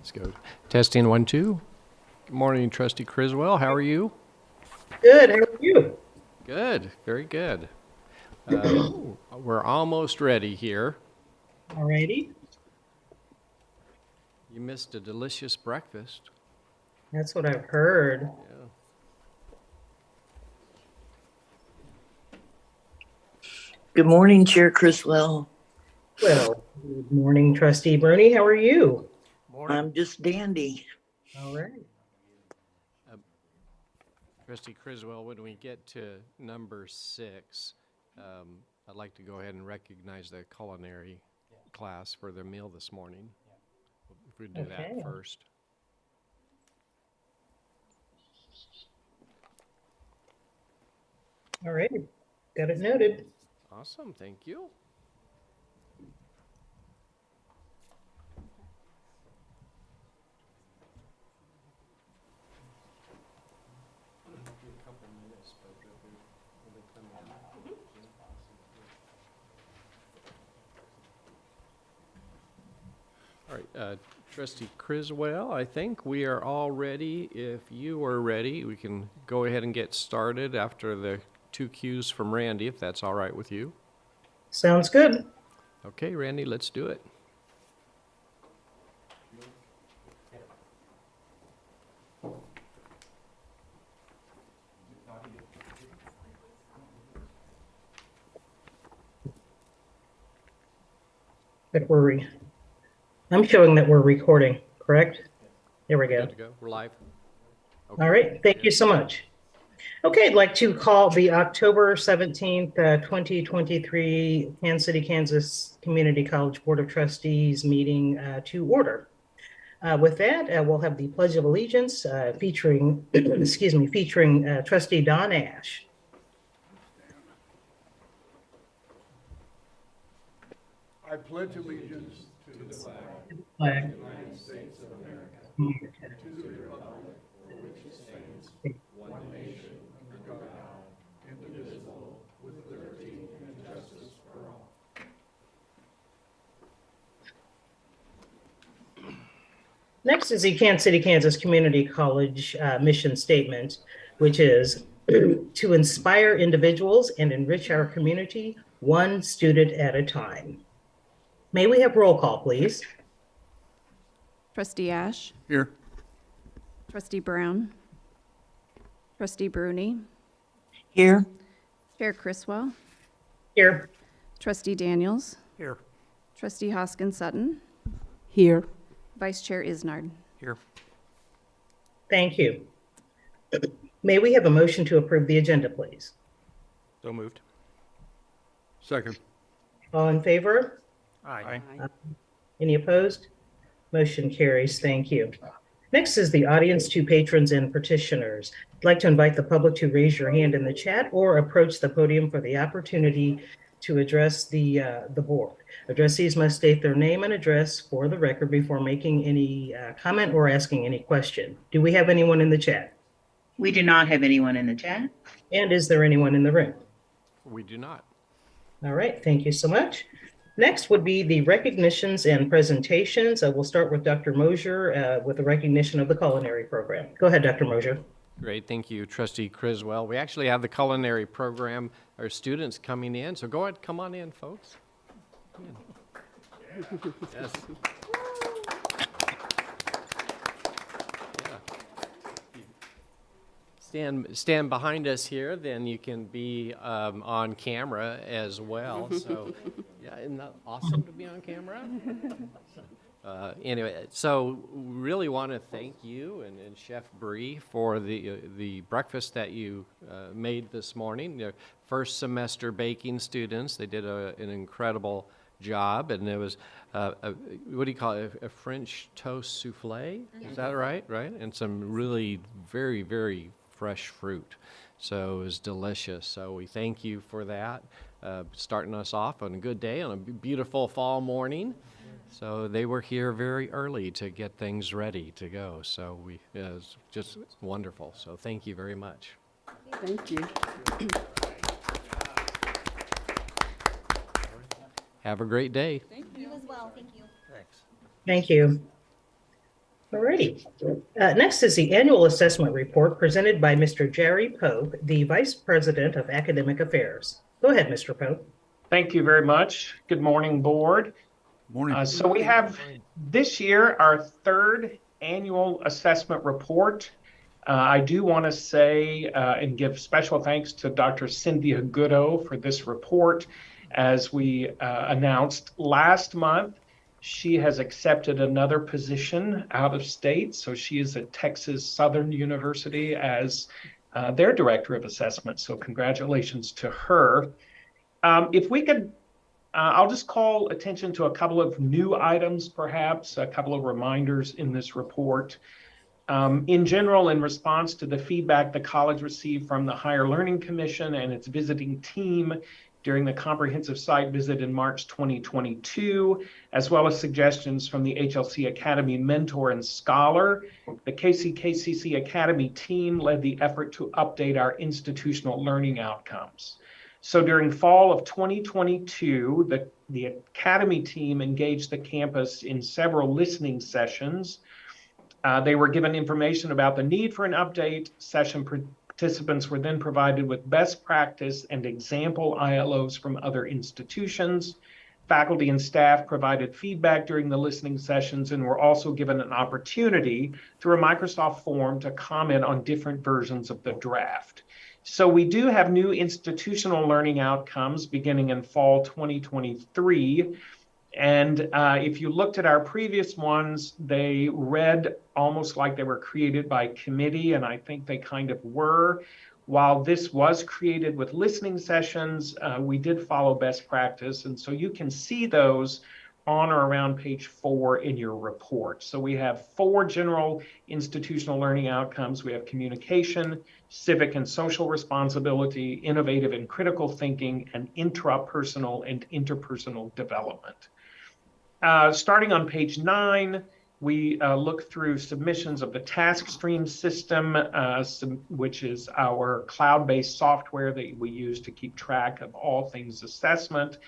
Let's go. Testing 1, 2. Good morning, Trustee Criswell. How are you? Good. How are you? Good. Very good. We're almost ready here. Alrighty. You missed a delicious breakfast. That's what I've heard. Yeah. Good morning, Chair Criswell. Well, good morning, Trustee Bruni. How are you? Morning. I'm just dandy. All right. Trustee Criswell, when we get to number 6, I'd like to go ahead and recognize the culinary class for their meal this morning. If we do that first. All right. Got it noted. Awesome. Thank you. All right, Trustee Criswell, I think we are all ready. If you are ready, we can go ahead and get started after the 2 cues from Randy, if that's all right with you. Sounds good. Okay, Randy, let's do it. But I'm showing that we're recording, correct? There we go. Good to go. We're live. Okay. All right. Thank you so much. Okay, I'd like to call the October 17th, 2023 Kansas City, Kansas Community College Board of Trustees meeting to order. With that, we'll have the Pledge of Allegiance featuring, featuring Trustee Don Ash. I pledge allegiance to the flag Flag. of the United States of America, to the republic for which it stands, one nation, under God, indivisible, with liberty and justice for all. Next is the Kansas City, Kansas Community College mission statement, which is to inspire individuals and enrich our community, one student at a time. May we have roll call, please? Trustee Ash. Here. Trustee Brown. Trustee Bruni. Here. Chair Criswell. Here. Trustee Daniels. Here. Trustee Hoskin Sutton. Here. Vice Chair Isnard. Here. Thank you. May we have a motion to approve the agenda, please? So moved. Second. All in favor? Aye. Any opposed? Motion carries. Thank you. Next is the audience to patrons and petitioners. I'd like to invite the public to raise your hand in the chat or approach the podium for the opportunity to address the board. Addressees must state their name and address for the record before making any comment or asking any question. Do we have anyone in the chat? We do not have anyone in the chat. And is there anyone in the room? We do not. All right, thank you so much. Next would be the recognitions and presentations. We'll start with Dr. Mosier with the recognition of the culinary program. Go ahead, Dr. Mosier. Great, thank you, Trustee Criswell. We actually have the culinary program, our students coming in, so go ahead, come on in, folks. Come in. Yes. Stand behind us here, then you can be on camera as well. So, yeah, isn't that awesome to be on camera? Anyway, so really want to thank you and Chef Bree for the breakfast that you made this morning. Your first semester baking students, they did an incredible job, and it was what do you call it? A French toast souffle? Is that right? Right, and some really very, very fresh fruit. So it was delicious. So we thank you for that, starting us off on a good day on a beautiful fall morning. So they were here very early to get things ready to go. So it was just wonderful. So thank you very much. Thank you. Have a great day. Thank you. You as well, thank you. Thanks. Thank you. All righty. Next is the annual assessment report presented by Mr. Jerry Pope, the Vice President of Academic Affairs. Go ahead, Mr. Pope. Thank you very much. Good morning, board. Morning. So we have this year our third annual assessment report. I do want to say and give special thanks to Dr. Cynthia Goodo for this report. As we announced last month, she has accepted another position out of state. So she is at Texas Southern University as their Director of Assessment. So congratulations to her. If we could, I'll just call attention to a couple of new items, perhaps, a couple of reminders in this report. In general, in response to the feedback the college received from the Higher Learning Commission and its visiting team during the comprehensive site visit in March 2022, as well as suggestions from the HLC Academy mentor and scholar, the KCKCC Academy team led the effort to update our institutional learning outcomes. So during fall of 2022, the Academy team engaged the campus in several listening sessions. They were given information about the need for an update. Session participants were then provided with best practice and example ILOs from other institutions. Faculty and staff provided feedback during the listening sessions and were also given an opportunity through a Microsoft form to comment on different versions of the draft. So we do have new institutional learning outcomes beginning in fall 2023. And if you looked at our previous ones, they read almost like they were created by committee, and I think they kind of were. While this was created with listening sessions, we did follow best practice. And so you can see those on or around page 4 in your report. So we have 4 general institutional learning outcomes. We have communication, civic and social responsibility, innovative and critical thinking, and intrapersonal and interpersonal development. Starting on page 9, we look through submissions of the task stream system, which is our cloud-based software that we use to keep track of all things assessment.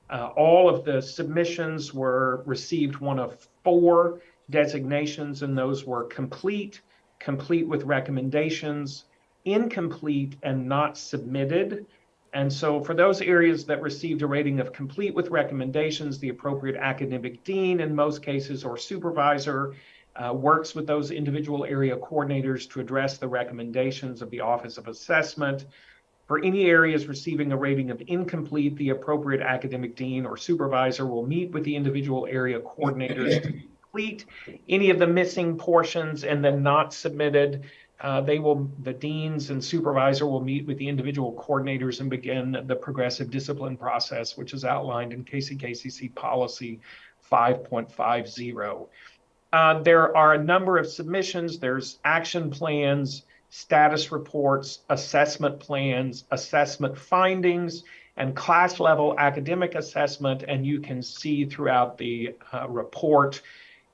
All of the submissions were received one of 4 designations, and those were complete, complete with recommendations, incomplete, and not submitted. And so for those areas that received a rating of complete with recommendations, the appropriate academic dean in most cases or supervisor works with those individual area coordinators to address the recommendations of the Office of Assessment. For any areas receiving a rating of incomplete, the appropriate academic dean or supervisor will meet with the individual area coordinators to complete any of the missing portions and then not submitted. The deans and supervisor will meet with the individual coordinators and begin the progressive discipline process, which is outlined in KCKCC policy 5.50. There are a number of submissions. There's action plans, status reports, assessment plans, assessment findings, and class level academic assessment. And you can see throughout the report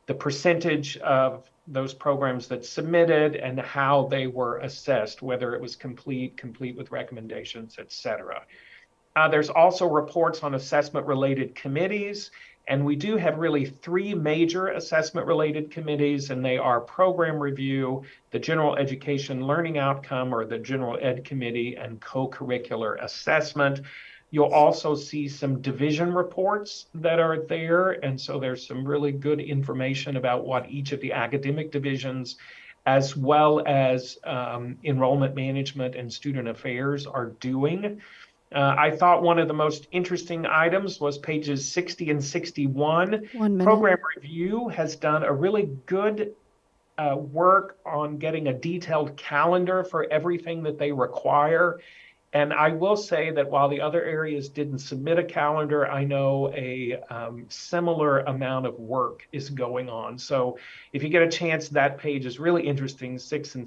the percentage of those programs that submitted and how they were assessed, whether it was complete, complete with recommendations, et cetera. There's also reports on assessment related committees. And we do have really 3 major assessment-related committees, and they are program review, the general education learning outcome, or the general ed committee, and co-curricular assessment. You'll also see some division reports that are there, and so there's some really good information about what each of the academic divisions, as well as enrollment management and student affairs, are doing. I thought one of the most interesting items was pages 60 and 61. 1 minute. Program review has done a really good work on getting a detailed calendar for everything that they require. And I will say that while the other areas didn't submit a calendar, I know a similar amount of work is going on. So if you get a chance, that page is really interesting, 60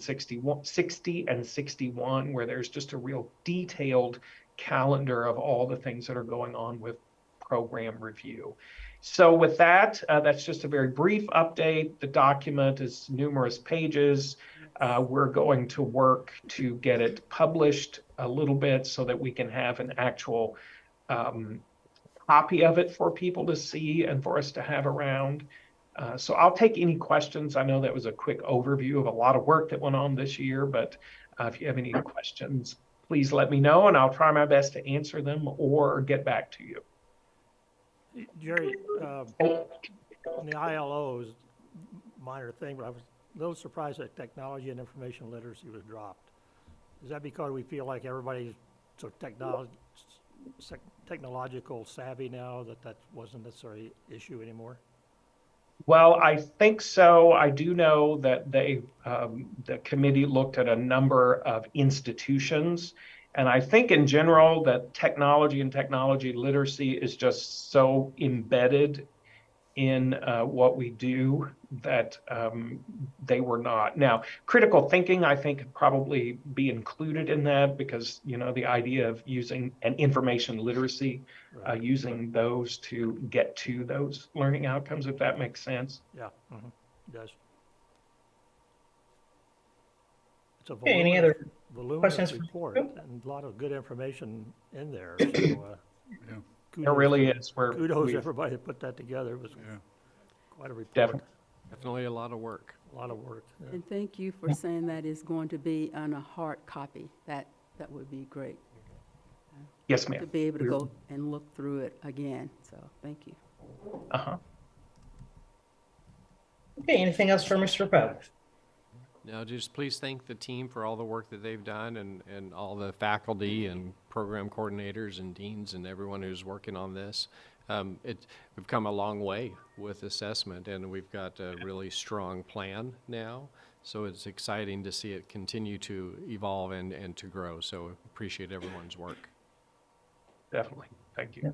and 61, where there's just a real detailed calendar of all the things that are going on with program review. So with that, that's just a very brief update. The document is numerous pages. We're going to work to get it published a little bit so that we can have an actual copy of it for people to see and for us to have around. So I'll take any questions. I know that was a quick overview of a lot of work that went on this year, but if you have any questions, please let me know and I'll try my best to answer them or get back to you. Jerry, on the ILOs, minor thing, but I was a little surprised that technology and information literacy was dropped. Is that because we feel like everybody's so technological savvy now that wasn't necessarily an issue anymore? Well, I think so. I do know that the committee looked at a number of institutions, and I think in general that technology and technology literacy is just so embedded in what we do that they were not. Now, critical thinking, I think, could probably be included in that because, you know, the idea of using an information literacy, Right. using those to get to those learning outcomes, if that makes sense. Yeah, it does. It's a Okay, any other voluminous questions for report you? and a lot of good information in there. So, There really is. Kudos to everybody that put that together. It was quite a report. Definitely. Definitely a lot of work. A lot of work. Yeah. And thank you for saying that it's going to be on a hard copy. That would be great, Yes, to ma'am. be able to go and look through it again. So thank you. Uh-huh. Okay, anything else for Mr. Pope? Now, just please thank the team for all the work that they've done and all the faculty and program coordinators and deans and everyone who's working on this. We've come a long way with assessment and we've got a really strong plan now. So it's exciting to see it continue to evolve and to grow. So appreciate everyone's work. Definitely. Thank you.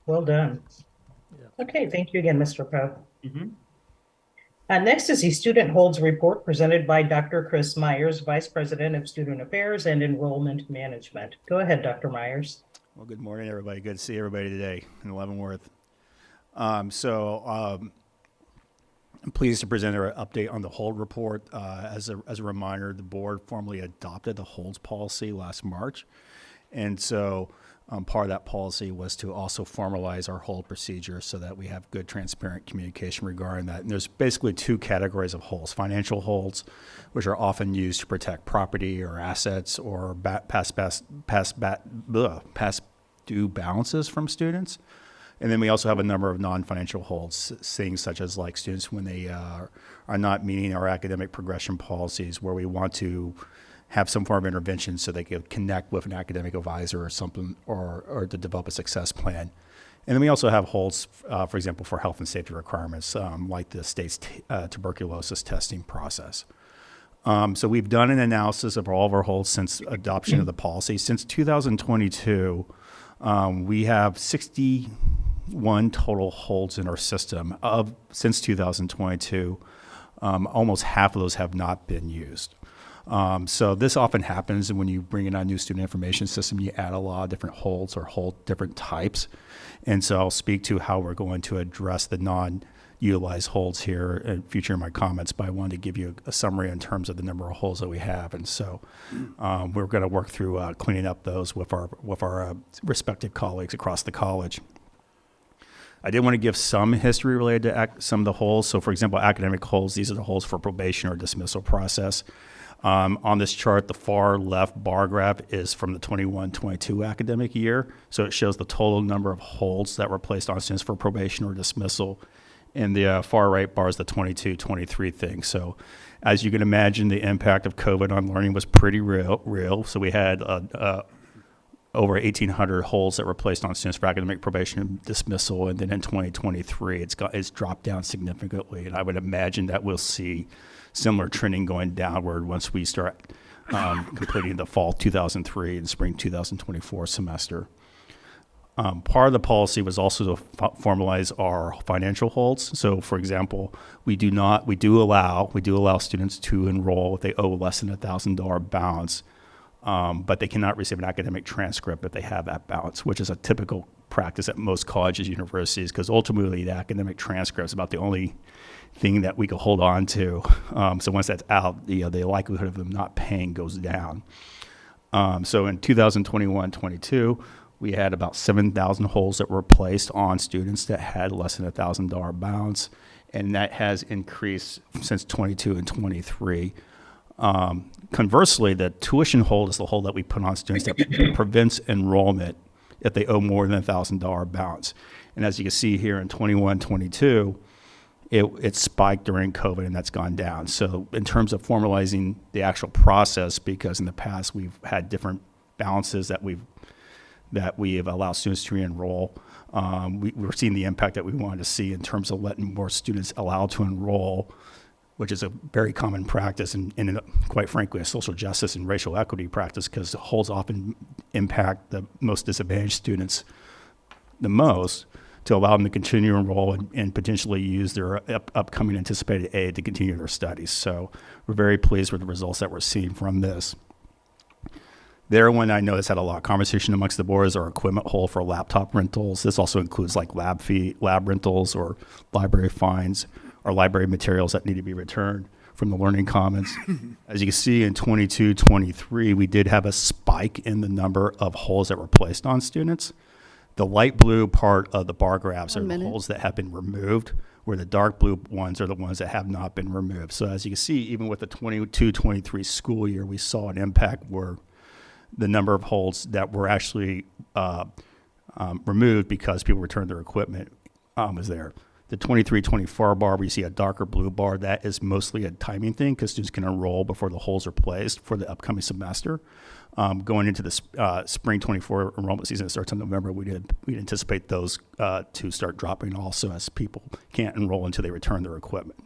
Well done. Yeah. Okay, thank you again, Mr. Pope. Mhm. Next is the Student Holds Report presented by Dr. Chris Myers, Vice President of Student Affairs and Enrollment Management. Go ahead, Dr. Myers. Well, good morning, everybody. Good to see everybody today in Leavenworth. I'm pleased to present an update on the hold report. As a reminder, the board formally adopted the holds policy last March. And so part of that policy was to also formalize our hold procedure so that we have good, transparent communication regarding that. And there's basically two categories of holds: financial holds, which are often used to protect property or assets or past due balances from students. And then we also have a number of non-financial holds, things such as like students when they are not meeting our academic progression policies, where we want to have some form of intervention so they can connect with an academic advisor or something, or to develop a success plan. And then we also have holds, for example, for health and safety requirements, like the state's tuberculosis testing process. So we've done an analysis of all of our holds since adoption of the policy. Since 2022, we have 61 total holds in our system. Since 2022, almost half of those have not been used. So this often happens when you bring in a new student information system, you add a lot of different holds or hold different types. And so I'll speak to how we're going to address the non-utilized holds here in future in my comments, but I wanted to give you a summary in terms of the number of holds that we have. And so we're going to work through cleaning up those with our respective colleagues across the college. I did want to give some history related to some of the holds. So for example, academic holds, these are the holds for probation or dismissal process. On this chart, the far left bar graph is from the 21-22 academic year. So it shows the total number of holds that were placed on students for probation or dismissal. And the far right bar is the 22-23 thing. So as you can imagine, the impact of COVID on learning was pretty real. So we had over 1,800 holds that were placed on students for academic probation and dismissal. And then in 2023, it's dropped down significantly. And I would imagine that we'll see similar trending going downward once we start completing the fall 2003 and spring 2024 semester. Part of the policy was also to formalize our financial holds. So, for example, we do allow students to enroll if they owe less than $1,000 balance, but they cannot receive an academic transcript if they have that balance, which is a typical practice at most colleges, universities, because ultimately the academic transcript is about the only thing that we can hold on to. So once that's out, the likelihood of them not paying goes down. So in 2021-22, we had about 7,000 holds that were placed on students that had less than $1,000 balance. and that has increased since 22 and 23. Conversely, the tuition hold is the hold that we put on students that prevents enrollment if they owe more than a $1,000 balance. And as you can see here in 21, 22, it spiked during COVID, and that's gone down. So in terms of formalizing the actual process, because in the past we've had different balances that we have allowed students to re-enroll, we're seeing the impact that we wanted to see in terms of letting more students allowed to enroll, which is a very common practice and quite frankly, a social justice and racial equity practice, because holds often impact the most disadvantaged students the most, to allow them to continue to enroll and potentially use their upcoming anticipated aid to continue their studies. So we're very pleased with the results that we're seeing from this. The other one I know that's had a lot of conversation amongst the board is our equipment hold for laptop rentals. This also includes like lab rentals or library fines or library materials that need to be returned from the Learning Commons. As you can see in 22, 23, we did have a spike in the number of holds that were placed on students. The light blue part of the bar graphs are the holds that have been removed, where the dark blue ones are the ones that have not been removed. So as you can see, even with the 22-23 school year, we saw an impact where the number of holds that were actually removed because people returned their equipment was there. The 23-24 bar, where you see a darker blue bar, that is mostly a timing thing because students can enroll before the holds are placed for the upcoming semester. Going into the spring 24 enrollment season that starts in November, we'd anticipate those to start dropping also, as people can't enroll until they return their equipment.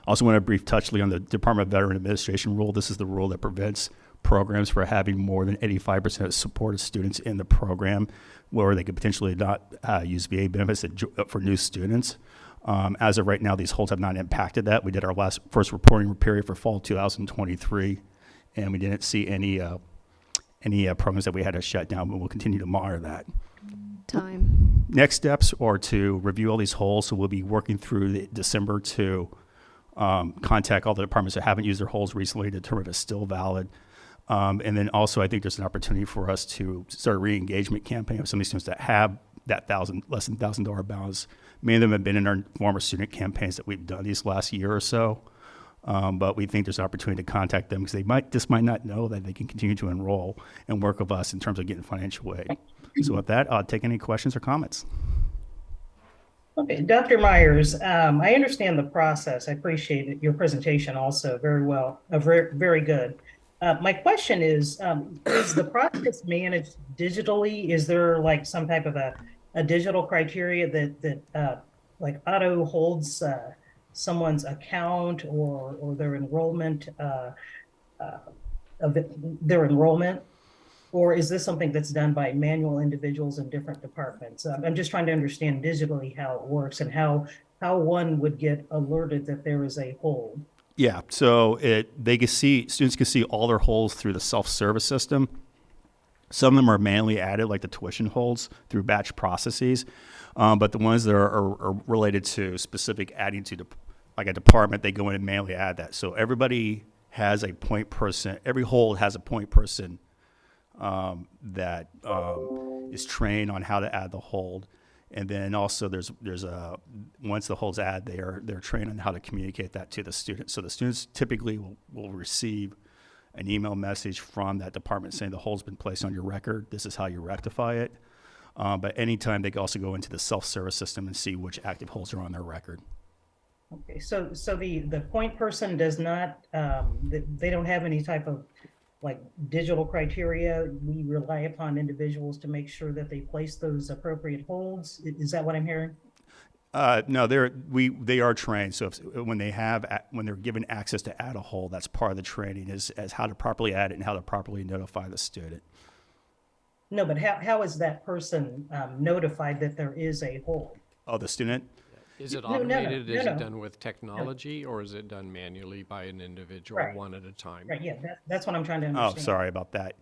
Also want to brief touchly on the Department of Veteran Administration rule. This is the rule that prevents programs for having more than 85% of supported students in the program, where they could potentially not use VA benefits for new students. As of right now, these holds have not impacted that. We did our first reporting period for fall 2023, and we didn't see any programs that we had to shut down, but we'll continue to monitor that. Time. Next steps are to review all these holds, so we'll be working through December to contact all the departments that haven't used their holds recently to determine if it's still valid. And then also, I think there's an opportunity for us to start a re-engagement campaign of some of these students that have that less than $1,000 balance. Many of them have been in our former student campaigns that we've done these last year or so. But we think there's an opportunity to contact them because they might not know that they can continue to enroll and work with us in terms of getting financial aid. So with that, I'll take any questions or comments. Okay, Dr. Myers, I understand the process. I appreciate your presentation also very well, very good. My question is the process managed digitally? Is there like some type of a digital criteria that like auto holds someone's account or their enrollment their enrollment? Or is this something that's done by manual individuals in different departments? I'm just trying to understand digitally how it works and how one would get alerted that there is a hold. Yeah, so students can see all their holds through the self-service system. Some of them are manually added, like the tuition holds, through batch processes. But the ones that are related to specific adding to like a department, they go in and manually add that. So everybody has a point person. Every hold has a point person that is trained on how to add the hold. And then also there's once the hold's add, they're trained on how to communicate that to the students. So the students typically will receive an email message from that department saying the hold's been placed on your record. This is how you rectify it. But anytime they can also go into the self-service system and see which active holds are on their record. Okay, so the point person does not, they don't have any type of like digital criteria. We rely upon individuals to make sure that they place those appropriate holds. Is that what I'm hearing? No, they are trained. So when they're given access to add a hold, that's part of the training is as how to properly add it and how to properly notify the student. No, but how is that person notified that there is a hold? Oh, the student? Is it No, automated? no, Is no. it done with technology, or is it done manually by an individual, Right. one at a time? Right, yeah, that's what I'm trying to Oh, understand. sorry about that.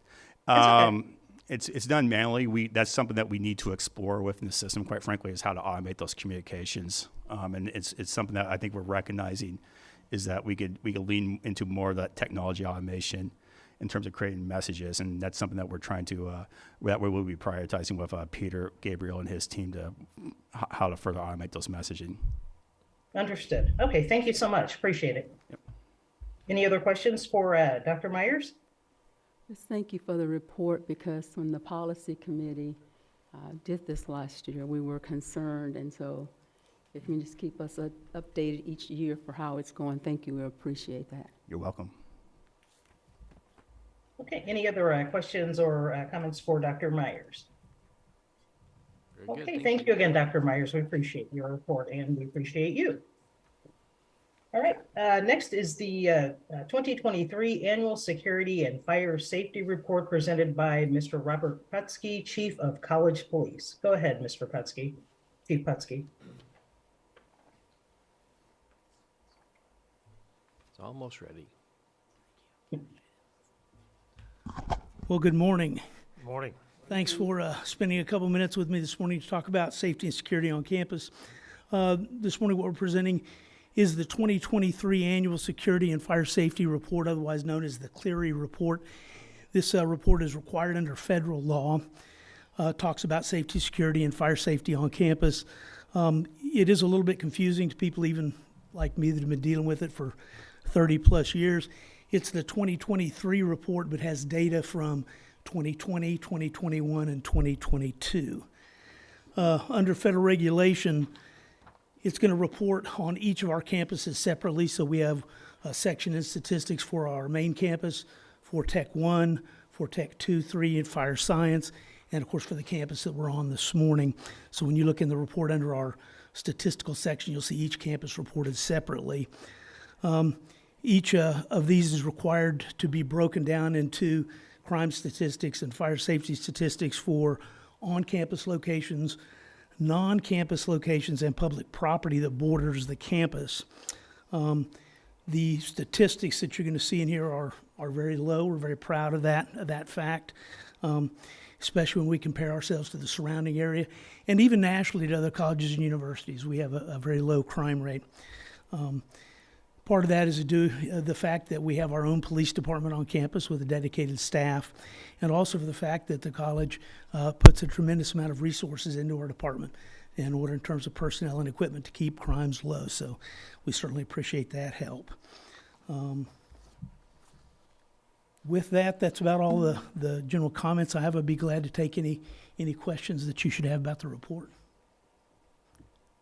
That's okay. It's done manually. That's something that we need to explore within the system, quite frankly, is how to automate those communications. And it's something that I think we're recognizing is that we could lean into more of that technology automation in terms of creating messages, and that's something that we're trying to, that we will be prioritizing with Peter Gabriel and his team to how to further automate those messaging. Understood. Okay, thank you so much. Appreciate it. Yep. Any other questions for Dr. Myers? Just thank you for the report, because when the policy committee did this last year, we were concerned, and so if you can just keep us updated each year for how it's going, thank you, we appreciate that. You're welcome. Okay, any other questions or comments for Dr. Myers? Very good. Okay, thank you again, Dr. Myers. We appreciate your report and we appreciate you. All right, next is the 2023 Annual Security and Fire Safety Report presented by Mr. Robert Putsky, Chief of College Police. Go ahead, Mr. Putsky, Chief Putsky. It's almost ready. Well, good morning. Morning. Thanks for spending a couple minutes with me this morning to talk about safety and security on campus. This morning, what we're presenting is the 2023 Annual Security and Fire Safety Report, otherwise known as the Cleary Report. This report is required under federal law. Talks about safety, security, and fire safety on campus. It is a little bit confusing to people even like me that have been dealing with it for 30 plus years. It's the 2023 report, but has data from 2020, 2021, and 2022. Under federal regulation, it's going to report on each of our campuses separately. So we have a section in statistics for our main campus, for Tech 1, for Tech 2, 3, and Fire Science, and of course for the campus that we're on this morning. So when you look in the report under our statistical section, you'll see each campus reported separately. Each of these is required to be broken down into crime statistics and fire safety statistics for on-campus locations, non-campus locations, and public property that borders the campus. The statistics that you're going to see in here are very low. We're very proud of that fact, especially when we compare ourselves to the surrounding area and even nationally to other colleges and universities. We have a very low crime rate. Part of that is due to the fact that we have our own police department on campus with a dedicated staff, and also for the fact that the college puts a tremendous amount of resources into our department in order in terms of personnel and equipment to keep crimes low. So we certainly appreciate that help. With that, that's about all the general comments I have. I'd be glad to take any questions that you should have about the report.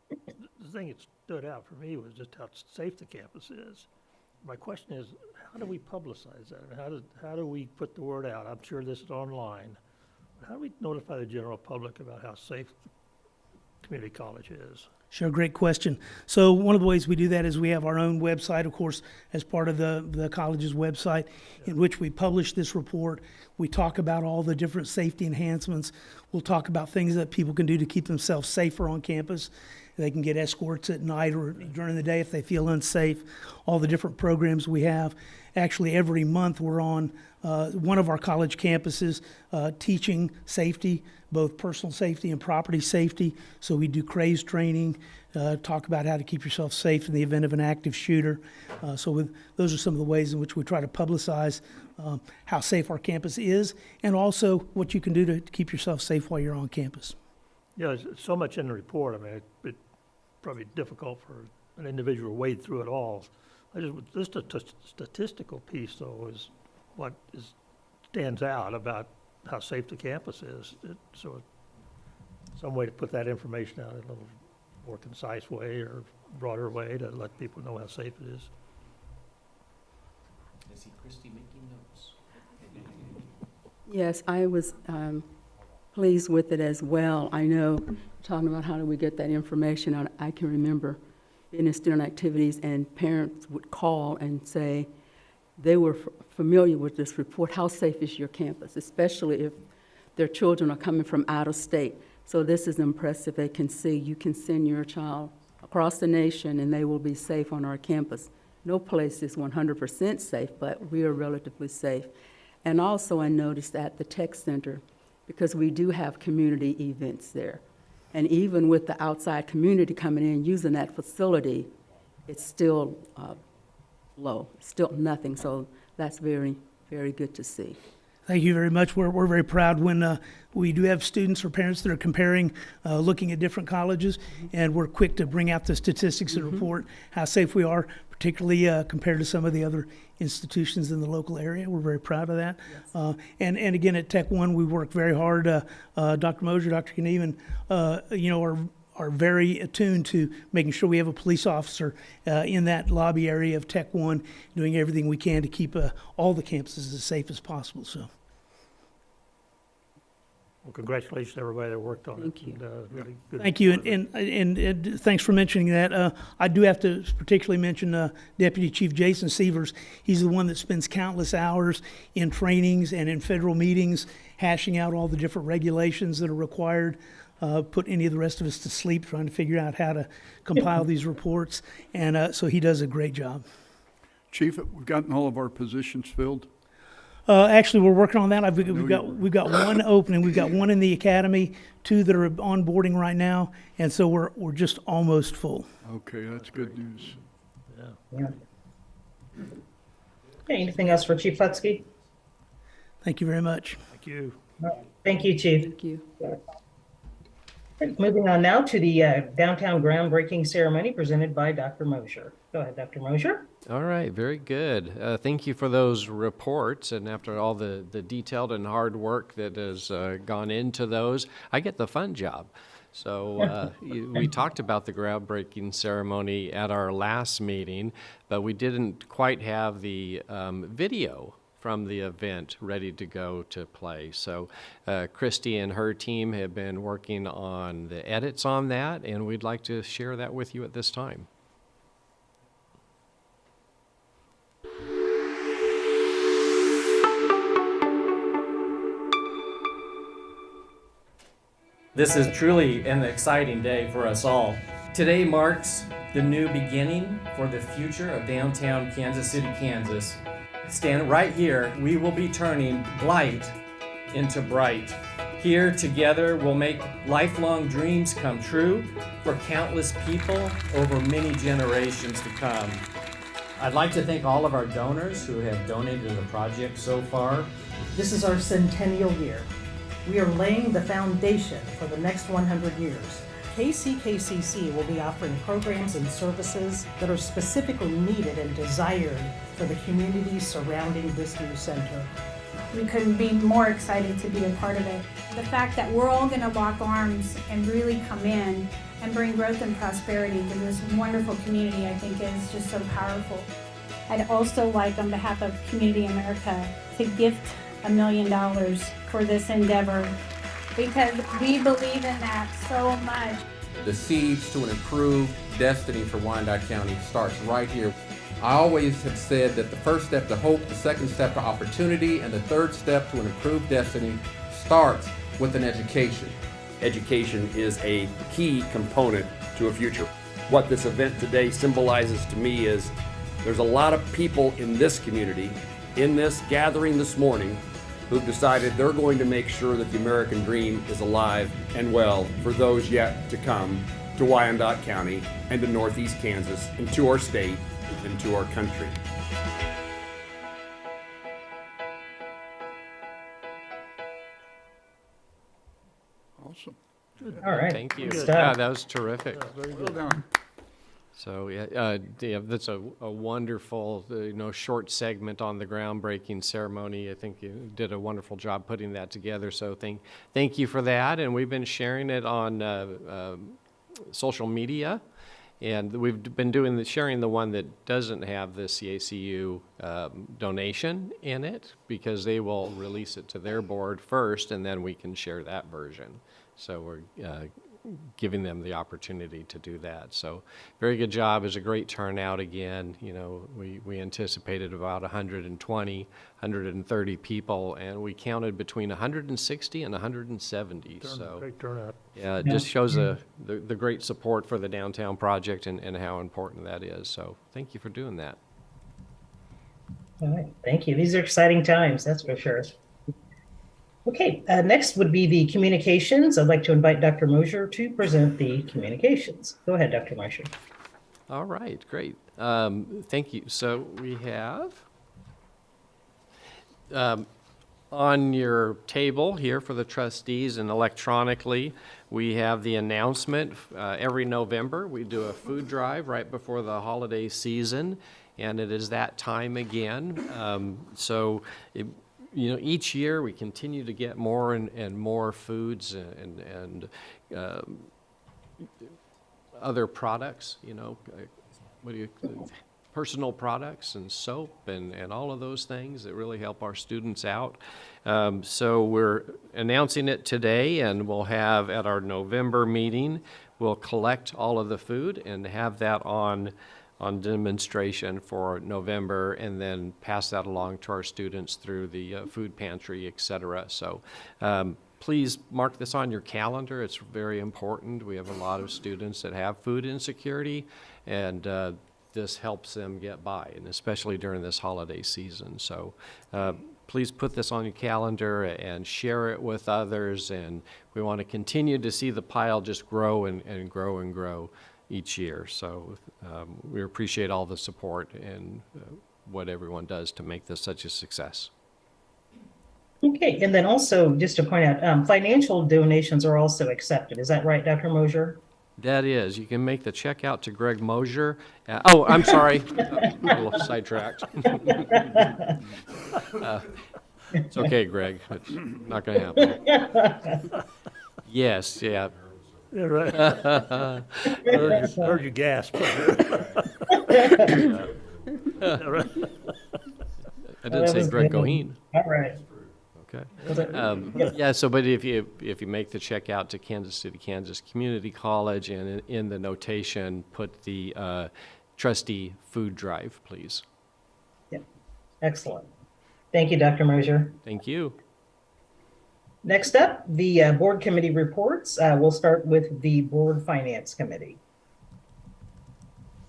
The thing that stood out for me was just how safe the campus is. My question is, how do we publicize that? How do we put the word out? I'm sure this is online. How do we notify the general public about how safe the community college is? Sure, great question. So one of the ways we do that is we have our own website, of course, as part of the college's website, in which we publish this report. We talk about all the different safety enhancements. We'll talk about things that people can do to keep themselves safer on campus. They can get escorts at night or during the day if they feel unsafe, all the different programs we have. Actually, every month we're on one of our college campuses teaching safety, both personal safety and property safety. So we do craze training, talk about how to keep yourself safe in the event of an active shooter. Those are some of the ways in which we try to publicize how safe our campus is, and also what you can do to keep yourself safe while you're on campus. Yeah, there's so much in the report. I mean, it's probably difficult for an individual to wade through it all. Just a statistical piece, though, is what stands out about how safe the campus is. So some way to put that information out in a little more concise way or broader way to let people know how safe it is. I see Christy making notes. Yes, I was pleased with it as well. I know, talking about how do we get that information out, I can remember being in student activities and parents would call and say they were familiar with this report. How safe is your campus, especially if their children are coming from out of state? So this is impressive. They can see you can send your child across the nation and they will be safe on our campus. No place is 100% safe, but we are relatively safe. And also I noticed at the tech center, because we do have community events there. And even with the outside community coming in using that facility, it's still low, still nothing. So that's very very good to see. Thank you very much. We're very proud when we do have students or parents that are comparing, looking at different colleges, and we're quick to bring out the statistics and report how safe we are, particularly compared to some of the other institutions in the local area. We're very proud of that. Yes. And again, at Tech One, we work very hard. Dr. Mosier, Dr. Knieven, are very attuned to making sure we have a police officer in that lobby area of Tech One, doing everything we can to keep all the campuses as safe as possible. So. Well, congratulations to everybody that worked on it. Thank you. And, really good. Thank you, and thanks for mentioning that. I do have to particularly mention Deputy Chief Jason Sievers. He's the one that spends countless hours in trainings and in federal meetings, hashing out all the different regulations that are required, put any of the rest of us to sleep trying to figure out how to compile these reports, and so he does a great job. Chief, we've gotten all of our positions filled. Actually, we're working on that. We've got one opening. We've got one in the academy, 2 that are onboarding right now, and so we're just almost full. Okay, that's good news. Yeah. Okay, anything else for Chief Futsky? Thank you very much. Thank you. Thank you, Chief. Thank you. Moving on now to the downtown groundbreaking ceremony presented by Dr. Mosier. Go ahead, Dr. Mosier. All right, very good. Thank you for those reports, and after all the detailed and hard work that has gone into those, I get the fun job. So we talked about the groundbreaking ceremony at our last meeting, but we didn't quite have the video from the event ready to go to play. So Christy and her team have been working on the edits on that, and we'd like to share that with you at this time. This is truly an exciting day for us all. Today marks the new beginning for the future of downtown Kansas City, Kansas. Stand right here, we will be turning blight into bright. Here together we'll make lifelong dreams come true for countless people over many generations to come. I'd like to thank all of our donors who have donated to the project so far. This is our centennial year. We are laying the foundation for the next 100 years. KCKCC will be offering programs and services that are specifically needed and desired for the communities surrounding this new center. We couldn't be more excited to be a part of it. The fact that we're all going to lock arms and really come in and bring growth and prosperity to this wonderful community, I think is just so powerful. I'd also like, on behalf of Community America, to gift $1 million for this endeavor, because we believe in that so much. The seeds to an improved destiny for Wyandotte County starts right here. I always have said that the first step to hope, the second step to opportunity, and the third step to an improved destiny starts with an education. Education is a key component to a future. What this event today symbolizes to me is there's a lot of people in this community, in this gathering this morning, who've decided they're going to make sure that the American dream is alive and well for those yet to come to Wyandotte County and to Northeast Kansas and to our state and to our country. Awesome. All right. Thank you. Good Yeah, stuff. that was terrific. Well done. So that's a wonderful, short segment on the groundbreaking ceremony. I think you did a wonderful job putting that together. So thank you for that. And we've been sharing it on social media, and we've been sharing the one that doesn't have the CACU donation in it, because they will release it to their board first, and then we can share that version. So we're giving them the opportunity to do that. So very good job. It was a great turnout again. We anticipated about 120, 130 people, and we counted between 160 and 170. So Great turnout. yeah, it just shows the great support for the downtown project and how important that is. So thank you for doing that. All right, thank you. These are exciting times, that's for sure. Okay, next would be the communications. I'd like to invite Dr. Mosier to present the communications. Go ahead, Dr. Mosier. All right, great. Thank you. So we have On your table here for the trustees and electronically, we have the announcement. Every November, we do a food drive right before the holiday season, and it is that time again. Each year we continue to get more and more foods and other products, personal products and soap and all of those things that really help our students out. So we're announcing it today, and we'll have at our November meeting, we'll collect all of the food and have that on demonstration for November, and then pass that along to our students through the food pantry, et cetera. So please mark this on your calendar. It's very important. We have a lot of students that have food insecurity, and this helps them get by, and especially during this holiday season. So please put this on your calendar and share it with others, and we want to continue to see the pile just grow and grow and grow each year. So we appreciate all the support and what everyone does to make this such a success. Okay, and then also, just to point out, financial donations are also accepted. Is that right, Dr. Mosier? That is. You can make the check out to Greg Mosier. Oh, I'm sorry. A little sidetracked. It's okay, Greg. It's not going to happen. Yes, yeah. Yeah, right. Heard you gasp. I didn't say Greg Goheen. All right. Okay. Yeah. So, but if you make the check out to Kansas City, Kansas Community College, and in the notation put the trustee food drive, please. Yeah. Excellent. Thank you, Dr. Mosier. Thank you. Next up, the board committee reports. We'll start with the board finance committee.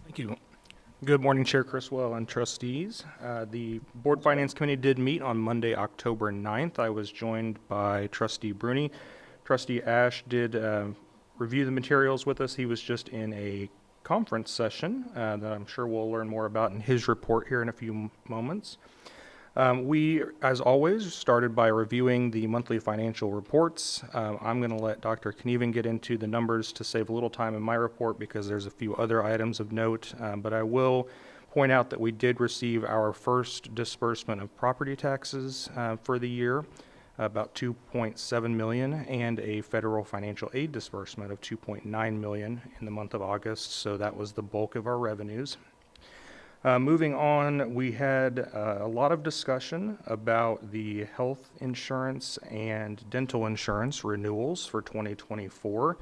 Thank you. Good morning, Chair Criswell and trustees. The Board Finance Committee did meet on Monday, October 9th. I was joined by Trustee Bruni. Trustee Ash did review the materials with us. He was just in a conference session that I'm sure we'll learn more about in his report here in a few moments. We, as always, started by reviewing the monthly financial reports. I'm going to let Dr. Knieven get into the numbers to save a little time in my report because there's a few other items of note, but I will point out that we did receive our first disbursement of property taxes for the year, about $2.7 million, and a federal financial aid disbursement of $2.9 million in the month of August, so that was the bulk of our revenues. Moving on, we had a lot of discussion about the health insurance and dental insurance renewals for 2024.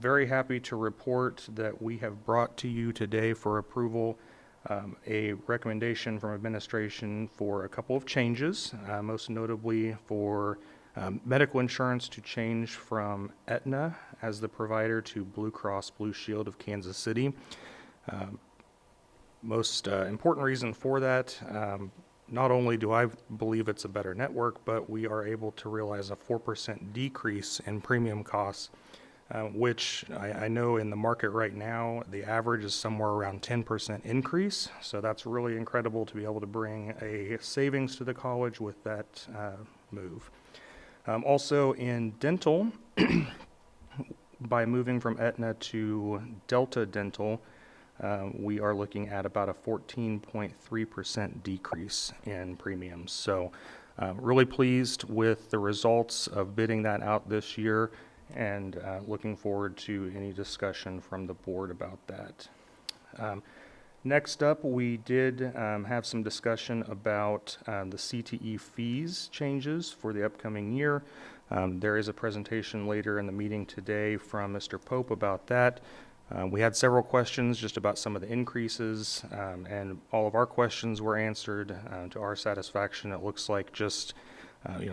Very happy to report that we have brought to you today for approval a recommendation from administration for a couple of changes, most notably for medical insurance to change from Aetna as the provider to Blue Cross Blue Shield of Kansas City. Most important reason for that, not only do I believe it's a better network, but we are able to realize a 4% decrease in premium costs, which I know in the market right now, the average is somewhere around 10% increase. So that's really incredible to be able to bring a savings to the college with that move. Also in dental, by moving from Aetna to Delta Dental, we are looking at about a 14.3% decrease in premiums. So really pleased with the results of bidding that out this year, and looking forward to any discussion from the board about that. Next up, we did have some discussion about the CTE fees changes for the upcoming year. There is a presentation later in the meeting today from Mr. Pope about that. We had several questions just about some of the increases, and all of our questions were answered to our satisfaction. It looks like just,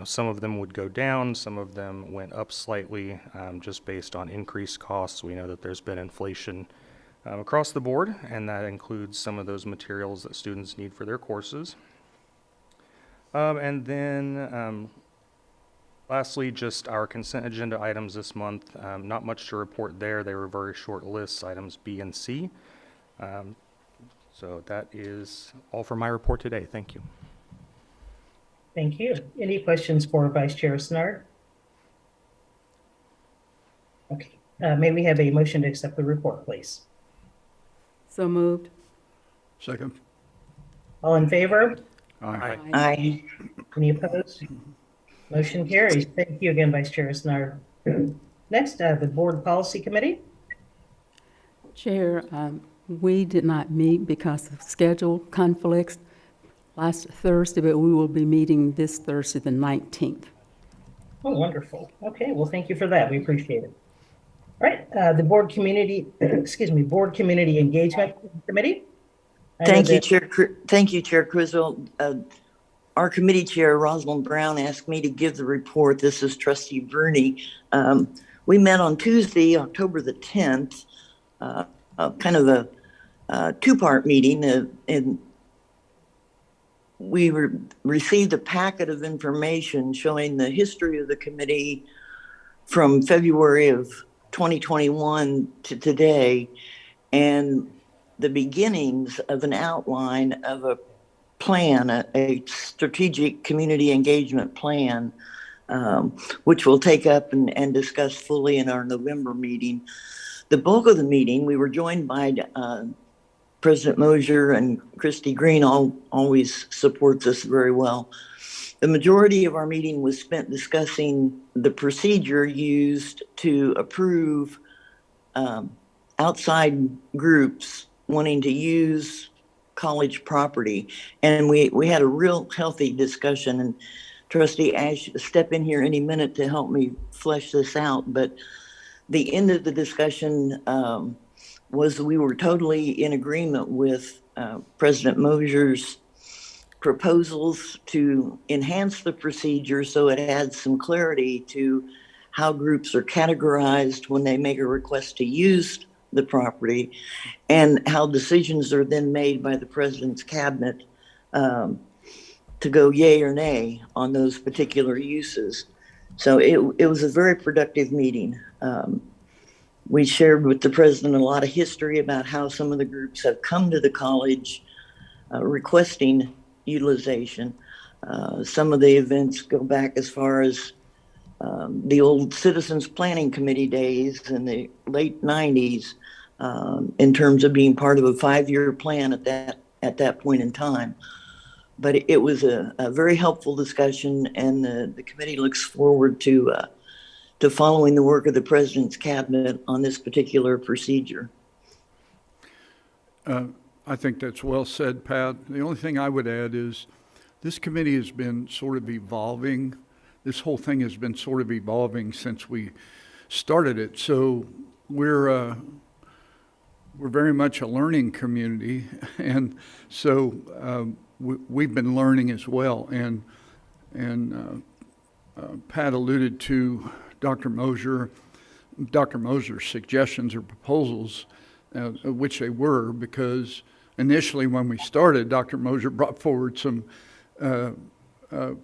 some of them would go down, some of them went up slightly, just based on increased costs. We know that there's been inflation across the board, and that includes some of those materials that students need for their courses. And then lastly, just our consent agenda items this month. Not much to report there. They were very short lists, items B and C. So that is all for my report today. Thank you. Thank you. Any questions for Vice Chair Snart? Okay. May we have a motion to accept the report, please? So moved. Second. All in favor? Aye. Aye. Any opposed? Motion carries. Thank you again, Vice Chair Snart. Next, the Board Policy Committee. Chair, we did not meet because of schedule conflicts last Thursday, but we will be meeting this Thursday, the 19th. Oh, wonderful. Okay, well, thank you for that. We appreciate it. All right, the Board Community, Board Community Engagement Committee. Thank you, Chair Criswell. Our committee chair, Rosalind Brown, asked me to give the report. This is Trustee Verney. We met on Tuesday, October the 10th, kind of a two-part meeting, and we received a packet of information showing the history of the committee from February of 2021 to today, and the beginnings of an outline of a plan, a strategic community engagement plan, which we'll take up and discuss fully in our November meeting. The bulk of the meeting, we were joined by President Mosier, and Christy Green always supports us very well. The majority of our meeting was spent discussing the procedure used to approve outside groups wanting to use college property. And we had a real healthy discussion, and Trustee Ash, step in here any minute to help me flesh this out. But the end of the discussion was we were totally in agreement with President Mosier's proposals to enhance the procedure so it adds some clarity to how groups are categorized when they make a request to use the property, and how decisions are then made by the President's cabinet to go yay or nay on those particular uses. So it was a very productive meeting. We shared with the President a lot of history about how some of the groups have come to the college requesting utilization. Some of the events go back as far as the old Citizens Planning Committee days in the late 90s, in terms of being part of a 5-year plan at that point in time. But it was a very helpful discussion, and the committee looks forward to following the work of the President's cabinet on this particular procedure. I think that's well said, Pat. The only thing I would add is this committee has been sort of evolving. This whole thing has been sort of evolving since we started it. So we're very much a learning community, and so we've been learning as well. And Pat alluded to Dr. Mosier's suggestions or proposals, which they were, because initially when we started, Dr. Mosier brought forward some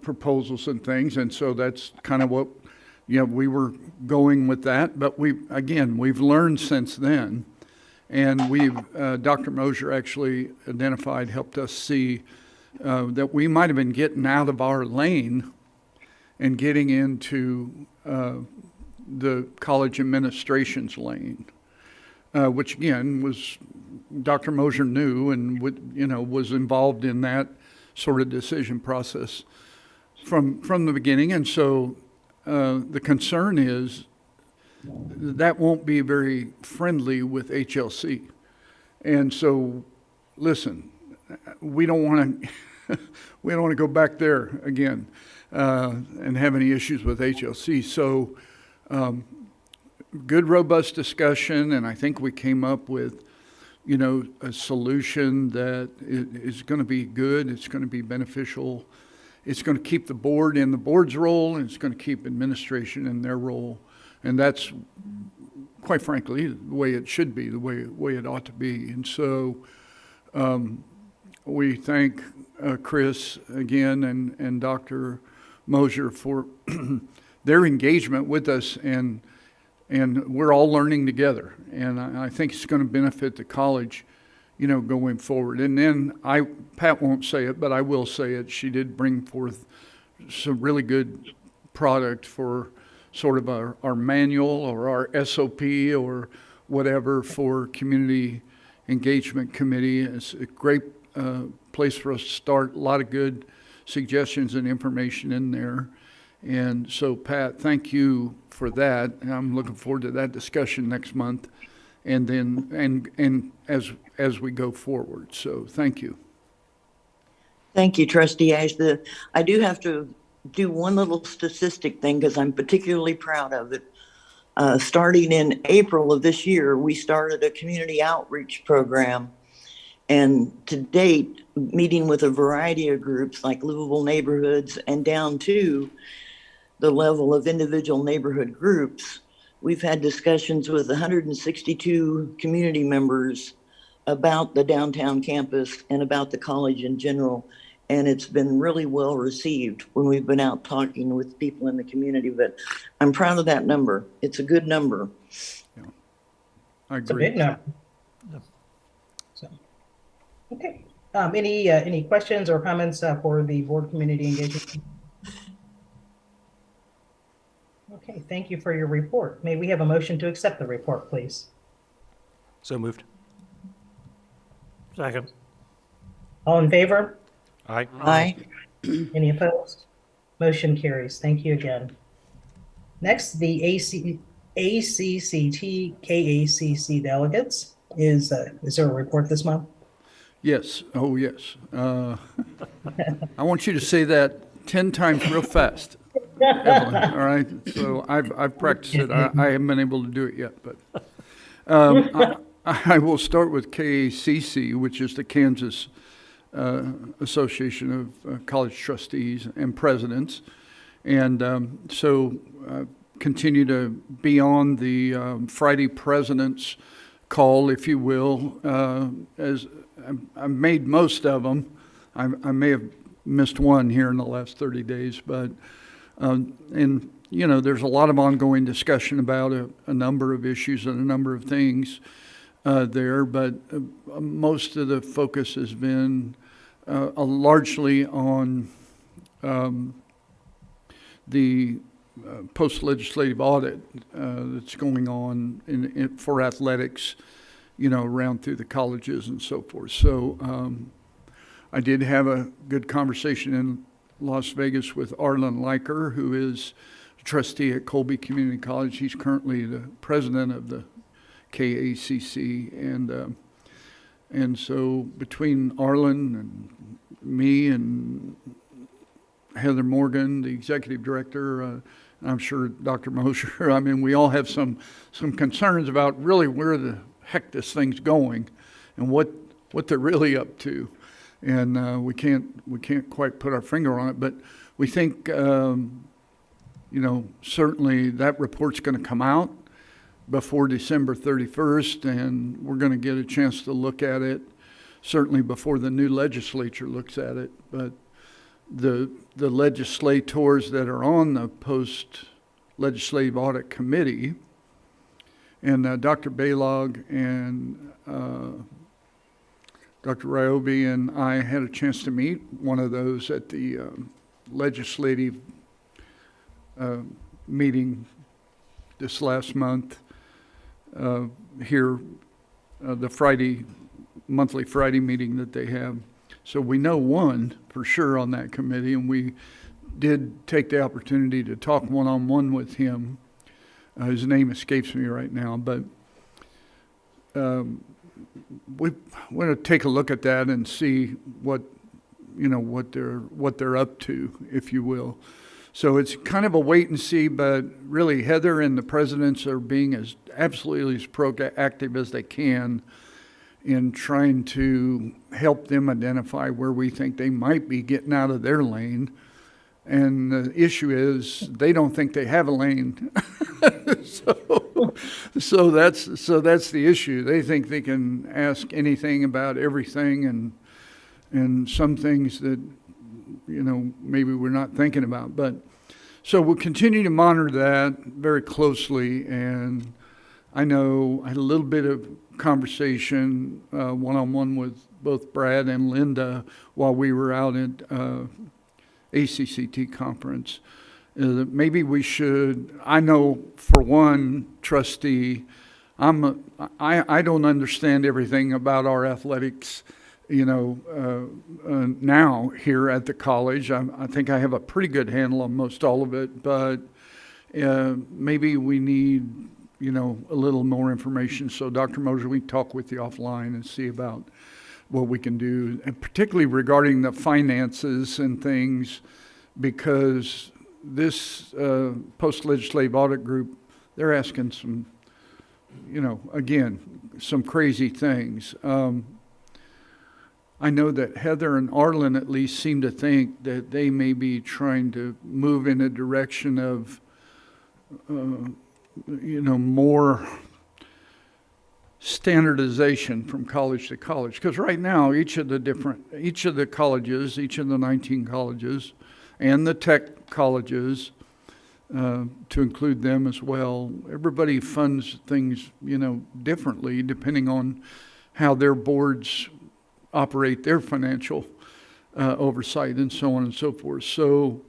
proposals and things, and so that's kind of what, we were going with that. But we've learned since then, and Dr. Mosier actually helped us see that we might have been getting out of our lane and getting into the college administration's lane, which again was Dr. Mosier knew and was involved in that sort of decision process from the beginning. And so the concern is that won't be very friendly with HLC. And so, listen, we don't want to go back there again and have any issues with HLC. So good, robust discussion, and I think we came up with, a solution that is going to be good. It's going to be beneficial. It's going to keep the board in the board's role, and it's going to keep administration in their role. And that's, quite frankly, the way it should be, the way it ought to be. And so we thank Chris again and Dr. Mosier for their engagement with us, and we're all learning together. And I think it's going to benefit the college, going forward. And then Pat won't say it, but I will say it. She did bring forth some really good product for sort of our manual or our SOP or whatever for Community Engagement Committee. It's a great place for us to start. A lot of good suggestions and information in there. And so, Pat, thank you for that. I'm looking forward to that discussion next month, and then and as we go forward. So, thank you. Thank you, Trustee Ash. I do have to do one little statistic thing because I'm particularly proud of it. Starting in April of this year, we started a community outreach program. And to date, meeting with a variety of groups like livable neighborhoods and down to the level of individual neighborhood groups, we've had discussions with 162 community members about the downtown campus and about the college in general. And it's been really well received when we've been out talking with people in the community. But I'm proud of that number. It's a good number. Yeah, I agree. It's a big number. So, okay. Any questions or comments for the board community engagement? Okay, thank you for your report. May we have a motion to accept the report, please? So moved. Second. All in favor? Aye. Aye. Any opposed? Motion carries. Thank you again. Next, the ACCT KACC delegates. Is there a report this month? Yes. Oh, yes. I want you to say that 10 times real fast. Evelyn, all right. So I've practiced it. I haven't been able to do it yet, but I will start with KCKCC, which is the Kansas Association of College Trustees and Presidents, and so continue to be on the Friday Presidents call, if you will. As I've made most of them, I may have missed one here in the last 30 days, but. And, you know, there's a lot of ongoing discussion about a number of issues and a number of things there, but most of the focus has been largely on the post-legislative audit that's going on for athletics, you know, around through the colleges and so forth. So I did have a good conversation in Las Vegas with Arlen Leiker, who is a trustee at Colby Community College. He's currently the president of the KACC, and so between Arlen and me and Heather Morgan, the executive director, I'm sure Dr. Mosher, I mean, we all have some concerns about really where the heck this thing's going and what they're really up to. And we can't quite put our finger on it, but we think, you know, certainly that report's going to come out before December 31st, and we're going to get a chance to look at it certainly before the new legislature looks at it. But the legislators that are on the post-legislative audit committee, and Dr. Baylog and Dr. Ryobi and I had a chance to meet one of those at the legislative meeting this last month here, the monthly Friday meeting that they have. So we know one for sure on that committee, and we did take the opportunity to talk one-on-one with him. His name escapes me right now, but we want to take a look at that and see what they're up to, if you will. So it's kind of a wait and see, but really Heather and the presidents are being absolutely as proactive as they can in trying to help them identify where we think they might be getting out of their lane. And the issue is they don't think they have a lane. So that's the issue. They think they can ask anything about everything and some things that, you know, maybe we're not thinking about. But so we'll continue to monitor that very closely. And I know I had a little bit of conversation one-on-one with both Brad and Linda while we were out ACCT conference. Maybe we should, I know for one trustee, I don't understand everything about our athletics, now here at the college. I think I have a pretty good handle on most all of it, but maybe we need, a little more information. So Dr. Moser, we can talk with you offline and see about what we can do, and particularly regarding the finances and things, because this post-legislative audit group, they're asking some, again, some crazy things. I know that Heather and Arlen at least seem to think that they may be trying to move in a direction of, more standardization from college to college. Because right now, each of the colleges, each of the 19 colleges, and the tech colleges, to include them as well, everybody funds things, differently depending on how their boards operate their financial oversight and so on and so forth. So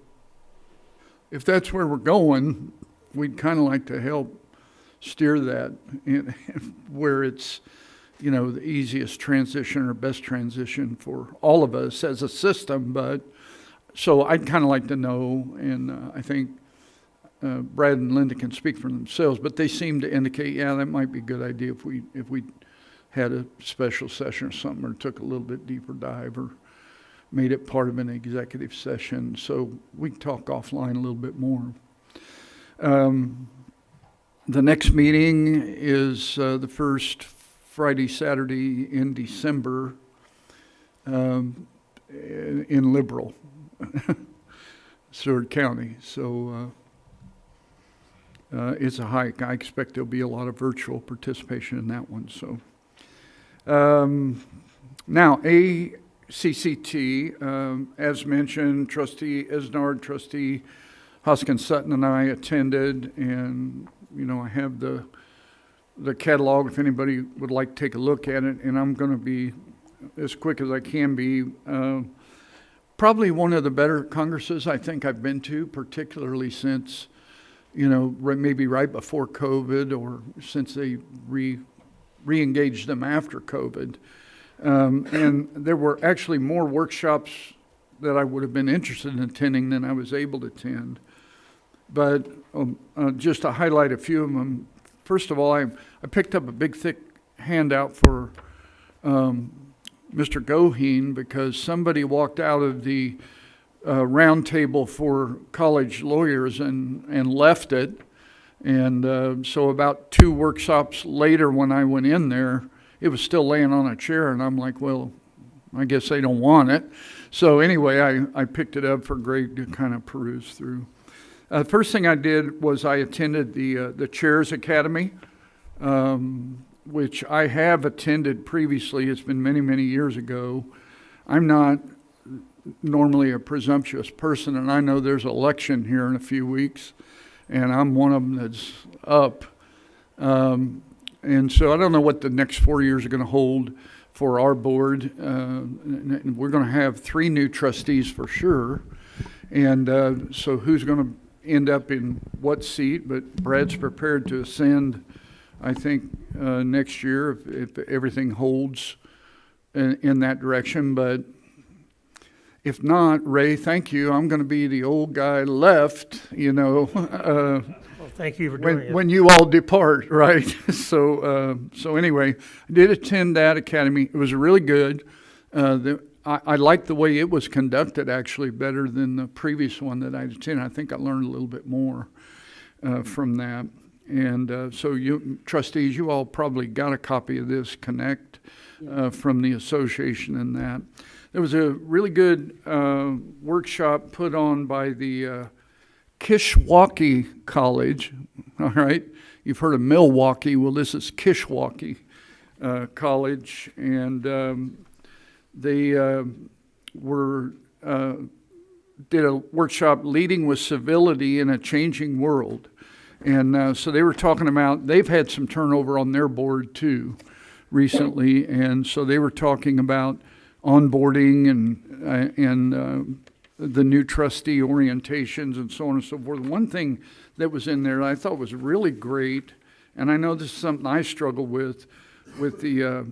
if that's where we're going, we'd kind of like to help steer that in, where it's, the easiest transition or best transition for all of us as a system. But so I'd kind of like to know, and I think Brad and Linda can speak for themselves, but they seem to indicate, yeah, that might be a good idea if we had a special session or something, or took a little bit deeper dive, or made it part of an executive session. So we can talk offline a little bit more. The next meeting is the first Friday, Saturday in December in Liberal, Seward County. So it's a hike. I expect there'll be a lot of virtual participation in that one. So now ACCT, as mentioned, Trustee Isnard, Trustee Hoskins Sutton, and I attended, and I have the catalog if anybody would like to take a look at it, and I'm going to be as quick as I can be. Probably one of the better congresses I think I've been to, particularly since, maybe right before COVID, or since they re-engaged them after COVID. And there were actually more workshops that I would have been interested in attending than I was able to attend. But just to highlight a few of them, first of all, I picked up a big, thick handout for Mr. Goheen, because somebody walked out of the round table for college lawyers and left it. And so about 2 workshops later, when I went in there, it was still laying on a chair, and I'm like, well, I guess they don't want it. So anyway, I picked it up for Greg to kind of peruse through. First thing I did was I attended the Chairs Academy, which I have attended previously. It's been many, many years ago. I'm not normally a presumptuous person, and I know there's an election here in a few weeks, and I'm one of them that's up. And so I don't know what the next 4 years are going to hold for our board. We're going to have 3 new trustees for sure. And so who's going to end up in what seat? But Brad's prepared to ascend, I think, next year if everything holds in that direction. But if not, Ray, thank you. I'm going to be the old guy left, Well, thank you for doing it. When you all depart, right? So anyway, I did attend that academy. It was really good. I liked the way it was conducted, actually, better than the previous one that I attended. I think I learned a little bit more from that. And so you trustees, you all probably got a copy of this Connect from the association and that. There was a really good workshop put on by the Kishwaukee College. All right, you've heard of Milwaukee. Well, this is Kishwaukee College, and they did a workshop, Leading with Civility in a Changing World. And so they were talking about, they've had some turnover on their board too recently, and so they were talking about onboarding and the new trustee orientations and so on and so forth. One thing that was in there that I thought was really great, and I know this is something I struggle with the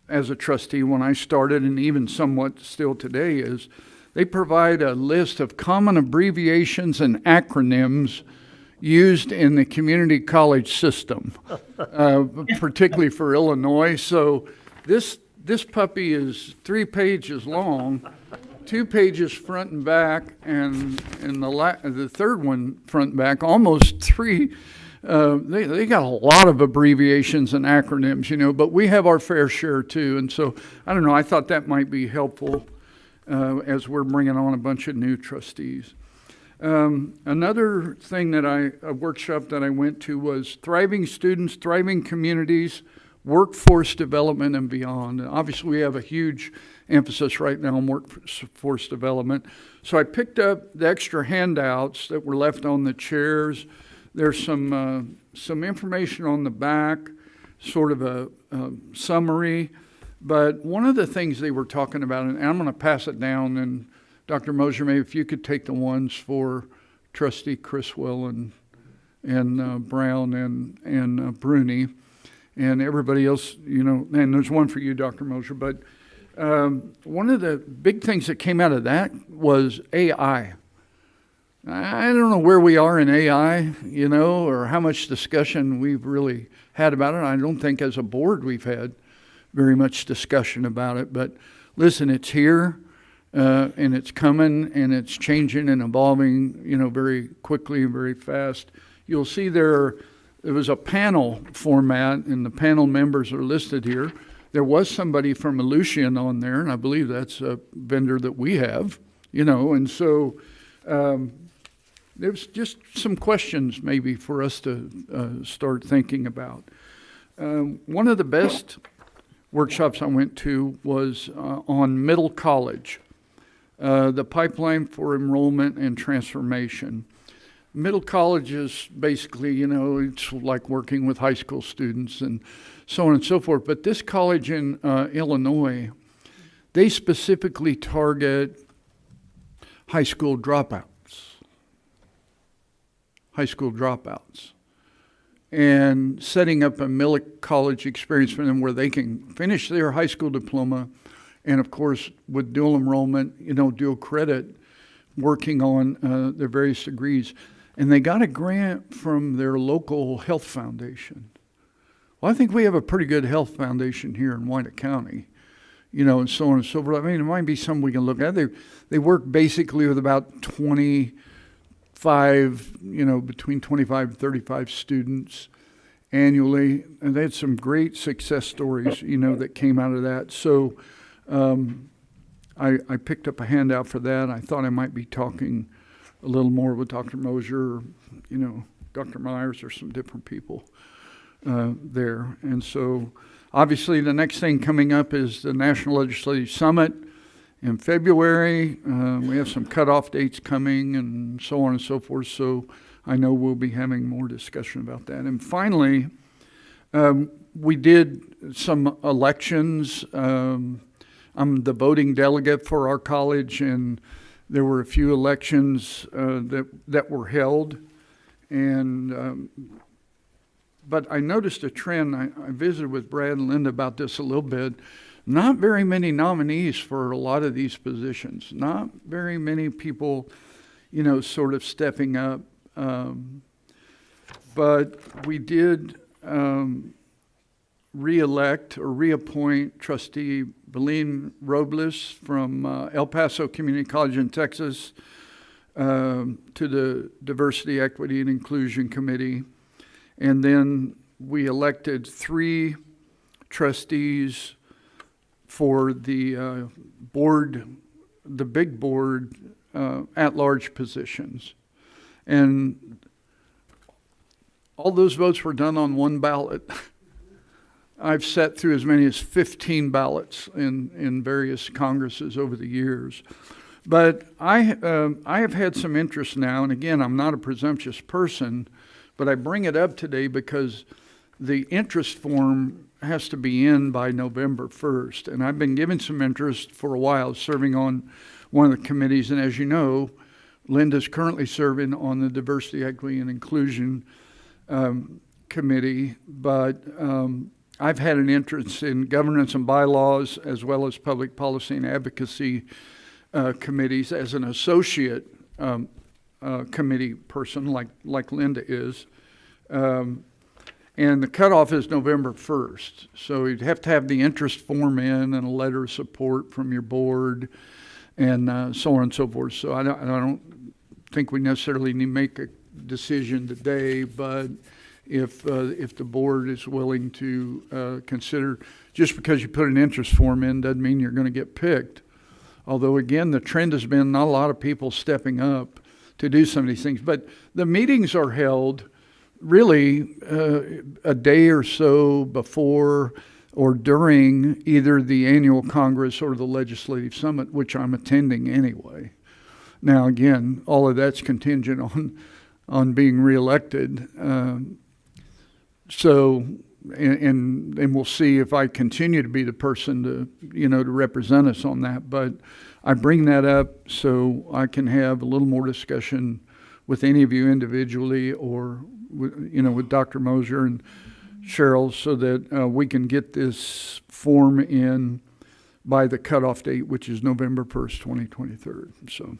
as a trustee when I started, and even somewhat still today, is they provide a list of common abbreviations and acronyms used in the community college system, particularly for Illinois. So this puppy is 3 pages long, 2 pages front and back, and the third one front and back, almost 3. They got a lot of abbreviations and acronyms, but we have our fair share too. And so, I don't know, I thought that might be helpful as we're bringing on a bunch of new trustees. Another thing a workshop that I went to was Thriving Students, Thriving Communities, Workforce Development and Beyond. And obviously, we have a huge emphasis right now on workforce development. So I picked up the extra handouts that were left on the chairs. There's some information on the back, sort of a summary. But one of the things they were talking about, and I'm going to pass it down, and Dr. Mosier, maybe if you could take the ones for Trustee Criswell and Brown and Bruni, and everybody else, and there's one for you, Dr. Mosier. But one of the big things that came out of that was AI. I don't know where we are in AI, or how much discussion we've really had about it. I don't think as a board we've had very much discussion about it. But listen, it's here, and it's coming, and it's changing and evolving, very quickly and very fast. You'll see there was a panel format, and the panel members are listed here. There was somebody from Aleutian on there, and I believe that's a vendor that we have, and so there's just some questions maybe for us to start thinking about. One of the best workshops I went to was on middle college, the pipeline for enrollment and transformation. Middle college is basically, it's like working with high school students and so on and so forth. But this college in Illinois, they specifically target high school dropouts. And setting up a middle college experience for them where they can finish their high school diploma and, of course, with dual enrollment, dual credit, working on their various degrees. And they got a grant from their local health foundation. Well, I think we have a pretty good health foundation here in Wyandotte County, and so on and so forth. I mean, it might be something we can look at. They work basically with about 25, between 25 and 35 students annually. And they had some great success stories, that came out of that. So I picked up a handout for that. I thought I might be talking a little more with Dr. Mosier, or, Dr. Myers, or some different people there. And so obviously the next thing coming up is the National Legislative Summit in February. We have some cutoff dates coming and so on and so forth. So I know we'll be having more discussion about that. And finally, we did some elections. I'm the voting delegate for our college, and there were a few elections that were held, and but I noticed a trend. I visited with Brad and Linda about this a little bit. Not very many nominees for a lot of these positions. Not very many people, sort of stepping up. But we did re-elect or reappoint Trustee Belén Robles from El Paso Community College in Texas to the Diversity, Equity, and Inclusion Committee. And then we elected 3 trustees for the board, the big board at-large positions. And all those votes were done on one ballot. I've sat through as many as 15 ballots in various congresses over the years. But I have had some interest now, and again, I'm not a presumptuous person, but I bring it up today because the interest form has to be in by November 1st. And I've been given some interest for a while, serving on one of the committees. And as you know, Linda's currently serving on the Diversity, Equity, and Inclusion Committee, but I've had an interest in governance and bylaws as well as public policy and advocacy committees as an associate committee person like Linda is. And the cutoff is November 1st. So you'd have to have the interest form in and a letter of support from your board and so on and so forth. So I don't think we necessarily need to make a decision today, but if the board is willing to consider, just because you put an interest form in doesn't mean you're going to get picked. Although, again, the trend has been not a lot of people stepping up to do some of these things. But the meetings are held really a day or so before or during either the annual Congress or the Legislative Summit, which I'm attending anyway. Now, again, all of that's contingent on being reelected. So, and we'll see if I continue to be the person to represent us on that. But I bring that up so I can have a little more discussion with any of you individually or with Dr. Mosier and Cheryl, so that we can get this form in by the cutoff date, which is November 1st, 2023. So,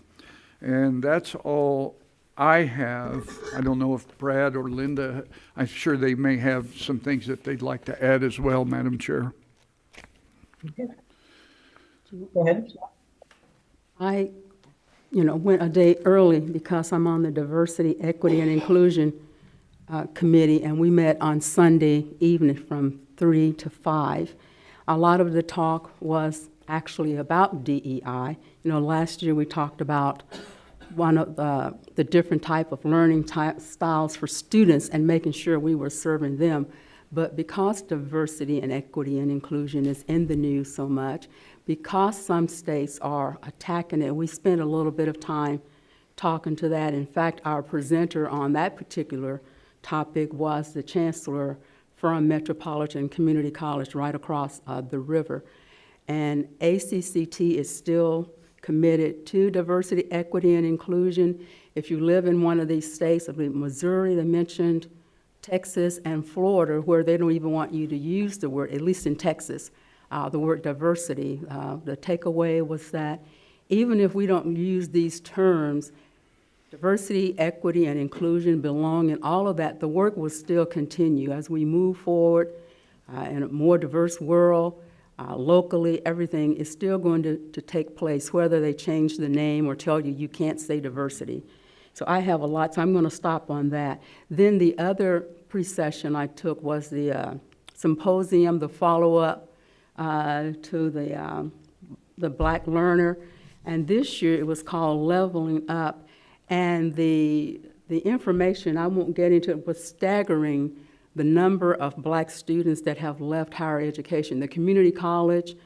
and that's all I have. I don't know if Brad or Linda, I'm sure they may have some things that they'd like to add as well, Madam Chair. Okay. Go ahead. I, went a day early because I'm on the Diversity, Equity, and Inclusion Committee, and we met on Sunday evening from 3 to 5. A lot of the talk was actually about DEI. Last year we talked about one of the different type of learning styles for students and making sure we were serving them. But because diversity and equity and inclusion is in the news so much, because some states are attacking it, we spent a little bit of time talking to that. In fact, our presenter on that particular topic was the chancellor from Metropolitan Community College right across the river. And ACCT is still committed to diversity, equity, and inclusion. If you live in one of these states, I believe Missouri, they mentioned, Texas, and Florida, where they don't even want you to use the word, at least in Texas, the word diversity. The takeaway was that even if we don't use these terms, diversity, equity, and inclusion, belonging, all of that, the work will still continue as we move forward in a more diverse world. Locally, everything is still going to take place, whether they change the name or tell you can't say diversity. So I have a lot, so I'm going to stop on that. Then the other pre-session I took was the symposium, the follow-up to the Black Learner. And this year it was called Leveling Up. And the information, I won't get into it, was staggering, the number of Black students that have left higher education. The community college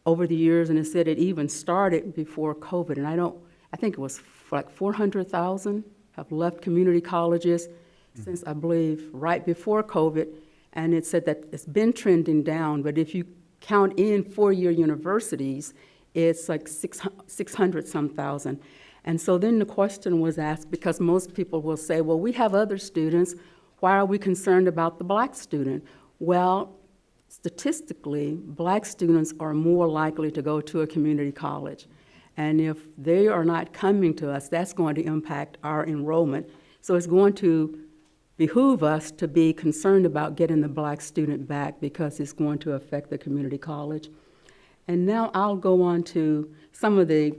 over the years, and it said it even started before COVID, and I think it was like 400,000 have left community colleges since, I believe, right before COVID, and it said that it's been trending down, but if you count in four-year universities, it's like 600-some thousand. And so then the question was asked, because most people will say, well, we have other students, why are we concerned about the Black student? Well, statistically, Black students are more likely to go to a community college. And if they are not coming to us, that's going to impact our enrollment. So it's going to behoove us to be concerned about getting the Black student back, because it's going to affect the community college. And now I'll go on to some of the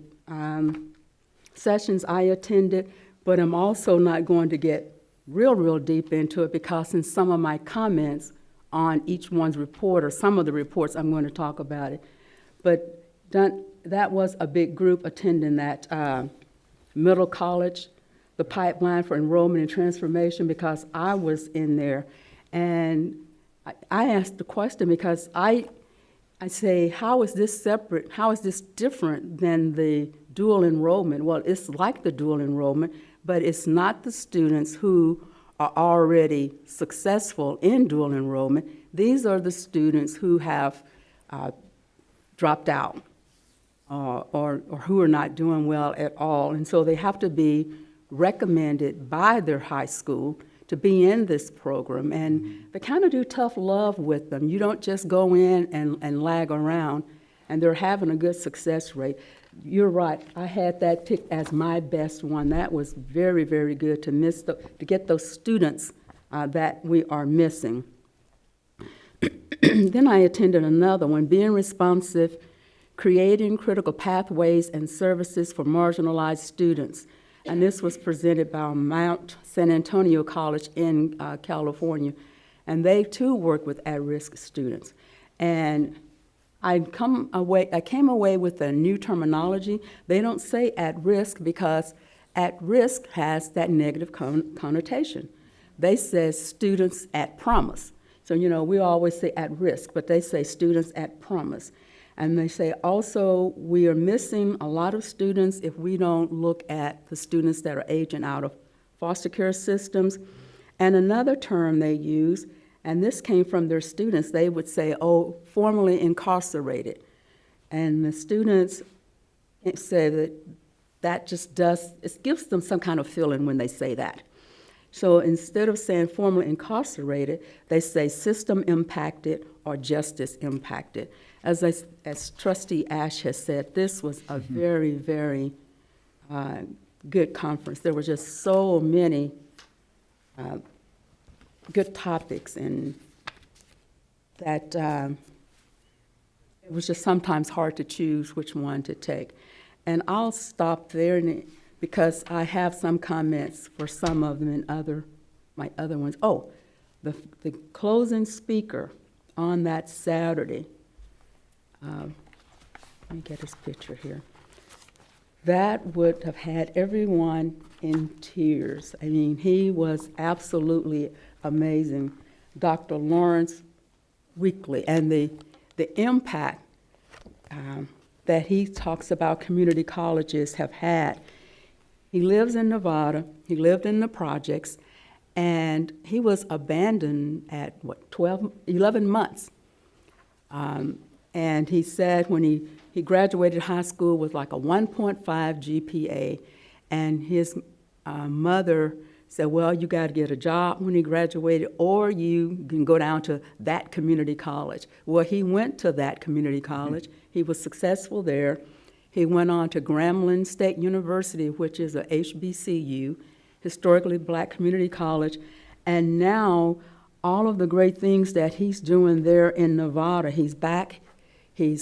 sessions I attended, but I'm also not going to get real deep into it, because in some of my comments on each one's report, or some of the reports, I'm going to talk about it. But that was a big group attending that middle college, the pipeline for enrollment and transformation, because I was in there. And I asked the question because I say, how is this separate? How is this different than the dual enrollment? Well, it's like the dual enrollment, but it's not the students who are already successful in dual enrollment. These are the students who have dropped out. or who are not doing well at all. And so they have to be recommended by their high school to be in this program. And they kind of do tough love with them. You don't just go in and lag around, and they're having a good success rate. You're right. I had that picked as my best one. That was very, very good to get those students that we are missing. Then I attended another one, Being Responsive, Creating Critical Pathways and Services for Marginalized Students. And this was presented by Mount San Antonio College in California. And they too work with at-risk students. And I came away with a new terminology. They don't say at risk because at risk has that negative connotation. They say students at promise. So, you know, we always say at risk, but they say students at promise. And they say also we are missing a lot of students if we don't look at the students that are aging out of foster care systems. And another term they use, and this came from their students, they would say, oh, formerly incarcerated. And the students say that just it gives them some kind of feeling when they say that. So instead of saying formerly incarcerated, they say system impacted or justice impacted. As Trustee Ash has said, this was a very, very good conference. There were just so many good topics, and that it was just sometimes hard to choose which one to take. And I'll stop there because I have some comments for some of them and my other ones. Oh, the closing speaker on that Saturday, let me get his picture here. That would have had everyone in tears. I mean, he was absolutely amazing. Dr. Lawrence Weekly, and the impact that he talks about community colleges have had. He lives in Nevada, he lived in the projects, and he was abandoned at, 11 months. And he said when he graduated high school with like a 1.5 GPA, and his mother said, well, you got to get a job when he graduated, or you can go down to that community college. Well, he went to that community college. He was successful there. He went on to Grambling State University, which is a HBCU, historically black community college, and now all of the great things that he's doing there in Nevada, he's back. He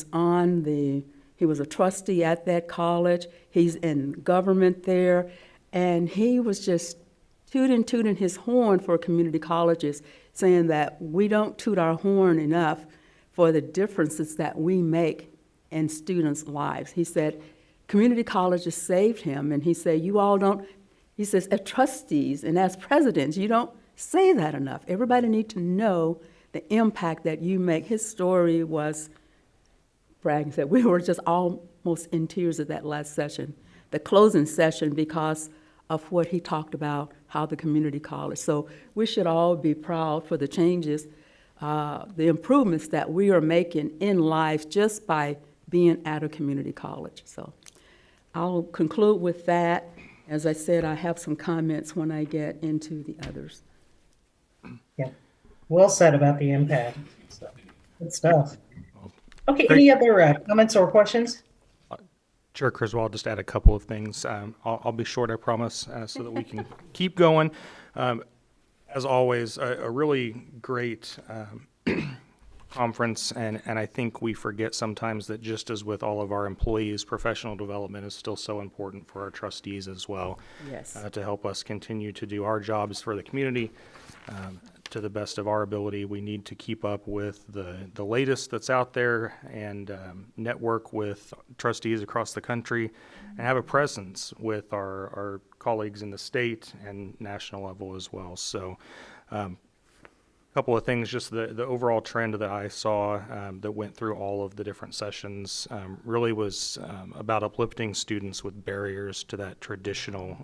was a trustee at that college. He's in government there. And he was just tooting his horn for community colleges, saying that we don't toot our horn enough for the differences that we make in students' lives. He said community colleges saved him. And he said, you all don't, he says, as trustees and as presidents, you don't say that enough. Everybody needs to know the impact that you make. His story was, bragging, said we were just almost in tears at that last session, the closing session, because of what he talked about, how the community college. So we should all be proud for the changes, the improvements that we are making in life just by being at a community college. So I'll conclude with that. As I said, I have some comments when I get into the others. Yeah, well said about the impact. So, good stuff. Okay, any other comments or questions? Chair Criswell, I'll just add a couple of things. I'll be short, I promise, so that we can keep going. As always, a really great conference, and I think we forget sometimes that just as with all of our employees, professional development is still so important for our trustees as well. Yes. To help us continue to do our jobs for the community. To the best of our ability, we need to keep up with the latest that's out there and network with trustees across the country and have a presence with our colleagues in the state and national level as well. So a couple of things, just the overall trend that I saw that went through all of the different sessions really was about uplifting students with barriers to that traditional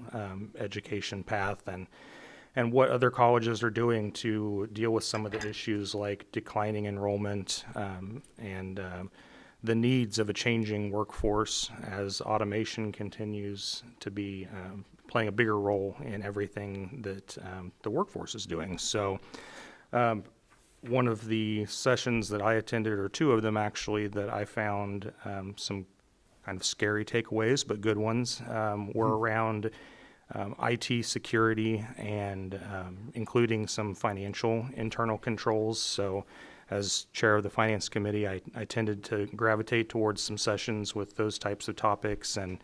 education path, and what other colleges are doing to deal with some of the issues like declining enrollment and the needs of a changing workforce as automation continues to be playing a bigger role in everything that the workforce is doing. So one of the sessions that I attended, or two of them actually, that I found some kind of scary takeaways, but good ones, were around IT security and including some financial internal controls. So as chair of the finance committee, I tended to gravitate towards some sessions with those types of topics, and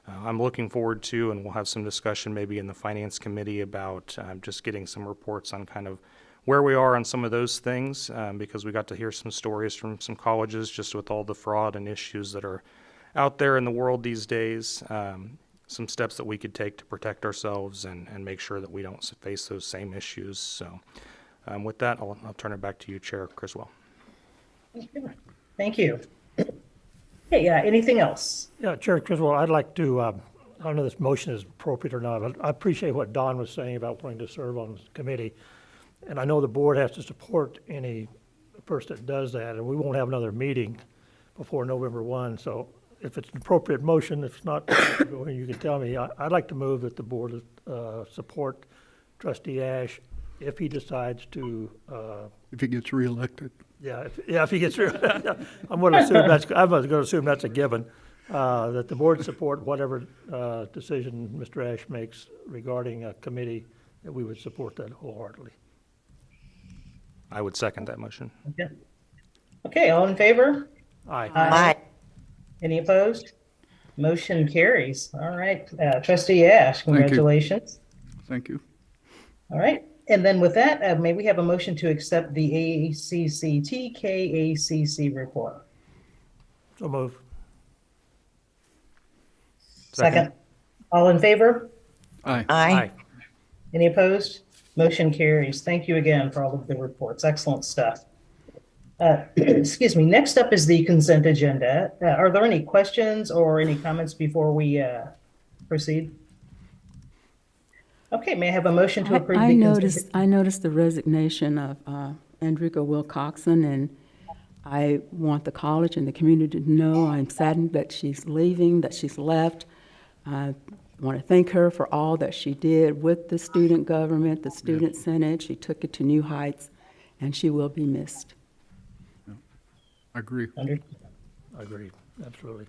I'm looking forward to, and we'll have some discussion maybe in the finance committee about just getting some reports on kind of where we are on some of those things, because we got to hear some stories from some colleges just with all the fraud and issues that are out there in the world these days, some steps that we could take to protect ourselves and make sure that we don't face those same issues. So with that, I'll turn it back to you, Chair Criswell. Thank you. Hey, anything else? Yeah, Chair Criswell, I'd like to, I don't know if this motion is appropriate or not, but I appreciate what Don was saying about wanting to serve on this committee. And I know the board has to support any person that does that, and we won't have another meeting before November 1. So if it's an appropriate motion, if it's not, you can tell me. I'd like to move that the board support Trustee Ash if he decides to. If he gets reelected. Yeah, if he gets reelected. I'm going to assume that's a given, that the board support whatever decision Mr. Ash makes regarding a committee, that we would support that wholeheartedly. I would second that motion. Okay, all in favor? Aye. Aye. Any opposed? Motion carries. All right, Trustee Ash, congratulations. Thank you. All right, and then with that, may we have a motion to accept the ACCT KACC report? So move. Second. All in favor? Aye. Aye. Any opposed? Motion carries. Thank you again for all of the reports. Excellent stuff. Excuse me. Next up is the consent agenda. Are there any questions or any comments before we proceed? Okay, may I have a motion to approve the consent? I noticed the resignation of Andrika Wilcoxon, and I want the college and the community to know I'm saddened that she's leaving, that she's left. I want to thank her for all that she did with the student government, the student senate. She took it to new heights, and she will be missed. I agree. I agree, absolutely.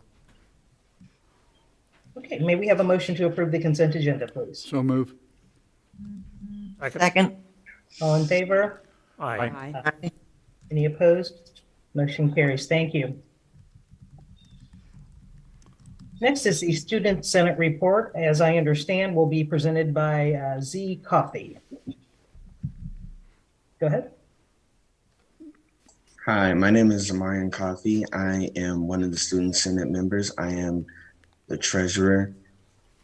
Okay, may we have a motion to approve the consent agenda, please? So move. Second. All in favor? Aye. Aye. Any opposed? Motion carries. Thank you. Next is the Student Senate report, as I understand, will be presented by Z. Coffey. Go ahead. Hi, my name is Zamarian Coffey. I am one of the Student Senate members. I am the treasurer.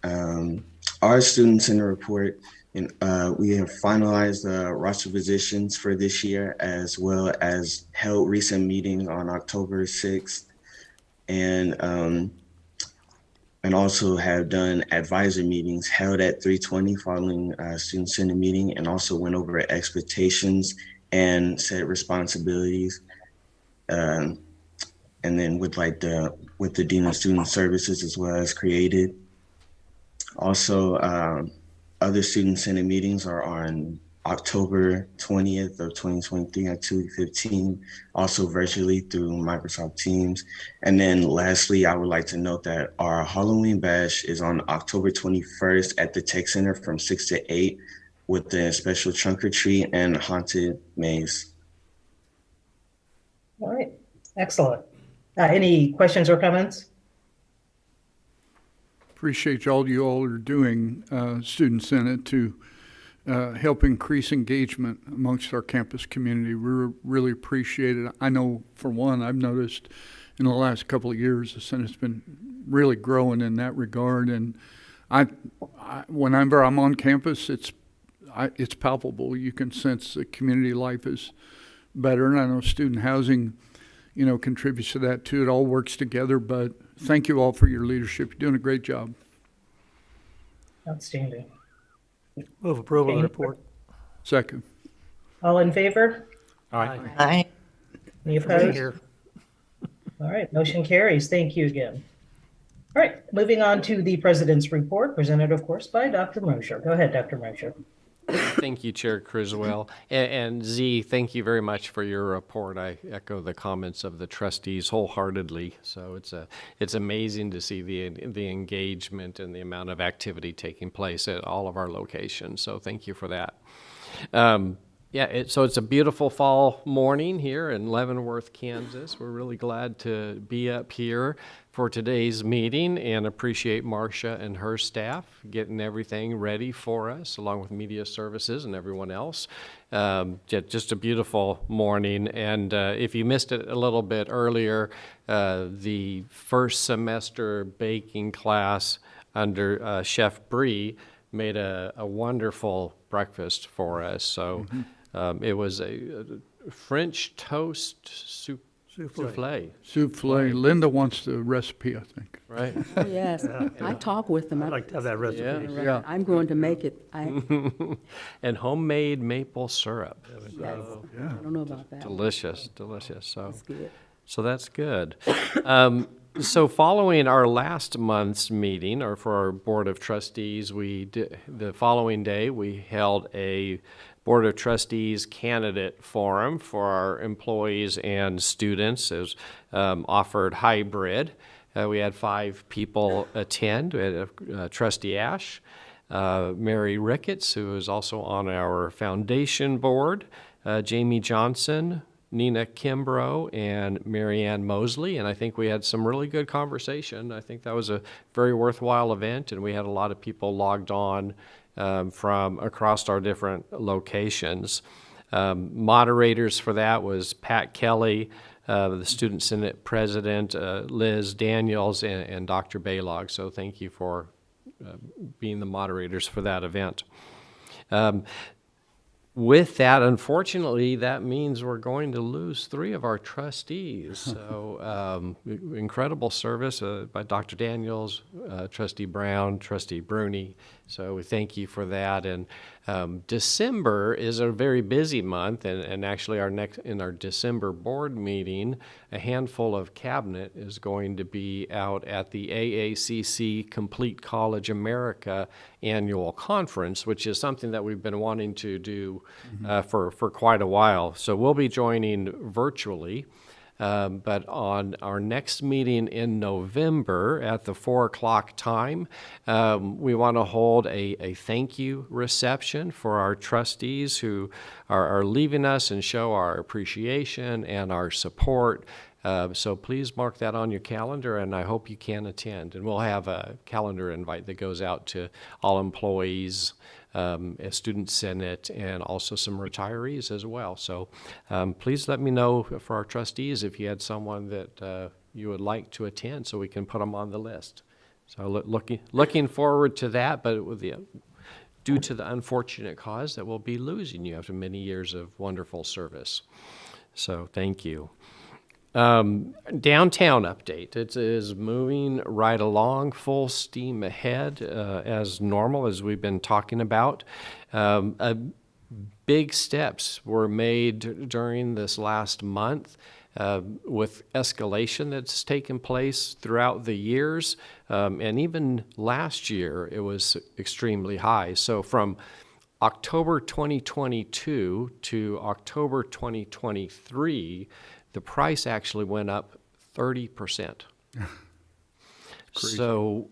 Our Student Senate report, we have finalized the roster positions for this year, as well as held recent meetings on October 6th, and also have done advisor meetings held at 3:20 following Student Senate meeting, and also went over expectations and set responsibilities. And then with the Dean of Student Services as well as created. Also, other Student Senate meetings are on October 20th of 2023 at 2:15, also virtually through Microsoft Teams. And then lastly, I would like to note that our Halloween bash is on October 21st at the Tech Center from 6 to 8 with the special trunk or treat and haunted maze. All right, excellent. Any questions or comments? Appreciate all you all are doing, Student Senate, to help increase engagement amongst our campus community. We really appreciate it. I know, for one, I've noticed in the last couple of years, the Senate's been really growing in that regard. And whenever I'm on campus, it's palpable. You can sense the community life is better. And I know student housing, contributes to that too. It all works together, but thank you all for your leadership. You're doing a great job. Outstanding. Move approval of the report. Second. All in favor? Aye. Aye. Any opposed? All right, motion carries. Thank you again. All right, moving on to the president's report, presented, of course, by Dr. Mosher. Go ahead, Dr. Mosher. Thank you, Chair Criswell. And Z, thank you very much for your report. I echo the comments of the trustees wholeheartedly. So it's amazing to see the engagement and the amount of activity taking place at all of our locations. So thank you for that. So it's a beautiful fall morning here in Leavenworth, Kansas. We're really glad to be up here for today's meeting and appreciate Marcia and her staff getting everything ready for us, along with media services and everyone else. Just a beautiful morning. And if you missed it a little bit earlier, the first semester baking class under Chef Brie made a wonderful breakfast for us. So it was a French toast souffle. Souffle. Linda wants the recipe, I think. Right. Oh, yes, I talk with them. I'd like to have that recipe. Yeah. I'm going to make it. And homemade maple syrup. Yes. I don't know about that. Delicious. So That's good. So that's good. So following our last month's meeting, or for our Board of Trustees, the following day we held a Board of Trustees candidate forum for our employees and students. It was offered hybrid. We had 5 people attend. We had Trustee Ash, Mary Ricketts, who is also on our foundation board, Jamie Johnson, Nina Kimbrough, and Marianne Mosley, and I think we had some really good conversation. I think that was a very worthwhile event, and we had a lot of people logged on from across our different locations. Moderators for that was Pat Kelly, the Student Senate President, Liz Daniels, and Dr. Baylog. So thank you for being the moderators for that event. With that, unfortunately, that means we're going to lose 3 of our trustees. So incredible service by Dr. Daniels, Trustee Brown, Trustee Bruni. So we thank you for that. And December is a very busy month, and actually in our December board meeting, a handful of cabinet is going to be out at the AACC Complete College America annual conference, which is something that we've been wanting to do for quite a while. So we'll be joining virtually. But on our next meeting in November at the 4 o'clock time, we want to hold a thank you reception for our trustees who are leaving us and show our appreciation and our support. So please mark that on your calendar, and I hope you can attend. And we'll have a calendar invite that goes out to all employees, a student senate, and also some retirees as well. So please let me know for our trustees if you had someone that you would like to attend, so we can put them on the list. So looking forward to that, but due to the unfortunate cause that we'll be losing you after many years of wonderful service. So thank you. Downtown update. It is moving right along, full steam ahead, as normal, as we've been talking about. Big steps were made during this last month with escalation that's taken place throughout the years, and even last year it was extremely high. So from October 2022 to October 2023, the price actually went up 30%. So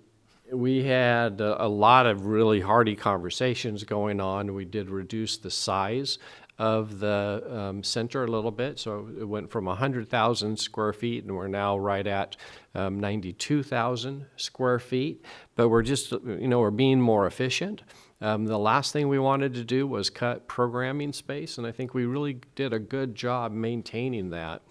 we had a lot of really hearty conversations going on. We did reduce the size of the center a little bit. So it went from 100,000 square feet, and we're now right at 92,000 square feet. But we're just, we're being more efficient. The last thing we wanted to do was cut programming space, and I think we really did a good job maintaining that.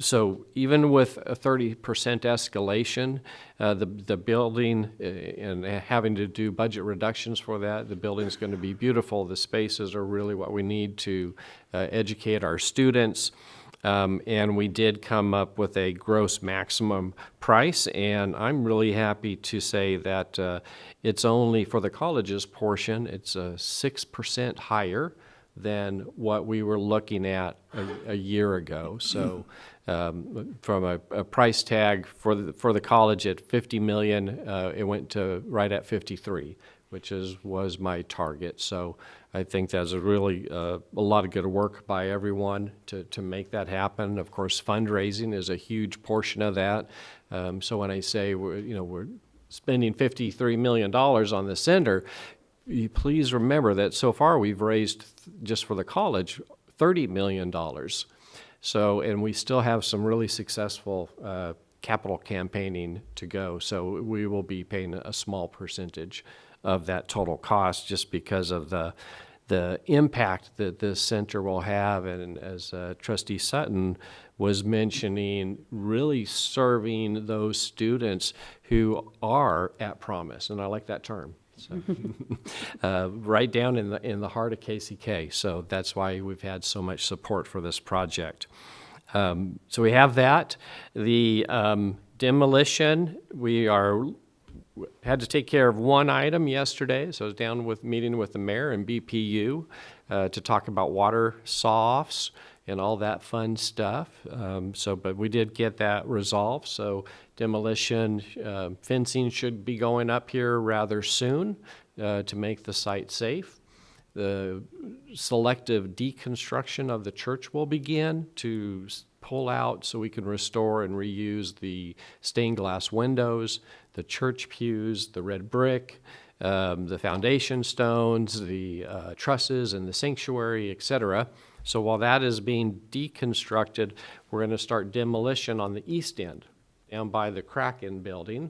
So even with a 30% escalation, the building and having to do budget reductions for that, the building's going to be beautiful. The spaces are really what we need to educate our students. And we did come up with a gross maximum price, and I'm really happy to say that it's only for the college's portion, it's 6% higher than what we were looking at a year ago. So from a price tag for the college at 50 million, it went to right at 53, which was my target. So I think that's a really a lot of good work by everyone to make that happen. Of course, fundraising is a huge portion of that. So when I say we're spending $53 million on the center, please remember that so far we've raised just for the college $30 million. So, and we still have some really successful capital campaigning to go. So we will be paying a small percentage of that total cost just because of the impact that this center will have. And as Trustee Sutton was mentioning, really serving those students who are at promise. And I like that term. So, right down in the heart of KCK. So that's why we've had so much support for this project. So we have that. The demolition, we had to take care of one item yesterday. So I was down meeting with the mayor and BPU to talk about water saw-offs and all that fun stuff. But we did get that resolved. So demolition, fencing should be going up here rather soon to make the site safe. The selective deconstruction of the church will begin to pull out so we can restore and reuse the stained glass windows, the church pews, the red brick, the foundation stones, the trusses and the sanctuary, etc. So while that is being deconstructed, we're going to start demolition on the east end, down by the Kraken building.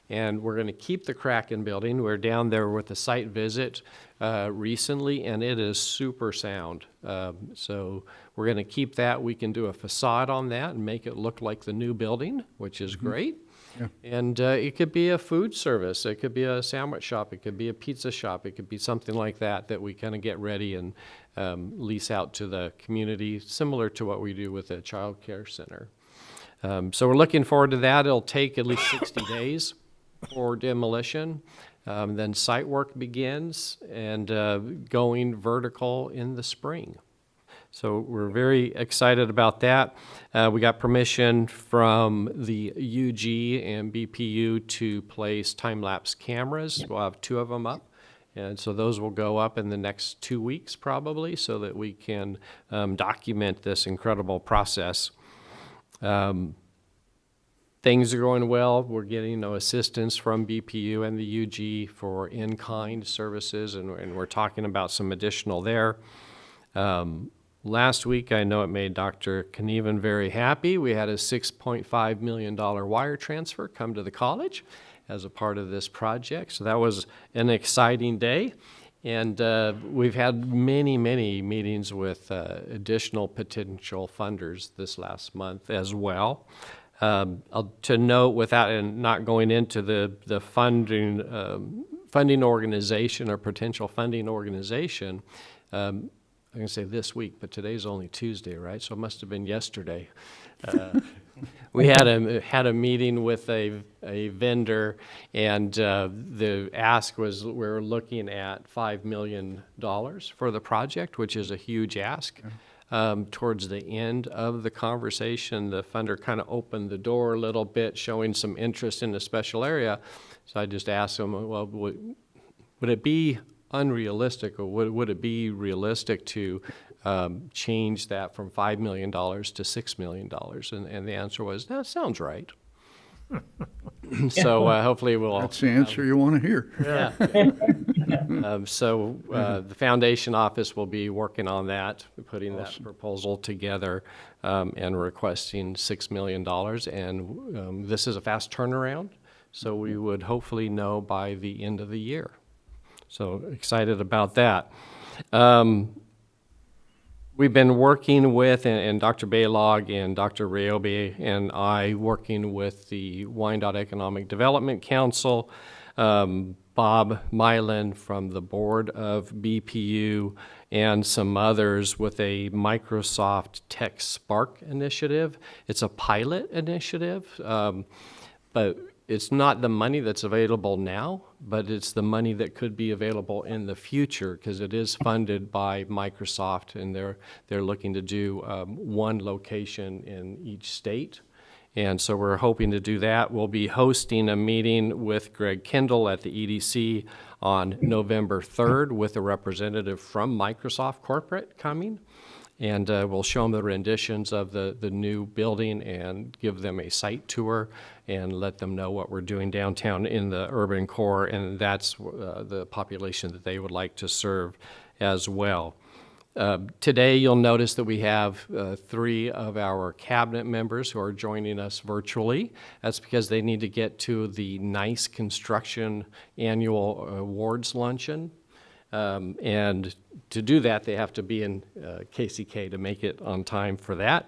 And we're going to keep the Kraken building. We're down there with a site visit recently, and it is super sound. So we're going to keep that. We can do a facade on that and make it look like the new building, which is great. Yeah. And it could be a food service. It could be a sandwich shop. It could be a pizza shop. It could be something like that we kind of get ready and lease out to the community, similar to what we do with a child care center. So we're looking forward to that. It'll take at least 60 days for demolition. Then site work begins and going vertical in the spring. So we're very excited about that. We got permission from the UG and BPU to place time-lapse cameras. We'll have 2 of them up. And so those will go up in the next 2 weeks probably so that we can document this incredible process. Things are going well. We're getting assistance from BPU and the UG for in-kind services, and we're talking about some additional there. Last week, I know it made Dr. Knieven very happy. We had a $6.5 million wire transfer come to the college as a part of this project. So that was an exciting day. And we've had many, many meetings with additional potential funders this last month as well. To note, without and not going into the funding organization or potential funding organization, I'm going to say this week, but today's only Tuesday, right? So it must have been yesterday. We had a meeting with a vendor, and the ask was we're looking at $5 million for the project, which is a huge ask. Towards the end of the conversation, the funder kind of opened the door a little bit, showing some interest in the special area. So I just asked him, well, would it be unrealistic, or would it be realistic to change that from $5 million to $6 million? And the answer was, that sounds right. So hopefully we'll... That's the answer you want to hear. Yeah. The foundation office will be working on that, putting that proposal together and requesting $6 million. And this is a fast turnaround, so we would hopefully know by the end of the year. So excited about that. We've been working with, and Dr. Baylog and Dr. Ryobi and I, working with the Wyandotte Economic Development Council, Bob Mylan from the board of BPU, and some others with a Microsoft Tech Spark initiative. It's a pilot initiative, but it's not the money that's available now, but it's the money that could be available in the future, because it is funded by Microsoft, and they're looking to do one location in each state. And so we're hoping to do that. We'll be hosting a meeting with Greg Kendall at the EDC on November 3rd with a representative from Microsoft Corporate coming. And we'll show them the renditions of the new building and give them a site tour and let them know what we're doing downtown in the urban core, and that's the population that they would like to serve as well. Today, you'll notice that we have 3 of our cabinet members who are joining us virtually. That's because they need to get to the NICE Construction Annual Awards Luncheon. And to do that, they have to be in KCK to make it on time for that.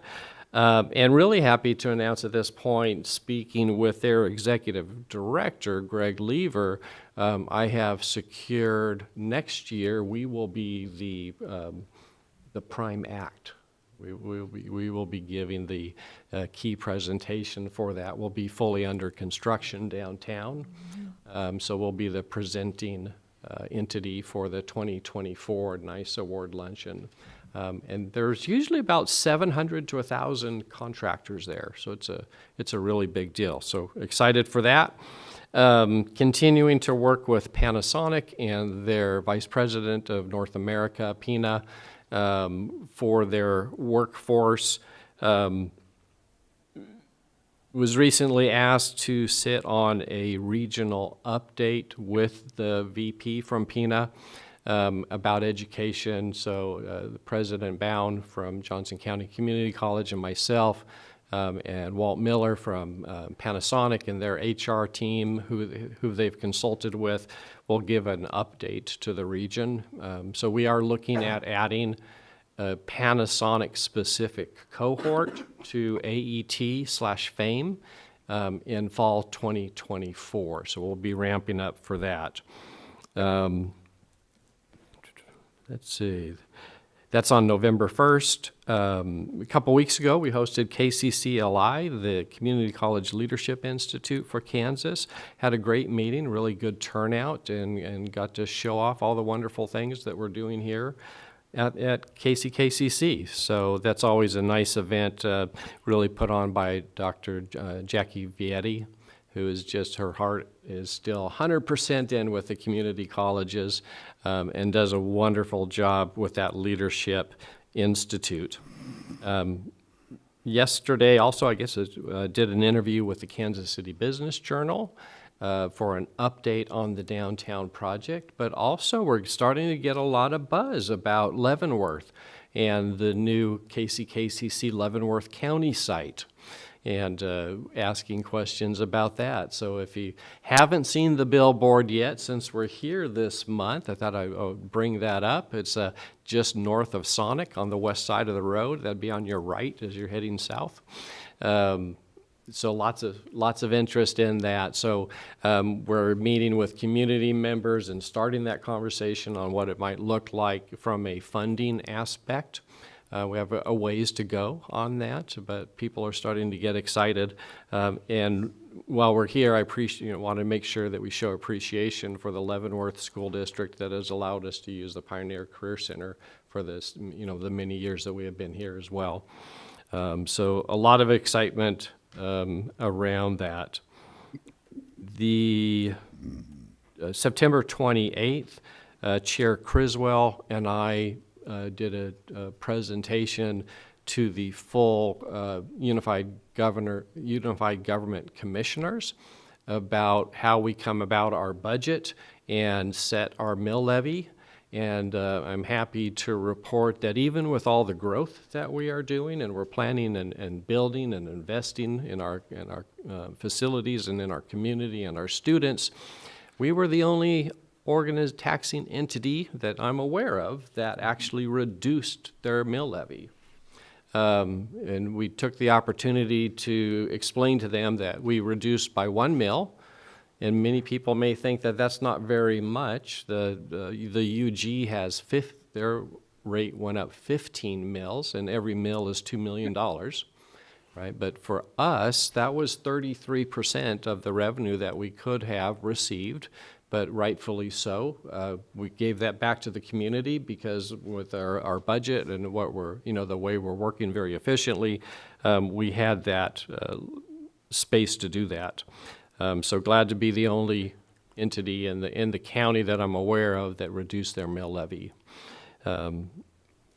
And really happy to announce at this point, speaking with their executive director, Greg Lever, I have secured next year we will be the prime act. We will be giving the key presentation for that. We'll be fully under construction downtown. So we'll be the presenting entity for the 2024 NICE Award Luncheon. And there's usually about 700 to 1,000 contractors there, so it's a really big deal. So excited for that. Continuing to work with Panasonic and their Vice President of North America, Pina, for their workforce. Was recently asked to sit on a regional update with the VP from Pina about education. So President Bound from Johnson County Community College and myself and Walt Miller from Panasonic and their HR team who they've consulted with will give an update to the region. So we are looking at adding a Panasonic-specific cohort to AET/FAME in fall 2024. So we'll be ramping up for that. Let's see. That's on November 1st. A couple weeks ago, we hosted KCCLI, the Community College Leadership Institute for Kansas. Had a great meeting, really good turnout, and got to show off all the wonderful things that we're doing here at KCKCC. So that's always a nice event, really put on by Dr. Jackie Vietti, who is just, her heart is still 100% in with the community colleges and does a wonderful job with that leadership institute. Yesterday also, I guess, did an interview with the Kansas City Business Journal for an update on the downtown project, but also we're starting to get a lot of buzz about Leavenworth and the new KCKCC Leavenworth County site, and asking questions about that. So if you haven't seen the billboard yet, since we're here this month, I thought I would bring that up. It's just north of Sonic on the west side of the road. That'd be on your right as you're heading south. So lots of interest in that. So we're meeting with community members and starting that conversation on what it might look like from a funding aspect. We have a ways to go on that, but people are starting to get excited. And while we're here, I want to make sure that we show appreciation for the Leavenworth School District that has allowed us to use the Pioneer Career Center for this, the many years that we have been here as well. So a lot of excitement around that. The September 28th, Chair Criswell and I did a presentation to the full Unified Government Commissioners about how we come about our budget and set our mill levy. And I'm happy to report that even with all the growth that we are doing, and we're planning and building and investing in our facilities and in our community and our students, we were the only taxing entity that I'm aware of that actually reduced their mill levy. And we took the opportunity to explain to them that we reduced by 1 mill, and many people may think that that's not very much. The UG has their rate went up 15 mills, and every mill is $2 million. right? But for us, that was 33% of the revenue that we could have received, but rightfully so. We gave that back to the community because with our budget and what we're, the way we're working very efficiently, we had that space to do that. So glad to be the only entity in the county that I'm aware of that reduced their mill levy.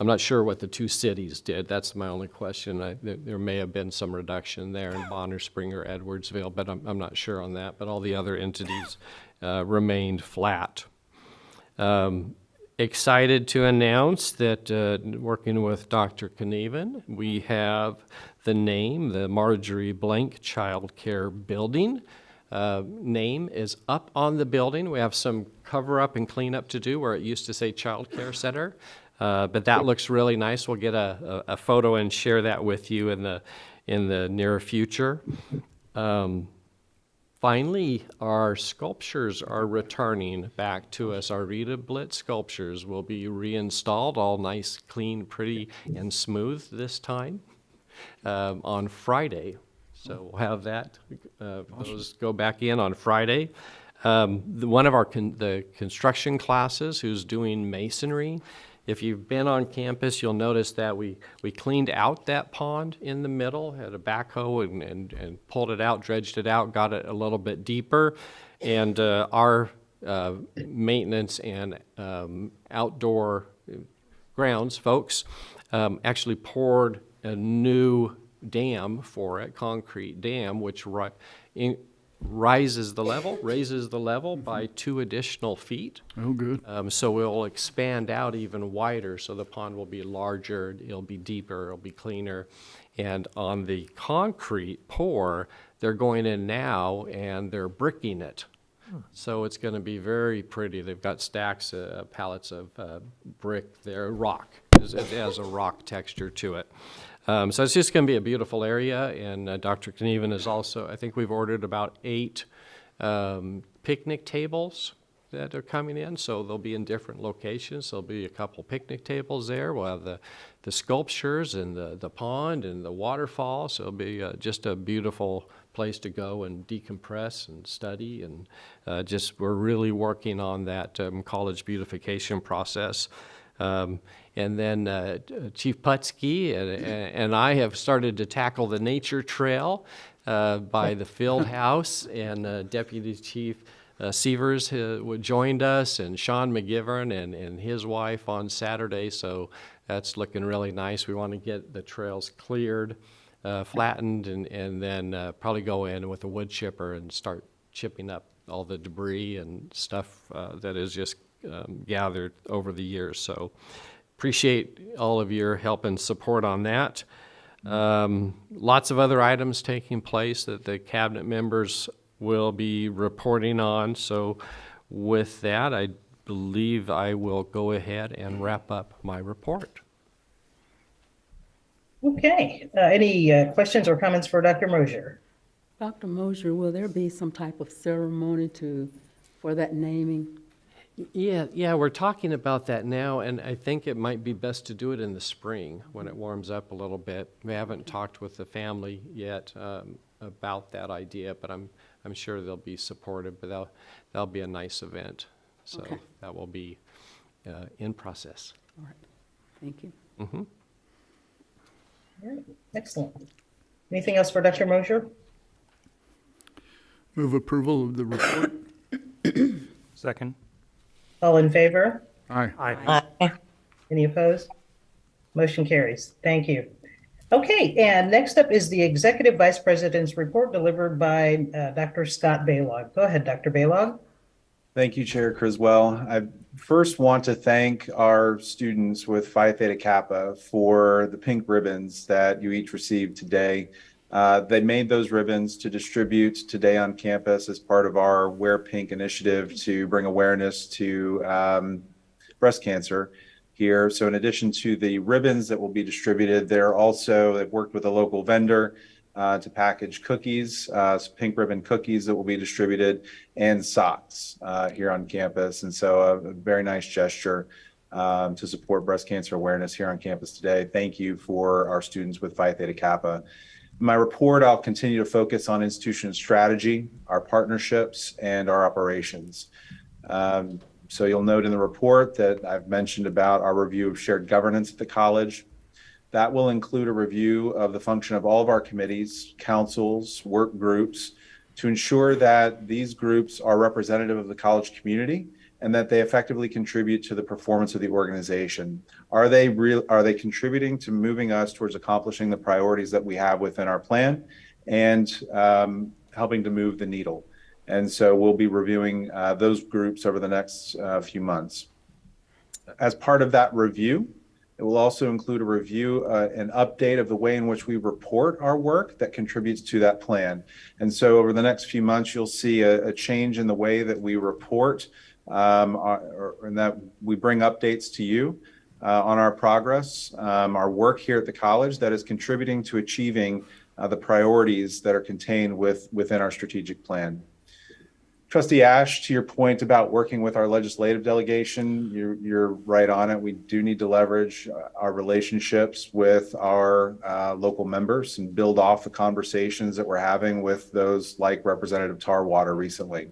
I'm not sure what the two cities did. That's my only question. There may have been some reduction there in Bonner, Springer, Edwardsville, but I'm not sure on that. But all the other entities remained flat. Excited to announce that working with Dr. Knieven, we have the name, the Marjorie Blank Child Care Building. Name is up on the building. We have some cover up and clean up to do where it used to say Child Care Center. But that looks really nice. We'll get a photo and share that with you in the near future. Finally, our sculptures are returning back to us. Our Rita Blitz sculptures will be reinstalled, all nice, clean, pretty, and smooth this time on Friday. So we'll have that. Those go back in on Friday. One of the construction classes who's doing masonry, if you've been on campus, you'll notice that we cleaned out that pond in the middle, had a backhoe and pulled it out, dredged it out, got it a little bit deeper. And our maintenance and outdoor grounds folks actually poured a new dam for it, concrete dam, which raises the level by 2 additional feet. Oh, good. So we'll expand out even wider, so the pond will be larger, it'll be deeper, it'll be cleaner. And on the concrete pour, they're going in now and they're bricking it. So it's going to be very pretty. They've got stacks, pallets of brick there, rock. It has a rock texture to it. So it's just going to be a beautiful area, and Dr. Knieven is also, I think we've ordered about 8 picnic tables that are coming in, so they'll be in different locations. There'll be a couple picnic tables there. We'll have the sculptures and the pond and the waterfall, so it'll be just a beautiful place to go and decompress and study, and we're really working on that college beautification process. And then Chief Putsky and I have started to tackle the nature trail by the field house, and Deputy Chief Sievers joined us, and Sean McGivern and his wife on Saturday, so that's looking really nice. We want to get the trails cleared, flattened, and then probably go in with a wood chipper and start chipping up all the debris and stuff that is just gathered over the years. So appreciate all of your help and support on that. Lots of other items taking place that the cabinet members will be reporting on. So with that, I believe I will go ahead and wrap up my report. Okay. Any questions or comments for Dr. Mosier? Dr. Mosier, will there be some type of ceremony for that naming? Yeah, we're talking about that now, and I think it might be best to do it in the spring when it warms up a little bit. We haven't talked with the family yet about that idea, but I'm sure they'll be supportive. But that'll be a nice event, so okay. That will be in process. All right, thank you. Mm-hmm. All right, excellent. Anything else for Dr. Mosier? Move approval of the report. Second. All in favor? Aye. Aye. Any opposed? Motion carries. Thank you. Okay, and next up is the Executive Vice President's report delivered by Dr. Scott Baylog. Go ahead, Dr. Baylog. Thank you, Chair Criswell. I first want to thank our students with Phi Theta Kappa for the pink ribbons that you each received today. They made those ribbons to distribute today on campus as part of our Wear Pink initiative to bring awareness to breast cancer here. So in addition to the ribbons that will be distributed, they've worked with a local vendor to package cookies, pink ribbon cookies that will be distributed, and socks here on campus. And so a very nice gesture to support breast cancer awareness here on campus today. Thank you for our students with Phi Theta Kappa. In my report, I'll continue to focus on institution strategy, our partnerships, and our operations. So you'll note in the report that I've mentioned about our review of shared governance at the college. That will include a review of the function of all of our committees, councils, work groups, to ensure that these groups are representative of the college community and that they effectively contribute to the performance of the organization. Are they contributing to moving us towards accomplishing the priorities that we have within our plan and helping to move the needle? And so we'll be reviewing those groups over the next few months. As part of that review, it will also include a review, an update of the way in which we report our work that contributes to that plan. And so over the next few months, you'll see a change in the way that we report and that we bring updates to you on our progress, our work here at the college that is contributing to achieving the priorities that are contained within our strategic plan. Trustee Ash, to your point about working with our legislative delegation, you're right on it. We do need to leverage our relationships with our local members and build off the conversations that we're having with those like Representative Tarwater recently.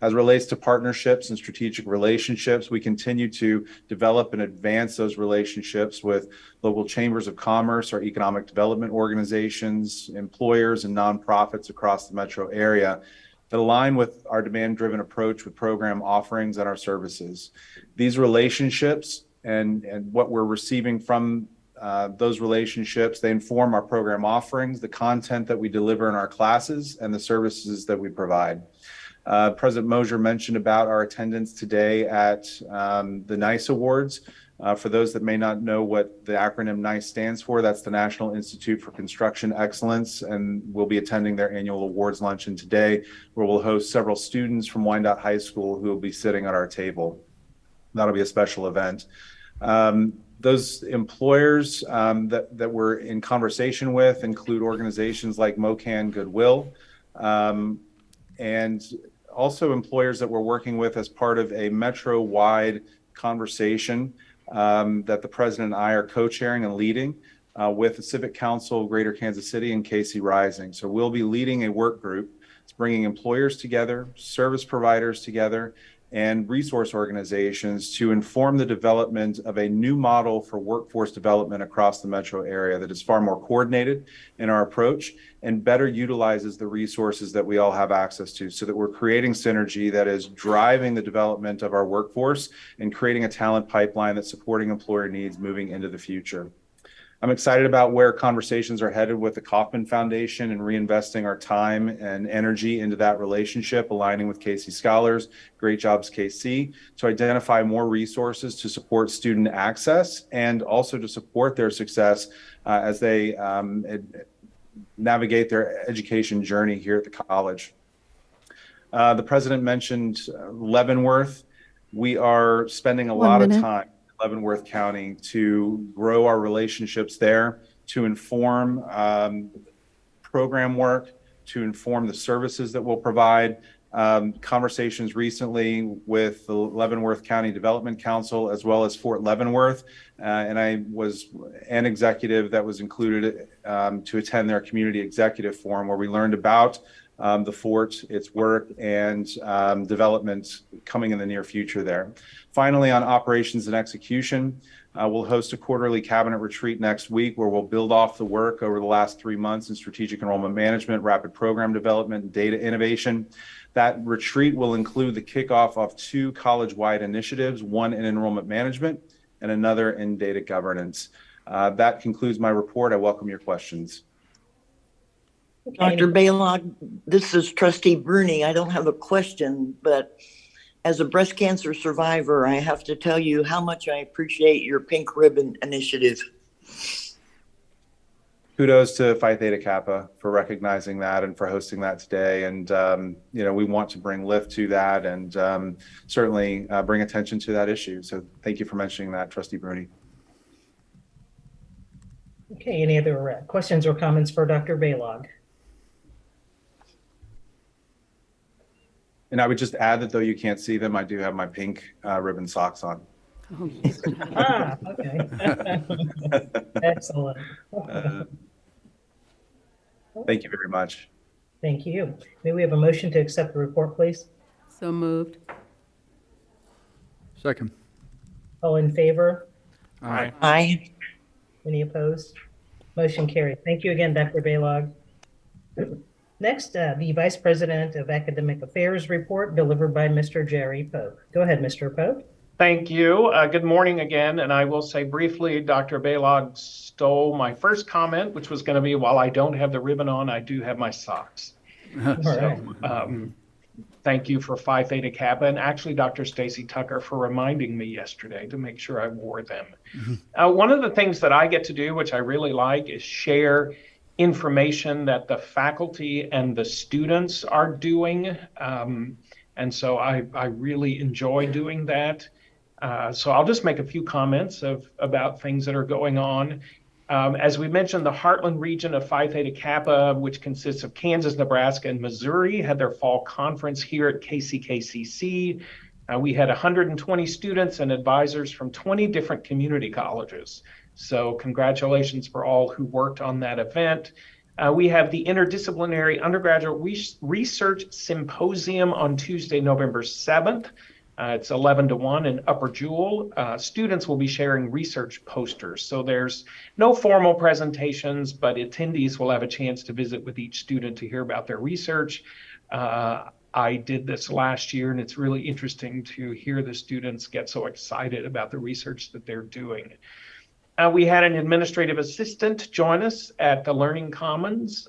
As it relates to partnerships and strategic relationships, we continue to develop and advance those relationships with local chambers of commerce, our economic development organizations, employers, and nonprofits across the metro area that align with our demand-driven approach with program offerings and our services. These relationships and what we're receiving from those relationships, they inform our program offerings, the content that we deliver in our classes, and the services that we provide. President Mosier mentioned about our attendance today at the NICE Awards. For those that may not know what the acronym NICE stands for, that's the National Institute for Construction Excellence, and we'll be attending their annual awards luncheon today, where we'll host several students from Wyandotte High School who will be sitting at our table. That'll be a special event. Those employers that we're in conversation with include organizations like MoCan Goodwill, and also employers that we're working with as part of a metro-wide conversation that the president and I are co-chairing and leading with the Civic Council of Greater Kansas City and KC Rising. So we'll be leading a work group. It's bringing employers together, service providers together, and resource organizations to inform the development of a new model for workforce development across the metro area that is far more coordinated in our approach and better utilizes the resources that we all have access to, so that we're creating synergy that is driving the development of our workforce and creating a talent pipeline that's supporting employer needs moving into the future. I'm excited about where conversations are headed with the Kauffman Foundation and reinvesting our time and energy into that relationship, aligning with KC Scholars, Great Jobs KC, to identify more resources to support student access and also to support their success as they navigate their education journey here at the college. The president mentioned Leavenworth. We are spending a lot of time Leavenworth County to grow our relationships there, to inform program work, to inform the services that we'll provide. Conversations recently with the Leavenworth County Development Council as well as Fort Leavenworth, and I was an executive that was included to attend their community executive forum where we learned about the fort, its work, and development coming in the near future there. Finally, on operations and execution, we'll host a quarterly cabinet retreat next week where we'll build off the work over the last 3 months in strategic enrollment management, rapid program development, and data innovation. That retreat will include the kickoff of 2 college-wide initiatives, one in enrollment management and another in data governance. That concludes my report. I welcome your questions. Dr. Balog, this is Trustee Bruni. I don't have a question, but as a breast cancer survivor, I have to tell you how much I appreciate your Pink Ribbon Initiative. Kudos to Phi Theta Kappa for recognizing that and for hosting that today. And, we want to bring lift to that and certainly bring attention to that issue. So thank you for mentioning that, Trustee Bruni. Okay, any other questions or comments for Dr. Balog? And I would just add that though you can't see them, I do have my pink ribbon socks on. Okay. Excellent. Thank you very much. Thank you. May we have a motion to accept the report, please? So moved. Second. All in favor? Aye. Aye. Any opposed? Motion carried. Thank you again, Dr. Baylog. Next, the Vice President of Academic Affairs report delivered by Mr. Jerry Pope. Go ahead, Mr. Pope. Thank you. Good morning again. And I will say briefly, Dr. Baylog stole my first comment, which was going to be, while I don't have the ribbon on, I do have my socks. Thank you for Phi Theta Kappa, and actually Dr. Stacy Tucker for reminding me yesterday to make sure I wore them. One of the things that I get to do, which I really like, is share information that the faculty and the students are doing. And so I really enjoy doing that. So I'll just make a few comments about things that are going on. As we mentioned, the Heartland region of Phi Theta Kappa, which consists of Kansas, Nebraska, and Missouri, had their fall conference here at KCKCC. We had 120 students and advisors from 20 different community colleges. So congratulations for all who worked on that event. We have the Interdisciplinary Undergraduate Research Symposium on Tuesday, November 7th. It's 11 to 1 in Upper Jewel. Students will be sharing research posters. So there's no formal presentations, but attendees will have a chance to visit with each student to hear about their research. I did this last year, and it's really interesting to hear the students get so excited about the research that they're doing. We had an administrative assistant join us at the Learning Commons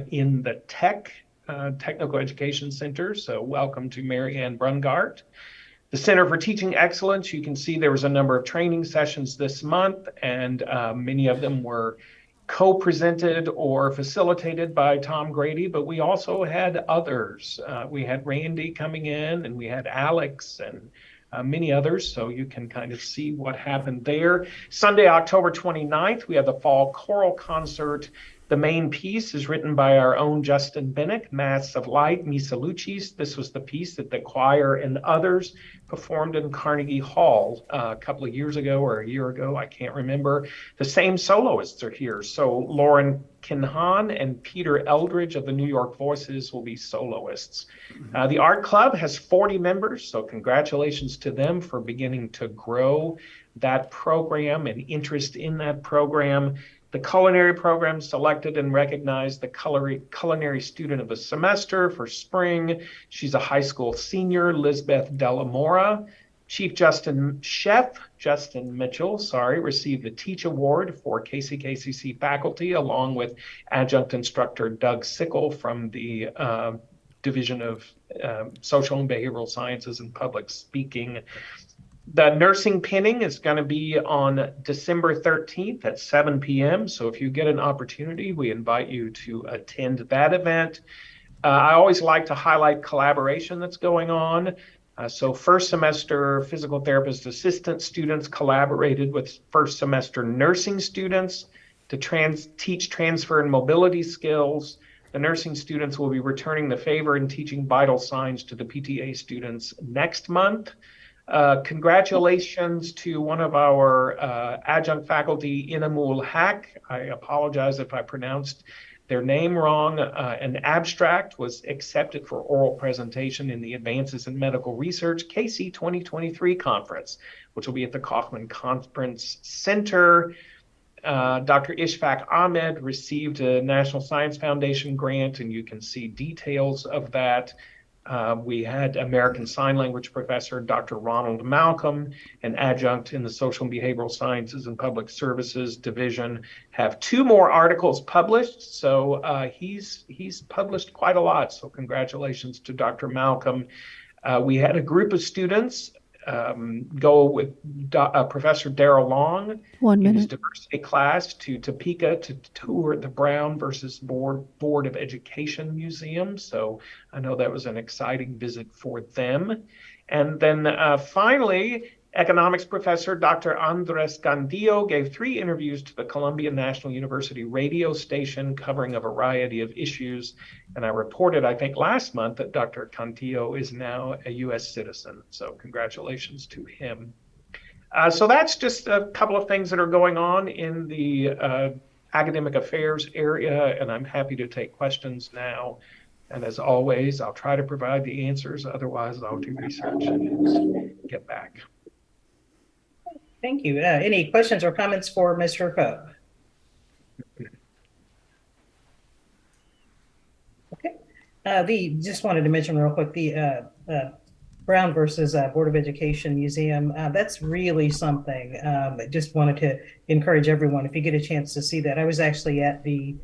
in the Technical Education Center. So welcome to Mary Ann Brungart. The Center for Teaching Excellence, you can see there was a number of training sessions this month, and many of them were co-presented or facilitated by Tom Grady, but we also had others. We had Randy coming in, and we had Alex and many others, so you can kind of see what happened there. Sunday, October 29th, we have the Fall Choral Concert. The main piece is written by our own Justin Bennick, Mass of Light, Misa Lucis. This was the piece that the choir and others performed in Carnegie Hall a couple of years ago or a year ago, I can't remember. The same soloists are here. So Lauren Kinhan and Peter Eldridge of the New York Voices will be soloists. The Art Club has 40 members, so congratulations to them for beginning to grow that program and interest in that program. The culinary program selected and recognized the culinary student of the semester for spring. She's a high school senior, Lisbeth Delamora. Chef Justin Mitchell, received the Teach Award for KCKCC faculty, along with adjunct instructor Doug Sickle from the Division of Social and Behavioral Sciences and Public Speaking. The nursing pinning is going to be on December 13th at 7 p.m. So if you get an opportunity, we invite you to attend that event. I always like to highlight collaboration that's going on. So first semester physical therapist assistant students collaborated with first semester nursing students to teach transfer and mobility skills. The nursing students will be returning the favor and teaching vital signs to the PTA students next month. Congratulations to one of our adjunct faculty, Inamul Haq. I apologize if I pronounced their name wrong. An abstract was accepted for oral presentation in the Advances in Medical Research KC 2023 conference, which will be at the Kaufman Conference Center. Dr. Ishfaq Ahmed received a National Science Foundation grant, and you can see details of that. We had American Sign Language professor, Dr. Ronald Malcolm, an adjunct in the Social and Behavioral Sciences and Public Services Division, have 2 more articles published. So he's published quite a lot. So congratulations to Dr. Malcolm. We had a group of students go with Professor Darrell Long in his diversity class to Topeka to tour the Brown versus Board of Education Museum. So I know that was an exciting visit for them. And then finally, economics professor Dr. Andres Gandillo gave 3 interviews to the Columbia National University radio station covering a variety of issues. And I reported, I think last month, that Dr. Gandillo is now a U.S. citizen. So congratulations to him. So that's just a couple of things that are going on in the academic affairs area, and I'm happy to take questions now. And as always, I'll try to provide the answers. Otherwise, I'll do research and get back. Thank you. Any questions or comments for Mr. Pope? Okay. Just wanted to mention real quick, the Brown versus Board of Education Museum, that's really something. I just wanted to encourage everyone, if you get a chance to see that. I was actually at the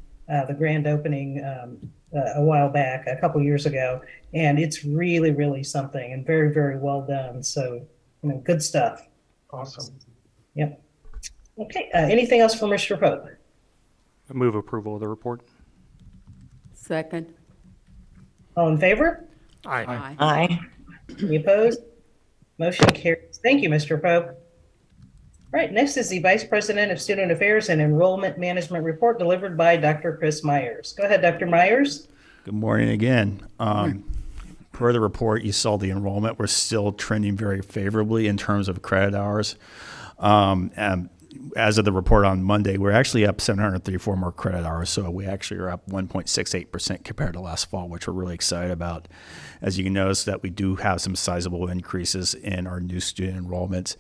grand opening a while back, a couple years ago, and it's really, really something and very, very well done. So, good stuff. Awesome. Yep. Okay. Anything else for Mr. Pope? I move approval of the report. Second. All in favor? Aye. Aye. Any opposed? Motion carries. Thank you, Mr. Pope. All right, next is the Vice President of Student Affairs and Enrollment Management Report delivered by Dr. Chris Myers. Go ahead, Dr. Myers. Good morning again. Per the report, you saw the enrollment. We're still trending very favorably in terms of credit hours. And as of the report on Monday, we're actually up 734 more credit hours. So we actually are up 1.68% compared to last fall, which we're really excited about. As you can notice that we do have some sizable increases in our new student enrollments.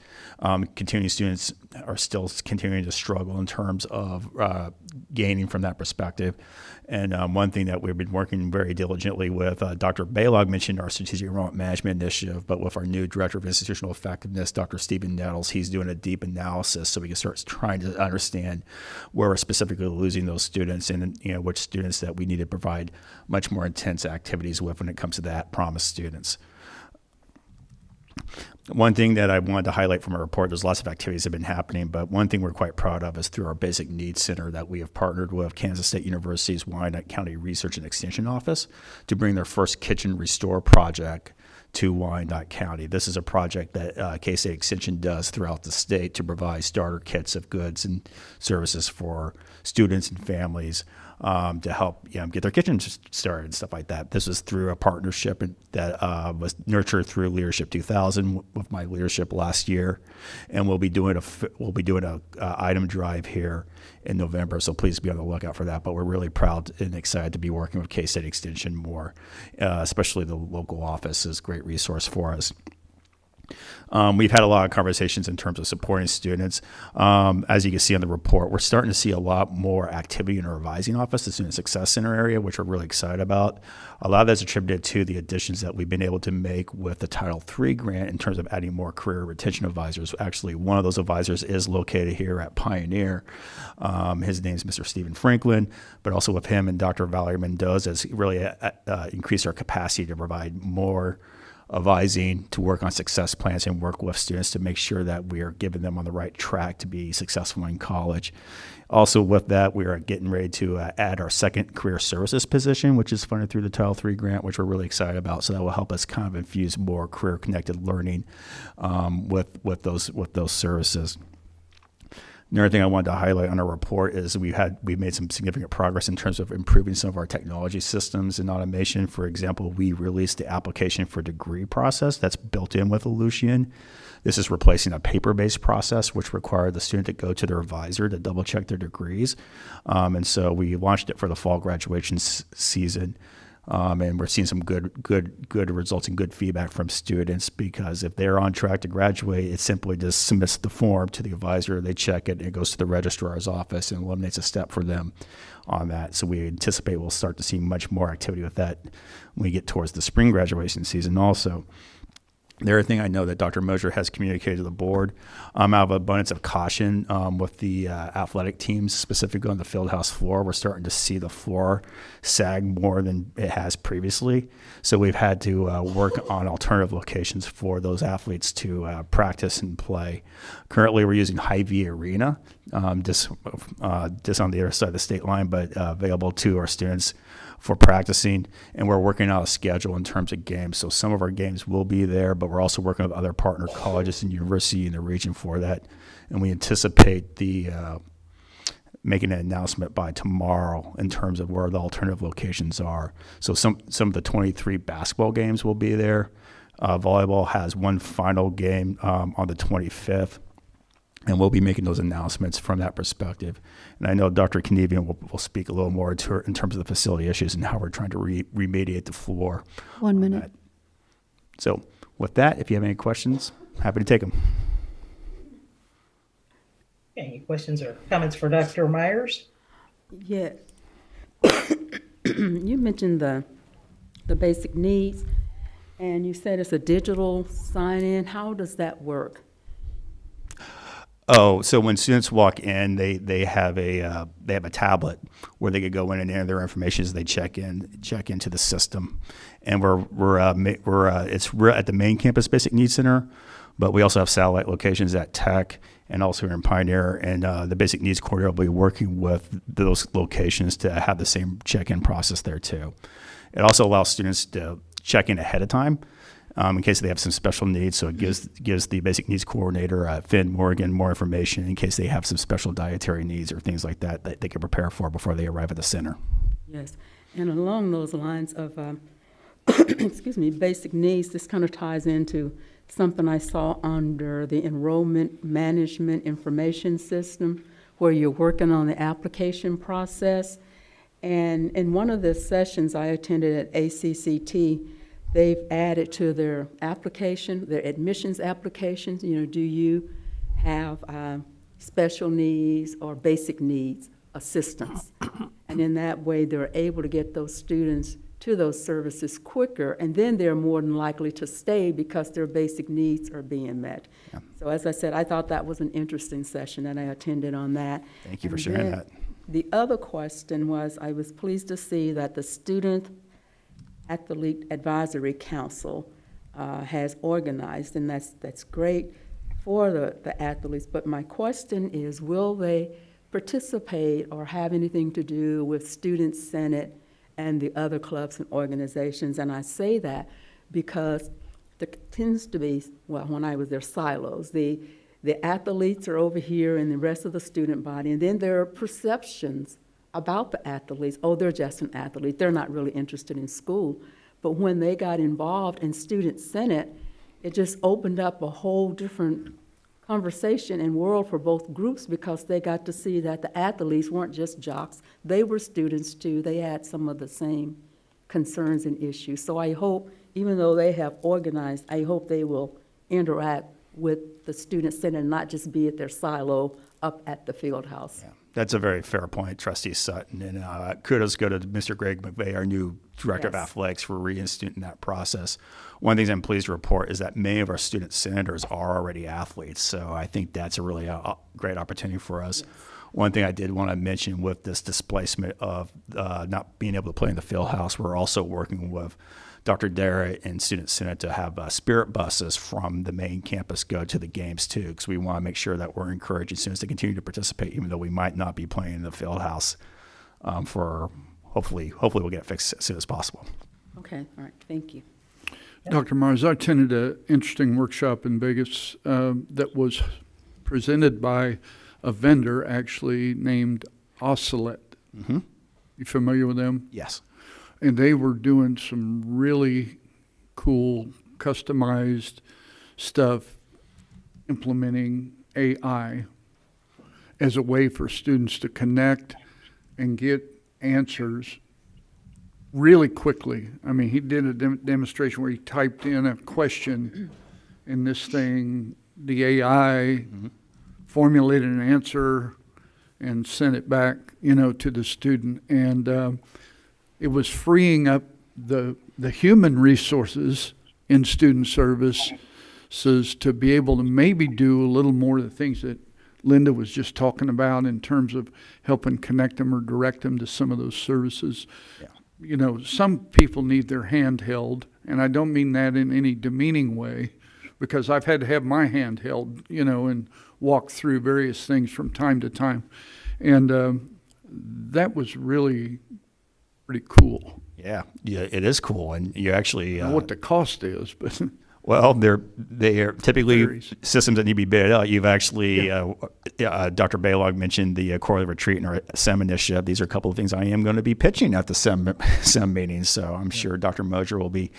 Continuing students are still continuing to struggle in terms of gaining from that perspective. And one thing that we've been working very diligently with, Dr. Balog mentioned our strategic enrollment management initiative, but with our new director of institutional effectiveness, Dr. Stephen Nettles, he's doing a deep analysis so we can start trying to understand where we're specifically losing those students and which students that we need to provide much more intense activities with when it comes to that promised students. One thing that I wanted to highlight from our report, there's lots of activities that have been happening, but one thing we're quite proud of is through our Basic Needs Center that we have partnered with Kansas State University's Wyandotte County Research and Extension Office to bring their first Kitchen Restore project to Wyandotte County. This is a project that KC Extension does throughout the state to provide starter kits of goods and services for students and families to help get their kitchens started and stuff like that. This was through a partnership that was nurtured through Leadership 2000 with my leadership last year, and we'll be doing a item drive here in November. So please be on the lookout for that. But we're really proud and excited to be working with K-State Extension more, especially the local office is a great resource for us. We've had a lot of conversations in terms of supporting students. As you can see on the report, we're starting to see a lot more activity in our revising office, the Student Success Center area, which we're really excited about. A lot of that's attributed to the additions that we've been able to make with the Title III grant in terms of adding more career retention advisors. Actually, one of those advisors is located here at Pioneer. His name is Mr. Stephen Franklin, but also with him and Dr. Valerie Mendoza has really increased our capacity to provide more advising, to work on success plans and work with students to make sure that we are giving them on the right track to be successful in college. Also with that, we are getting ready to add our second career services position, which is funded through the Title III grant, which we're really excited about. So that will help us kind of infuse more career-connected learning with those services. Another thing I wanted to highlight on our report is we've made some significant progress in terms of improving some of our technology systems and automation. For example, we released the application for degree process that's built in with Ellucian. This is replacing a paper-based process, which required the student to go to their advisor to double-check their degrees. And so we launched it for the fall graduation season. And we're seeing some good results and good feedback from students, because if they're on track to graduate, it simply just submits the form to the advisor, they check it, and it goes to the registrar's office and eliminates a step for them on that. So we anticipate we'll start to see much more activity with that when we get towards the spring graduation season also. The other thing I know that Dr. Mosier has communicated to the board, out of abundance of caution with the athletic teams, specifically on the field house floor, we're starting to see the floor sag more than it has previously. So we've had to work on alternative locations for those athletes to practice and play. Currently, we're using Hy-Vee Arena, just on the other side of the state line, but available to our students for practicing, and we're working out a schedule in terms of games. So some of our games will be there, but we're also working with other partner colleges and university in the region for that. And we anticipate making an announcement by tomorrow in terms of where the alternative locations are. So some of the 23 basketball games will be there. Volleyball has one final game on the 25th. And we'll be making those announcements from that perspective. And I know Dr. Knievian will speak a little more in terms of the facility issues and how we're trying to remediate the floor. 1 minute. So with that, if you have any questions, happy to take them. Any questions or comments for Dr. Myers? Yeah. You mentioned the basic needs, and you said it's a digital sign-in. How does that work? Oh, so when students walk in, they have a tablet where they could go in and enter their information as they check into the system, and we're at the main campus Basic Needs Center, but we also have satellite locations at Tech and also here in Pioneer, and the Basic Needs Coordinator will be working with those locations to have the same check-in process there too. It also allows students to check in ahead of time. In case they have some special needs, so it gives the Basic Needs Coordinator, Finn Morgan, more information in case they have some special dietary needs or things like that they can prepare for before they arrive at the center. Yes, and along those lines of, excuse me, basic needs, this kind of ties into something I saw under the Enrollment Management Information System, where you're working on the application process. And in one of the sessions I attended at ACCT, they've added to their application, their admissions applications, do you have special needs or basic needs assistance? And in that way, they're able to get those students to those services quicker, and then they're more than likely to stay because their basic needs are being met. Yeah. So as I said, I thought that was an interesting session, and I attended on that. Thank you for sharing that. The other question was, I was pleased to see that the Student Athlete Advisory Council has organized, and that's great for the athletes. But my question is, will they participate or have anything to do with Student Senate and the other clubs and organizations? And I say that because there tends to be, well, when I was there, silos. The athletes are over here and the rest of the student body, and then there are perceptions about the athletes. Oh, they're just an athlete. They're not really interested in school. But when they got involved in Student Senate, it just opened up a whole different conversation and world for both groups, because they got to see that the athletes weren't just jocks. They were students too. They had some of the same concerns and issues. So I hope, even though they have organized, I hope they will interact with the Student Senate and not just be at their silo up at the field house. Yeah. That's a very fair point, Trustee Sutton. And kudos go to Mr. Greg McVeigh, our new Director of Athletics, for reinstituting that process. One of the things I'm pleased to report is that many of our student senators are already athletes. So I think that's a really great opportunity for us. Yes. One thing I did want to mention with this displacement of not being able to play in the field house, we're also working with Dr. Dara and Student Senate to have spirit buses from the main campus go to the games too, because we want to make sure that we're encouraging students to continue to participate, even though we might not be playing in the field house. For hopefully we'll get it fixed as soon as possible. Okay, all right, thank you. Dr. Myers, I attended an interesting workshop in Vegas that was presented by a vendor actually named Oscillate. Mm-hmm. You familiar with them? Yes. And they were doing some really cool, customized stuff, implementing AI as a way for students to connect and get answers really quickly. I mean, he did a demonstration where he typed in a question and this thing, the AI formulated an answer and sent it back, to the student. And it was freeing up the human resources in student services to be able to maybe do a little more of the things that Linda was just talking about in terms of helping connect them or direct them to some of those services. Yeah. Some people need their hand held, and I don't mean that in any demeaning way, because I've had to have my hand held, and walk through various things from time to time. And that was really pretty cool. Yeah, it is cool. And you actually... what the cost is, but... Well, they are typically systems that need to be bid out. You've actually, Dr. Baylog mentioned the quarterly retreat and our SEM initiative. These are a couple of things I am going to be pitching at the SEM meetings. So I'm sure Dr. Mosier will be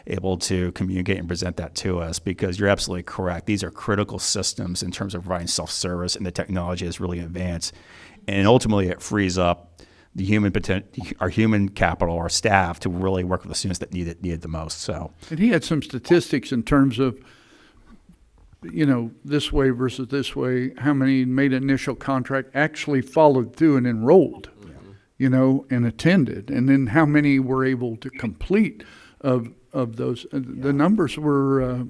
able to communicate and present that to us, because you're absolutely correct. These are critical systems in terms of providing self-service, and the technology is really advanced. And ultimately, it frees up our human capital, our staff, to really work with the students that need it the most. So, and he had some statistics in terms of, this way versus this way, how many made an initial contract, actually followed through and enrolled, and attended, and then how many were able to complete of those. The numbers were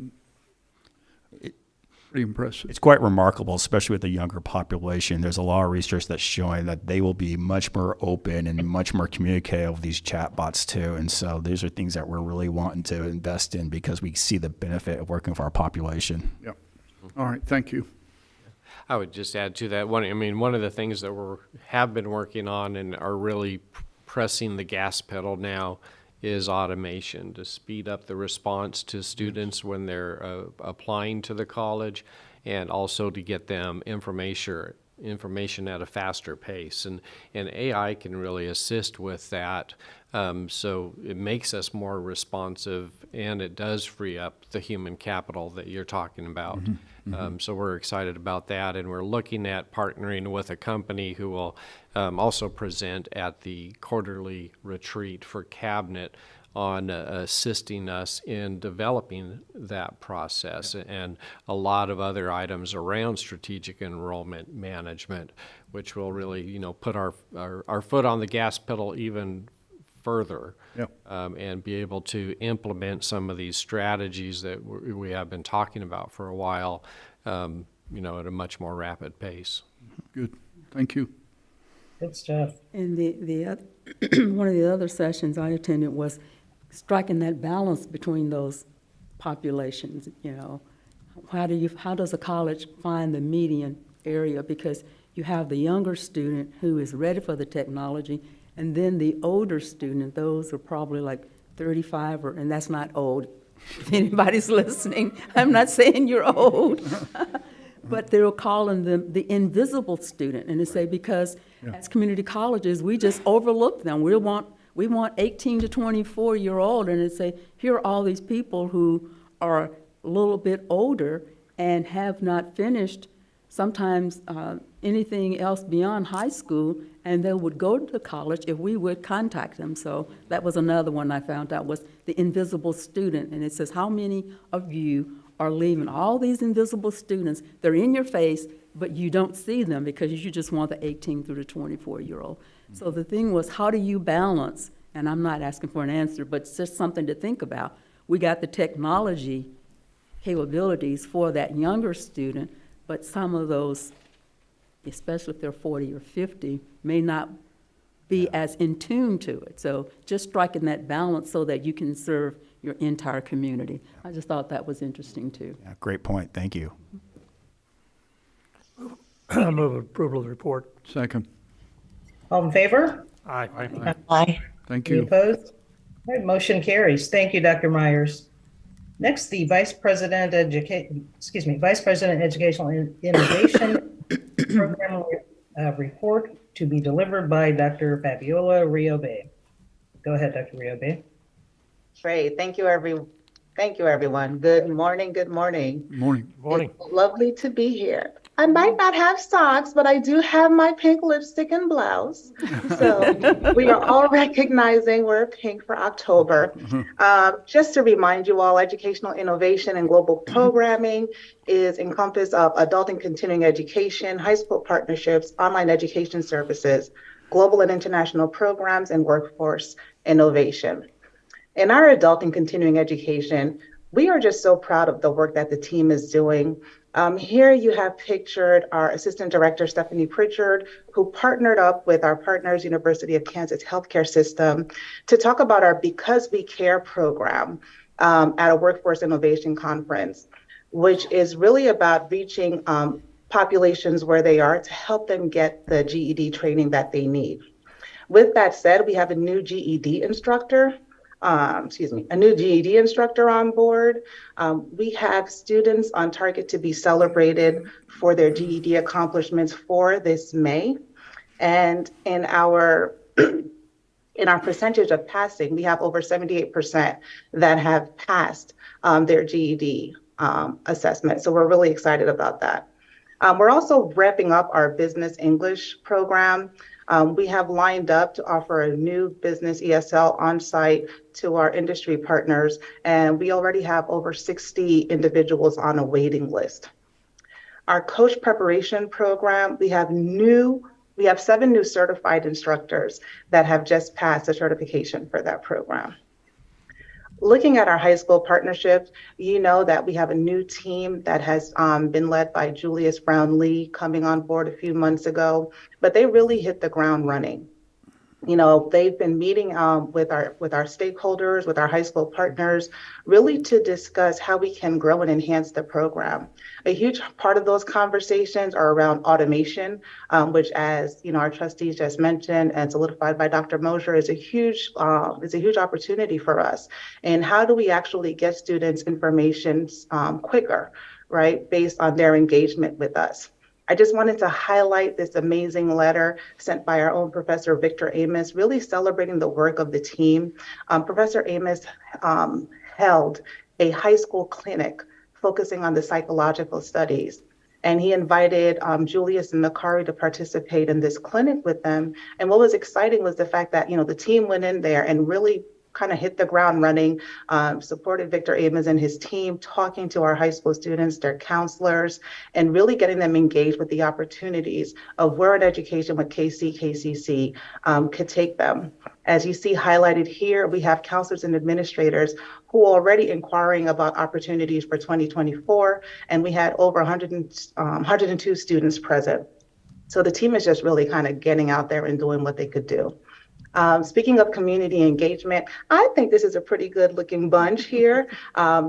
pretty impressive. It's quite remarkable, especially with the younger population. There's a lot of research that's showing that they will be much more open and much more communicative with these chatbots too. And so these are things that we're really wanting to invest in, because we see the benefit of working with our population. Yeah. All right. Thank you. I would just add to that one of the things that have been working on and are really pressing the gas pedal now is automation, to speed up the response to students when they're applying to the college, and also to get them information at a faster pace. And AI can really assist with that. So it makes us more responsive, and it does free up the human capital that you're talking about. So we're excited about that, and we're looking at partnering with a company who will also present at the quarterly retreat for cabinet on assisting us in developing that process, and a lot of other items around strategic enrollment management, which will really, put our foot on the gas pedal even further, and be able to implement some of these strategies that we have been talking about for a while, at a much more rapid pace. Good. Thank you. Good stuff. And one of the other sessions I attended was striking that balance between those populations. How does a college find the median area? Because you have the younger student who is ready for the technology, and then the older student, those are probably like 35, and that's not old. If anybody's listening, I'm not saying you're old. But they're calling them the invisible student, and they say because as community colleges, we just overlook them. We want 18 to 24-year-old, and they say, here are all these people who are a little bit older and have not finished sometimes anything else beyond high school, and they would go to college if we would contact them. So that was another one I found out, was the invisible student. And it says, how many of you are leaving? All these invisible students, they're in your face, but you don't see them because you just want the 18 through the 24-year-old. So the thing was, how do you balance? And I'm not asking for an answer, but it's just something to think about. We got the technology capabilities for that younger student, but some of those, especially if they're 40 or 50, may not be as in tune to it. So just striking that balance so that you can serve your entire community. I just thought that was interesting too. Yeah, great point. Thank you. I move approval of the report. Second. All in favor? Aye. Aye. Thank Any you. opposed? All right, motion carries. Thank you, Dr. Myers. Next, the Vice President Educational Innovation Program report to be delivered by Dr. Fabiola Riobe. Go ahead, Dr. Riobe. Great. Thank you, everyone. Good morning. Good morning. Morning. Morning. It's lovely to be here. I might not have socks, but I do have my pink lipstick and blouse. So we are all recognizing we're pink for October. Just to remind you all, educational innovation and global programming is encompassed of adult and continuing education, high school partnerships, online education services, global and international programs, and workforce innovation. In our adult and continuing education, we are just so proud of the work that the team is doing. Here you have pictured our Assistant Director, Stephanie Pritchard, who partnered up with our partners, University of Kansas Healthcare System, to talk about our Because We Care program at a workforce innovation conference, which is really about reaching populations where they are to help them get the GED training that they need. With that said, we have a new GED instructor a new GED instructor on board. We have students on target to be celebrated for their GED accomplishments for this May. And in our percentage of passing, we have over 78% that have passed their GED assessment. So we're really excited about that. We're also wrapping up our business English program. We have lined up to offer a new business ESL on site to our industry partners, and we already have over 60 individuals on a waiting list. Our coach preparation program, we have 7 new certified instructors that have just passed the certification for that program. Looking at our high school partnerships, you know that we have a new team that has been led by Julius Brown Lee coming on board a few months ago, but they really hit the ground running. You know, they've been meeting with our stakeholders, with our high school partners, really to discuss how we can grow and enhance the program. A huge part of those conversations are around automation, which, as you know, our trustees just mentioned and solidified by Dr. Mosier, is a huge opportunity for us. And how do we actually get students information quicker, right, based on their engagement with us? I just wanted to highlight this amazing letter sent by our own Professor Victor Amos, really celebrating the work of the team. Professor Amos held a high school clinic focusing on the psychological studies. And he invited Julius and Makari to participate in this clinic with them. And what was exciting was the fact that, you know, the team went in there and really kind of hit the ground running, supported Victor Amos and his team, talking to our high school students, their counselors, and really getting them engaged with the opportunities of where an education with KCKCC could take them. As you see highlighted here, we have counselors and administrators who are already inquiring about opportunities for 2024, and we had over 102 students present. So the team is just really kind of getting out there and doing what they could do. Speaking of community engagement, I think this is a pretty good looking bunch here,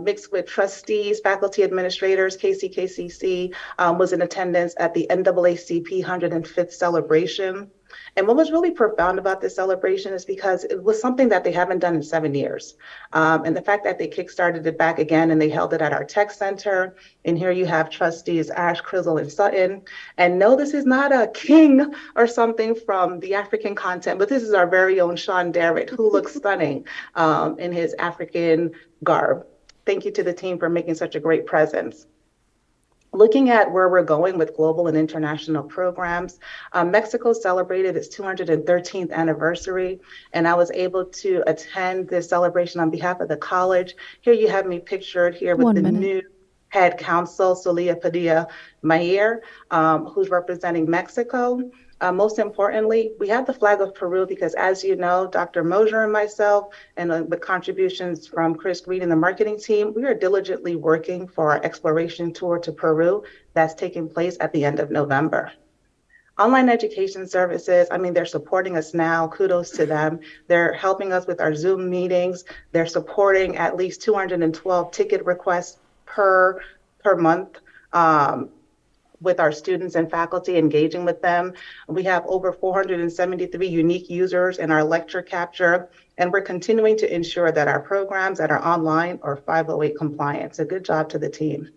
mixed with trustees, faculty administrators. KCKCC was in attendance at the NAACP 105th celebration. And what was really profound about this celebration is because it was something that they haven't done in 7 years. And the fact that they kickstarted it back again and they held it at our tech center. And here you have trustees Ash, Crizzle, and Sutton. And no, this is not a king or something from the African content, but this is our very own Sean Darrett, who looks stunning in his African garb. Thank you to the team for making such a great presence. Looking at where we're going with global and international programs, Mexico celebrated its 213th anniversary, and I was able to attend this celebration on behalf of the college. Here you have me pictured here with new head counsel, Solia Padilla Mayer, who's representing Mexico. Most importantly, we have the flag of Peru because, as you know, Dr. Mosier and myself, and with contributions from Chris Reed and the marketing team, we are diligently working for our exploration tour to Peru that's taking place at the end of November. Online education services, I mean, they're supporting us now. Kudos to them. They're helping us with our Zoom meetings. They're supporting at least 212 ticket requests per month. With our students and faculty, engaging with them. We have over 473 unique users in our lecture capture, and we're continuing to ensure that our programs that are online are 508 compliant. So good job to the team.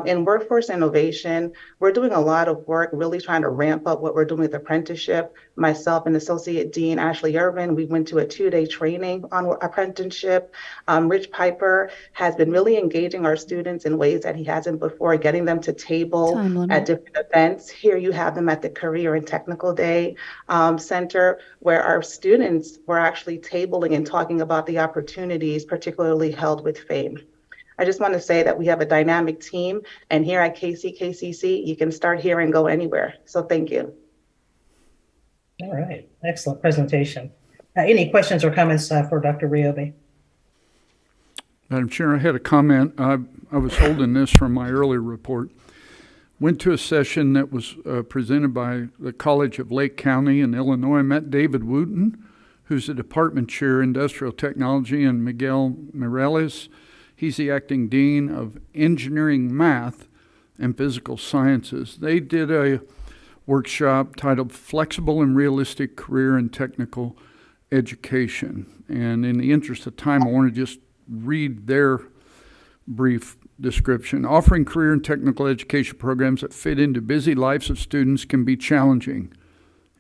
In workforce innovation, we're doing a lot of work, really trying to ramp up what we're doing with apprenticeship. Myself and Associate Dean Ashley Irvin, we went to a 2-day training on apprenticeship. Rich Piper has been really engaging our students in ways that he hasn't before, getting them to table at different events. Here you have them at the Career and Technical Day Center, where our students were actually tabling and talking about the opportunities, particularly held with FAME. I just want to say that we have a dynamic team, and here at KCKCC, you can start here and go anywhere. So thank you. All right, excellent presentation. Any questions or comments for Dr. Riobe? Madam Chair, I had a comment. I was holding this from my earlier report. Went to a session that was presented by the College of Lake County in Illinois. I met David Wooten, who's the department chair, Industrial Technology, and Miguel Mireles. He's the acting dean of Engineering, Math, and Physical Sciences. They did a workshop titled Flexible and Realistic Career and Technical education. And in the interest of time, I want to just read their brief description. Offering career and technical education programs that fit into busy lives of students can be challenging.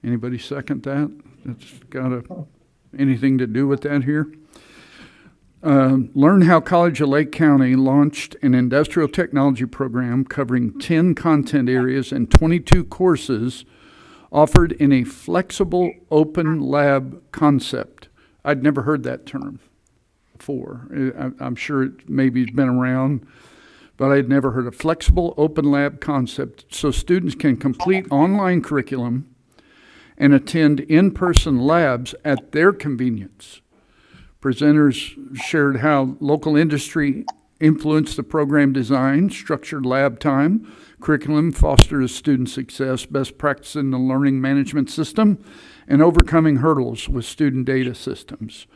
Anybody second that? It's got anything to do with that here? Learn how College of Lake County launched an industrial technology program covering 10 content areas and 22 courses offered in a flexible open lab concept. I'd never heard that term before. I'm sure it maybe has been around, but I'd never heard of flexible open lab concept, so students can complete online curriculum and attend in-person labs at their convenience. Presenters shared how local industry influenced the program design, structured lab time, curriculum, fosters student success, best practice in the learning management system, and overcoming hurdles with student data systems.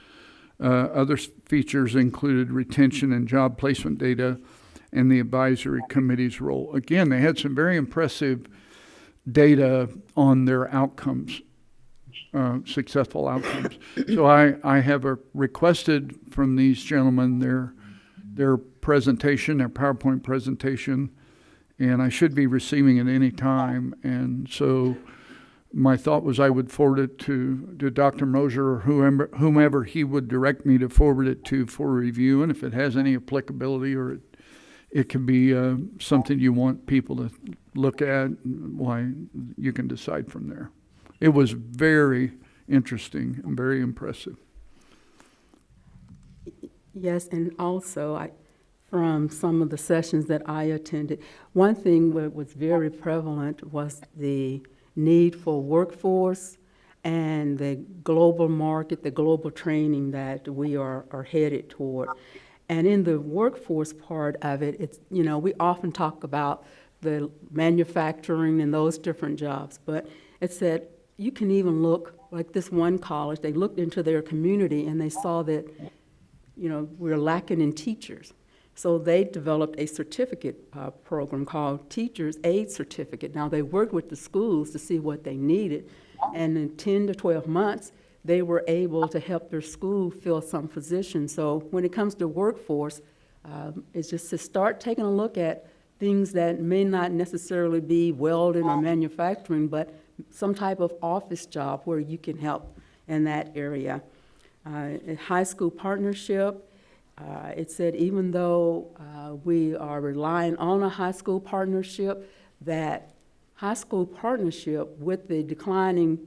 Other features included retention and job placement data and the advisory committee's role. Again, they had some very impressive data on their outcomes, successful outcomes. So I have requested from these gentlemen their presentation, their PowerPoint presentation, and I should be receiving it any time. And so my thought was I would forward it to Dr. Moser or whomever he would direct me to forward it to for review. And if it has any applicability or it can be something you want people to look at, why you can decide from there. It was very interesting and very impressive. Yes, and also from some of the sessions that I attended, one thing that was very prevalent was the need for workforce and the global market, the global training that we are headed toward. And in the workforce part of it, it's, you know, we often talk about the manufacturing and those different jobs, but it said you can even look, like this one college, they looked into their community and they saw that, you know, we're lacking in teachers. So they developed a certificate program called Teachers Aid Certificate. Now they worked with the schools to see what they needed, and in 10 to 12 months, they were able to help their school fill some positions. So when it comes to workforce, it's just to start taking a look at things that may not necessarily be welding or manufacturing, but some type of office job where you can help in that area. A high school partnership, it said even though we are relying on a high school partnership, that high school partnership with the declining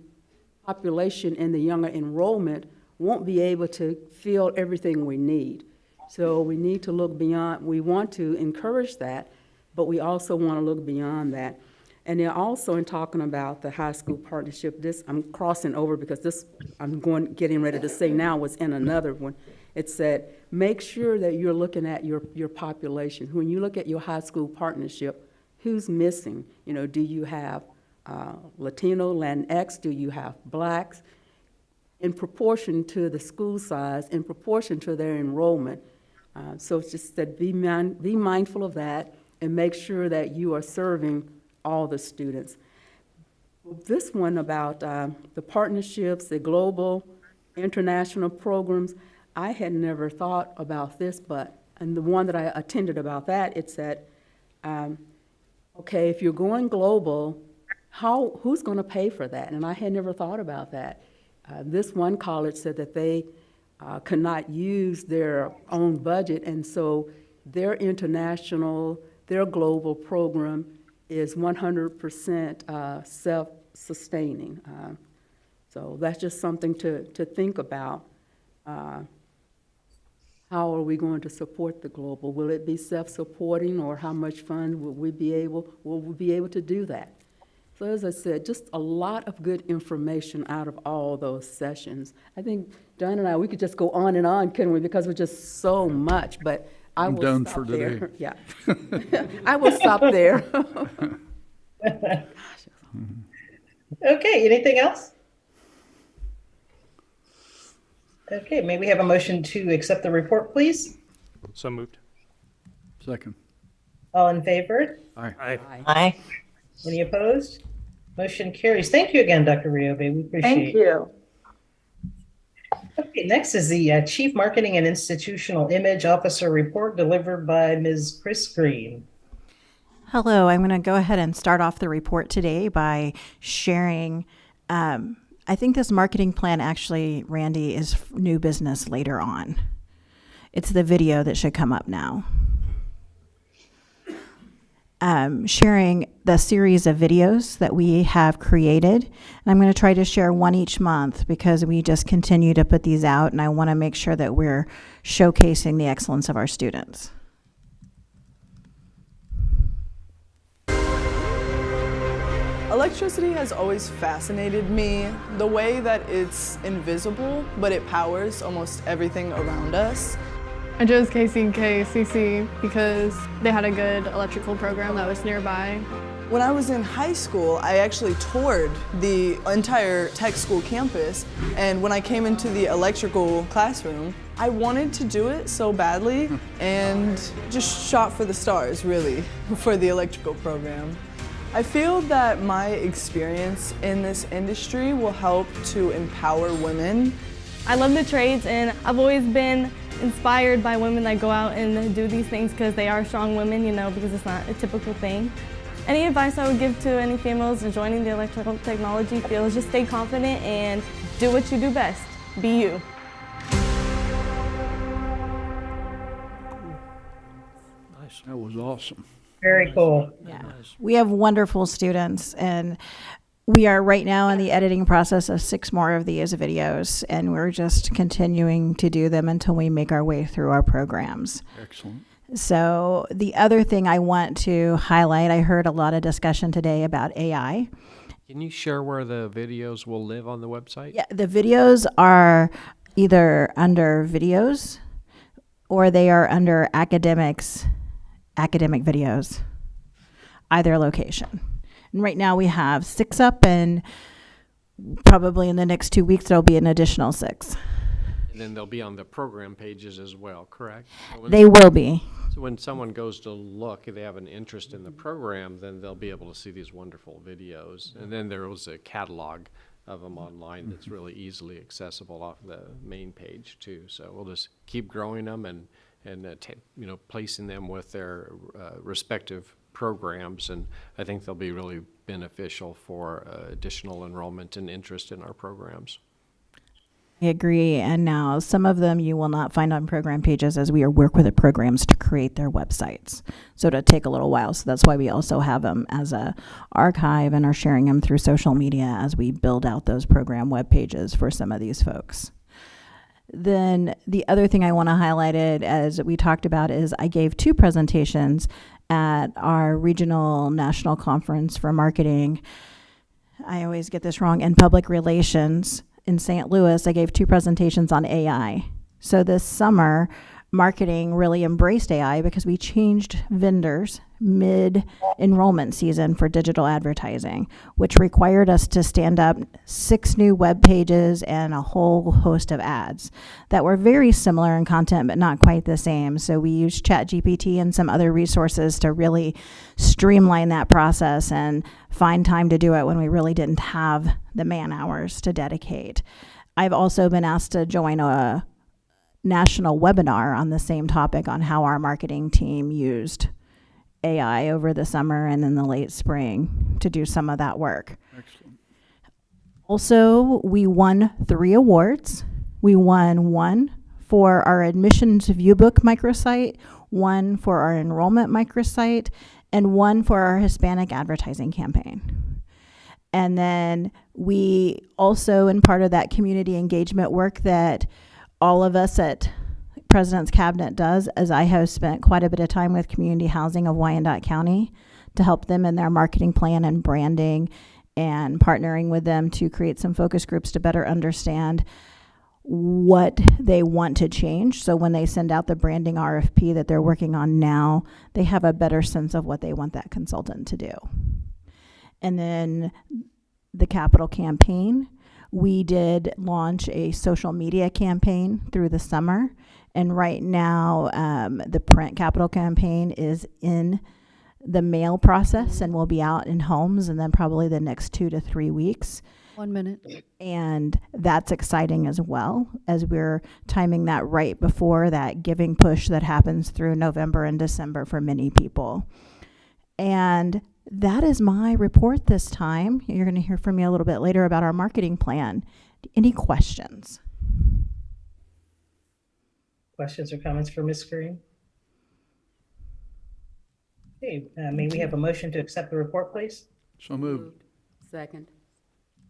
population and the younger enrollment won't be able to fill everything we need. So we need to look beyond. We want to encourage that, but we also want to look beyond that. And then also in talking about the high school partnership, this, I'm crossing over because this getting ready to say now was in another one. It said, make sure that you're looking at your population. When you look at your high school partnership, who's missing? You know, do you have Latino, Latinx? Do you have blacks? In proportion to the school size, in proportion to their enrollment. So it's just that be mindful of that and make sure that you are serving all the students. This one about the partnerships, the global, international programs, I had never thought about this, but and the one that I attended about that, it said, okay, if you're going global, who's going to pay for that? And I had never thought about that. This one college said that they could not use their own budget, and so their international, their global program is 100% self-sustaining. So that's just something to think about. How are we going to support the global? Will it be self-supporting, or how much fund will we be able to do that? So as I said, just a lot of good information out of all those sessions. I think Don and I, we could just go on and on, couldn't we? Because we're just so much, but I will done stop for there. today. Yeah, I will stop there. Okay, anything else? Okay, may we have a motion to accept the report, please? So moved. Second. All in favor? Aye. Aye. Any opposed? Motion carries. Thank you again, Dr. Riobe. We appreciate it. Thank you. Okay, next is the Chief Marketing and Institutional Image Officer report delivered by Ms. Chris Green. Hello, I'm going to go ahead and start off the report today by sharing. I think this marketing plan actually, Randy, is new business later on. It's the video that should come up now. Sharing the series of videos that we have created. And I'm going to try to share one each month because we just continue to put these out, and I want to make sure that we're showcasing the excellence of our students. Electricity has always fascinated me. The way that it's invisible, but it powers almost everything around us. I chose KCKCC because they had a good electrical program that was nearby. When I was in high school, I actually toured the entire tech school campus, and when I came into the electrical classroom, I wanted to do it so badly and just shot for the stars, really, for the electrical program. I feel that my experience in this industry will help to empower women. I love the trades, and I've always been inspired by women that go out and do these things because they are strong women, you know, because it's not a typical thing. Any advice I would give to any females joining the electrical technology field is just stay confident and do what you do best. Be you. Nice. That was awesome. Very cool. Yeah. We have wonderful students, and we are right now in the editing process of 6 more of these videos, and we're just continuing to do them until we make our way through our programs. Excellent. So the other thing I want to highlight, I heard a lot of discussion today about AI. Can you share where the videos will live on the website? Yeah, the videos are either under videos or they are under academic videos, either location. And right now we have 6 up, and probably in the next 2 weeks there'll be an additional 6. And then they'll be on the program pages as well, correct? They will be. So when someone goes to look, if they have an interest in the program, then they'll be able to see these wonderful videos. And then there was a catalog of them online that's really easily accessible off the main page too. So we'll just keep growing them and placing them with their respective programs, and I think they'll be really beneficial for additional enrollment and interest in our programs. I agree, and now some of them you will not find on program pages as we work with the programs to create their websites. So it'll take a little while, so that's why we also have them as a archive and are sharing them through social media as we build out those program web pages for some of these folks. Then the other thing I want to highlight, as we talked about, is I gave 2 presentations at our regional national conference for marketing. I always get this wrong, and public relations in St. Louis. I gave 2 presentations on AI. So this summer, marketing really embraced AI because we changed vendors mid-enrollment season for digital advertising, which required us to stand up 6 new web pages and a whole host of ads that were very similar in content but not quite the same. So we used ChatGPT and some other resources to really streamline that process and find time to do it when we really didn't have the man hours to dedicate. I've also been asked to join a national webinar on the same topic on how our marketing team used AI over the summer and in the late spring to do some of that work. Excellent. Also, we won 3 awards. We won 1 for our admissions viewbook microsite, 1 for our enrollment microsite, and 1 for our Hispanic advertising campaign. And then we also, in part of that community engagement work that all of us at President's Cabinet does, as I have spent quite a bit of time with community housing of Wyandotte County to help them in their marketing plan and branding, and partnering with them to create some focus groups to better understand what they want to change. So when they send out the branding RFP that they're working on now, they have a better sense of what they want that consultant to do. And then the capital campaign, we did launch a social media campaign through the summer. And right now, the print capital campaign is in the mail process, and we'll be out in homes and then probably the next 2 to 3 weeks. 1 minute. And that's exciting as well, as we're timing that right before that giving push that happens through November and December for many people. And that is my report this time. You're going to hear from me a little bit later about our marketing plan. Any questions? Questions or comments for Ms. Green? Okay, may we have a motion to accept the report, please? So moved. Second.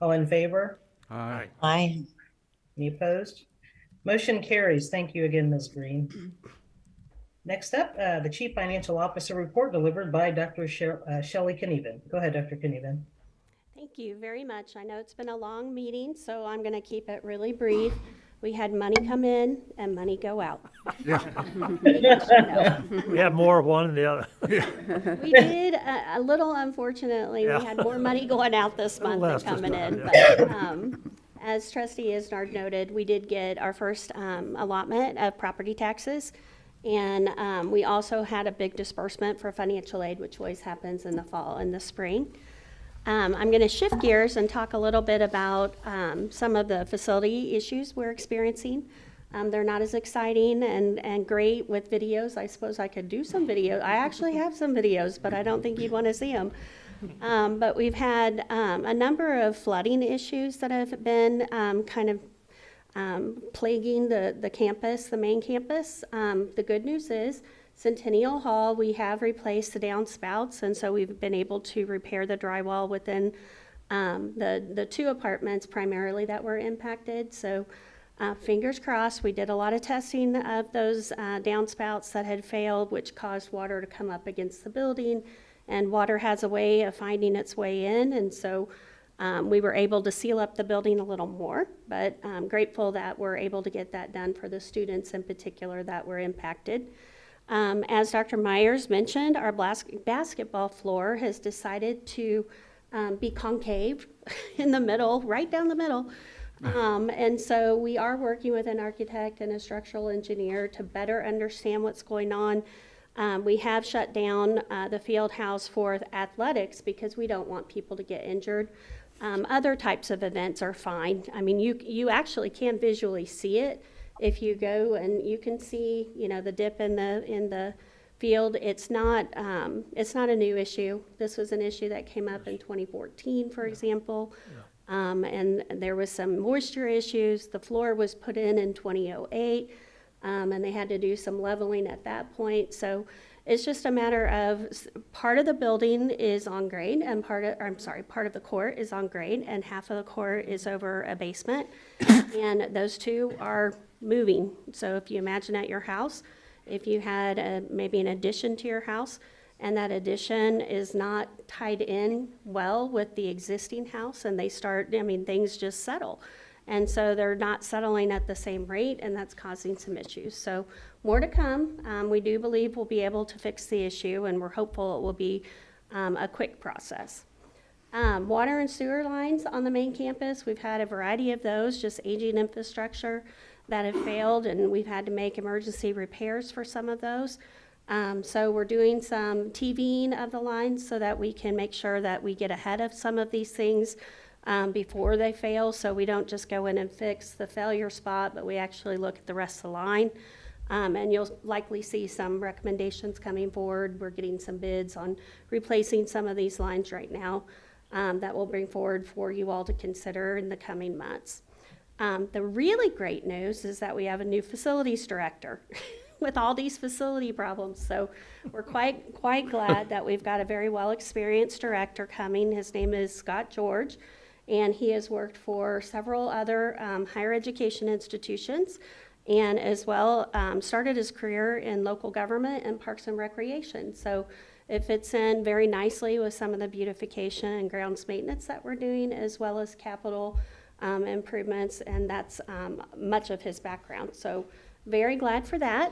All in favor? Aye. Aye. Any opposed? Motion carries. Thank you again, Ms. Green. Next up, the Chief Financial Officer report delivered by Dr. Shelley Knieven. Go ahead, Dr. Knieven. Thank you very much. I know it's been a long meeting, so I'm going to keep it really brief. We had money come in and money go out. Yeah. We have more of one than the other. We did a little, unfortunately. Yeah. We had more money going out this month than less this coming in. month, But as Trustee Isnard noted, we did get our first allotment of property taxes. And we also had a big disbursement for financial aid, which always happens in the fall and the spring. I'm going to shift gears and talk a little bit about some of the facility issues we're experiencing. They're not as exciting and great with videos. I suppose I could do some videos. I actually have some videos, but I don't think you'd want to see them. But we've had a number of flooding issues that have been kind of plaguing the campus, the main campus. The good news is Centennial Hall, we have replaced the downspouts, and so we've been able to repair the drywall within the 2 apartments primarily that were impacted. So fingers crossed. We did a lot of testing of those downspouts that had failed, which caused water to come up against the building, and water has a way of finding its way in, and so we were able to seal up the building a little more, but I'm grateful that we're able to get that done for the students in particular that were impacted. As Dr. Myers mentioned, our basketball floor has decided to be concave in the middle, right down the middle. And so we are working with an architect and a structural engineer to better understand what's going on. We have shut down the field house for athletics because we don't want people to get injured. Other types of events are fine. I mean, you actually can visually see it. If you go and you can see, you know, the dip in the field, it's not a new issue. This was an issue that came up in 2014, for example, and there was some moisture issues. The floor was put in 2008, and they had to do some leveling at that point. So it's just a matter of part of the building is on grade and part of the court is on grade and half of the court is over a basement, and those 2 are moving. So if you imagine at your house, if you had maybe an addition to your house and that addition is not tied in well with the existing house and they start, I mean, things just settle. And so they're not settling at the same rate, and that's causing some issues. So more to come. We do believe we'll be able to fix the issue, and we're hopeful it will be a quick process. Water and sewer lines on the main campus, we've had a variety of those, just aging infrastructure that have failed, and we've had to make emergency repairs for some of those. So we're doing some TVing of the lines so that we can make sure that we get ahead of some of these things before they fail, so we don't just go in and fix the failure spot, but we actually look at the rest of the line. And you'll likely see some recommendations coming forward. We're getting some bids on replacing some of these lines right now that we'll bring forward for you all to consider in the coming months. The really great news is that we have a new facilities director with all these facility problems. So we're quite glad that we've got a very well-experienced director coming. His name is Scott George, and he has worked for several other higher education institutions, and as well started his career in local government and parks and recreation. So it fits in very nicely with some of the beautification and grounds maintenance that we're doing, as well as capital improvements, and that's much of his background. So very glad for that.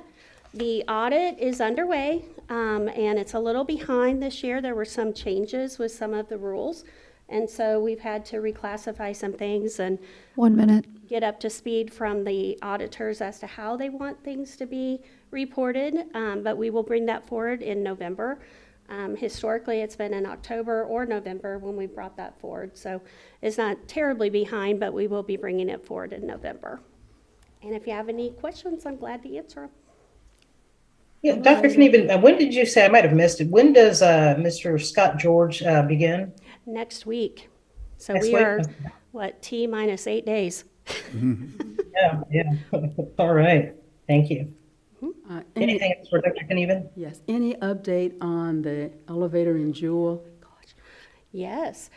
The audit is underway, and it's a little behind this year. There were some changes with some of the rules, and so we've had to reclassify some things and 1 minute. get up to speed from the auditors as to how they want things to be reported, but we will bring that forward in November. Historically, it's been in October or November when we brought that forward. So it's not terribly behind, but we will be bringing it forward in November. And if you have any questions, I'm glad to answer them. Yeah, Dr. Knieven, when did you say, I might have missed it, when does Mr. Scott George begin? Next week. So Next we week? are, what, T minus 8 days. Yeah. All right. Thank you. Anything else for Dr. Knieven? Yes. Any update on the elevator in Jewel? Yes.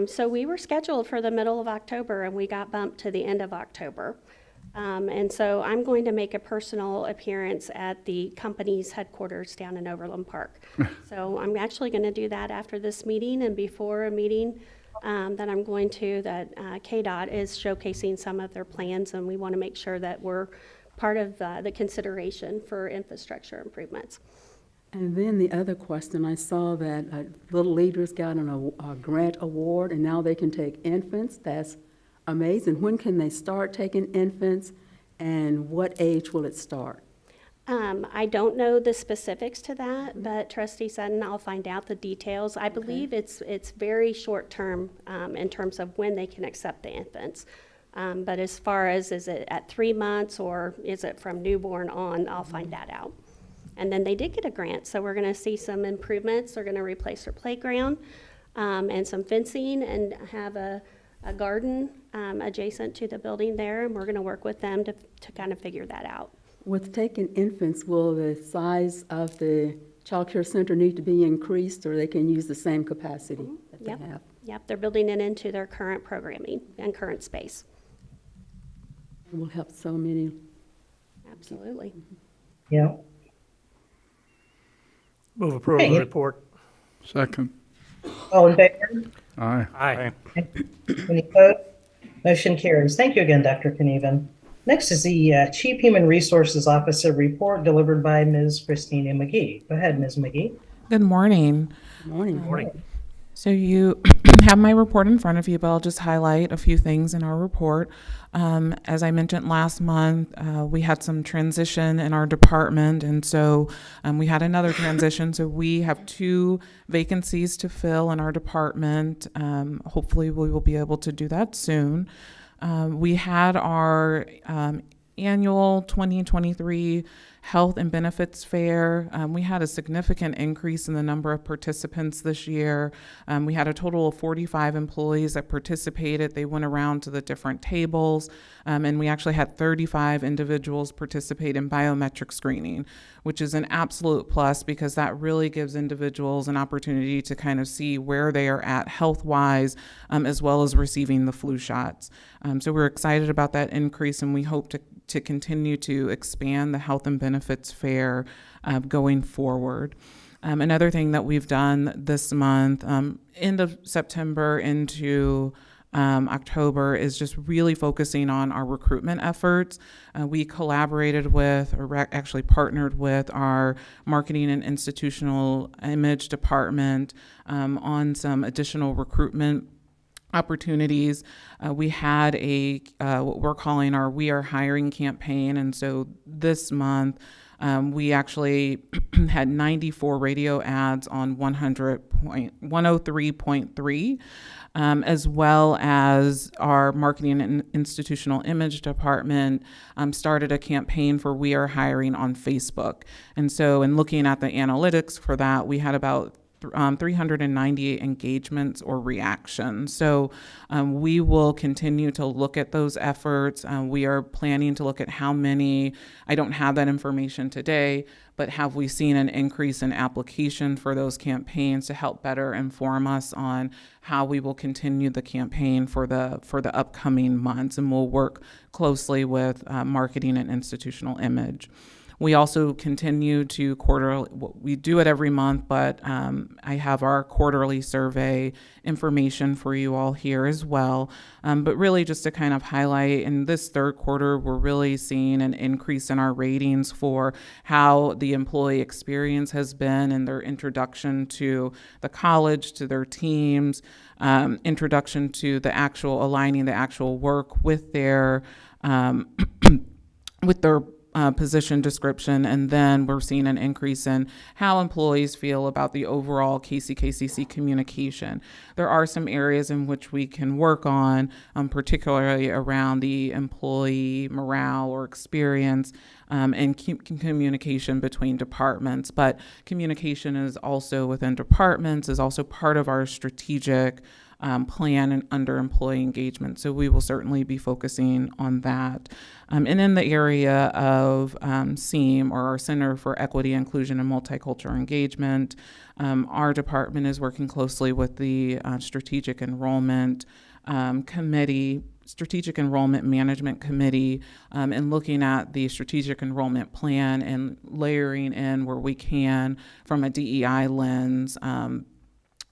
So we were scheduled for the middle of October and we got bumped to the end of October. And so I'm going to make a personal appearance at the company's headquarters down in Overland Park. So I'm actually going to do that after this meeting and before a meeting that I'm going to, that KDOT is showcasing some of their plans, and we want to make sure that we're part of the consideration for infrastructure improvements. And then the other question, I saw that Little Leaders got a grant award, and now they can take infants. That's amazing. When can they start taking infants, and what age will it start? I don't know the specifics to that, but Trustee Sutton, I'll find out the details. I believe it's very short term in terms of when they can accept the infants. But as far as, is it at 3 months or is it from newborn on, I'll find that out. And then they did get a grant, so we're going to see some improvements. They're going to replace their playground and some fencing and have a garden adjacent to the building there, and we're going to work with them to kind of figure that out. With taking infants, will the size of the child care center need to be increased, or they can use the same capacity that they have? Yep, they're building it into their current programming and current space. It will help so many. Absolutely. Yeah. Move approval of the report. Second. All in favor? Aye. Aye. Any opposed? Motion carries. Thank you again, Dr. Knieven. Next is the Chief Human Resources Officer report delivered by Ms. Christina McGee. Go ahead, Ms. McGee. Good morning. Good morning. Good morning. So you have my report in front of you, but I'll just highlight a few things in our report. As I mentioned last month, we had some transition in our department, and so we had another transition. So we have 2 vacancies to fill in our department. Hopefully we will be able to do that soon. We had our annual 2023 Health and Benefits Fair. We had a significant increase in the number of participants this year. We had a total of 45 employees that participated. They went around to the different tables, and we actually had 35 individuals participate in biometric screening, which is an absolute plus because that really gives individuals an opportunity to kind of see where they are at health-wise, as well as receiving the flu shots. So we're excited about that increase, and we hope to continue to expand the Health and Benefits Fair going forward. Another thing that we've done this month, end of September into October, is just really focusing on our recruitment efforts. We collaborated with, or actually partnered with, our marketing and institutional image department on some additional recruitment opportunities. We had what we're calling our We Are Hiring campaign, and so this month we actually had 94 radio ads on 103.3, as well as our marketing and institutional image department started a campaign for We Are Hiring on Facebook. And so in looking at the analytics for that, we had about 398 engagements or reactions. So we will continue to look at those efforts. We are planning to look at how many, I don't have that information today, but have we seen an increase in application for those campaigns to help better inform us on how we will continue the campaign for the upcoming months, and we'll work closely with marketing and institutional image. We also continue to we do it every month, but I have our quarterly survey information for you all here as well. But really just to kind of highlight, in this third quarter, we're really seeing an increase in our ratings for how the employee experience has been and their introduction to the college, to their teams, introduction to aligning the actual work with their position description, and then we're seeing an increase in how employees feel about the overall KCKCC communication. There are some areas in which we can work on, particularly around the employee morale or experience and communication between departments. But communication is also within departments, is also part of our strategic plan and under employee engagement. So we will certainly be focusing on that. And in the area of SEAM, or our Center for Equity, Inclusion, and Multicultural Engagement, our department is working closely with the Strategic Enrollment Committee, Strategic Enrollment Management Committee, and looking at the strategic enrollment plan and layering in where we can from a DEI lens,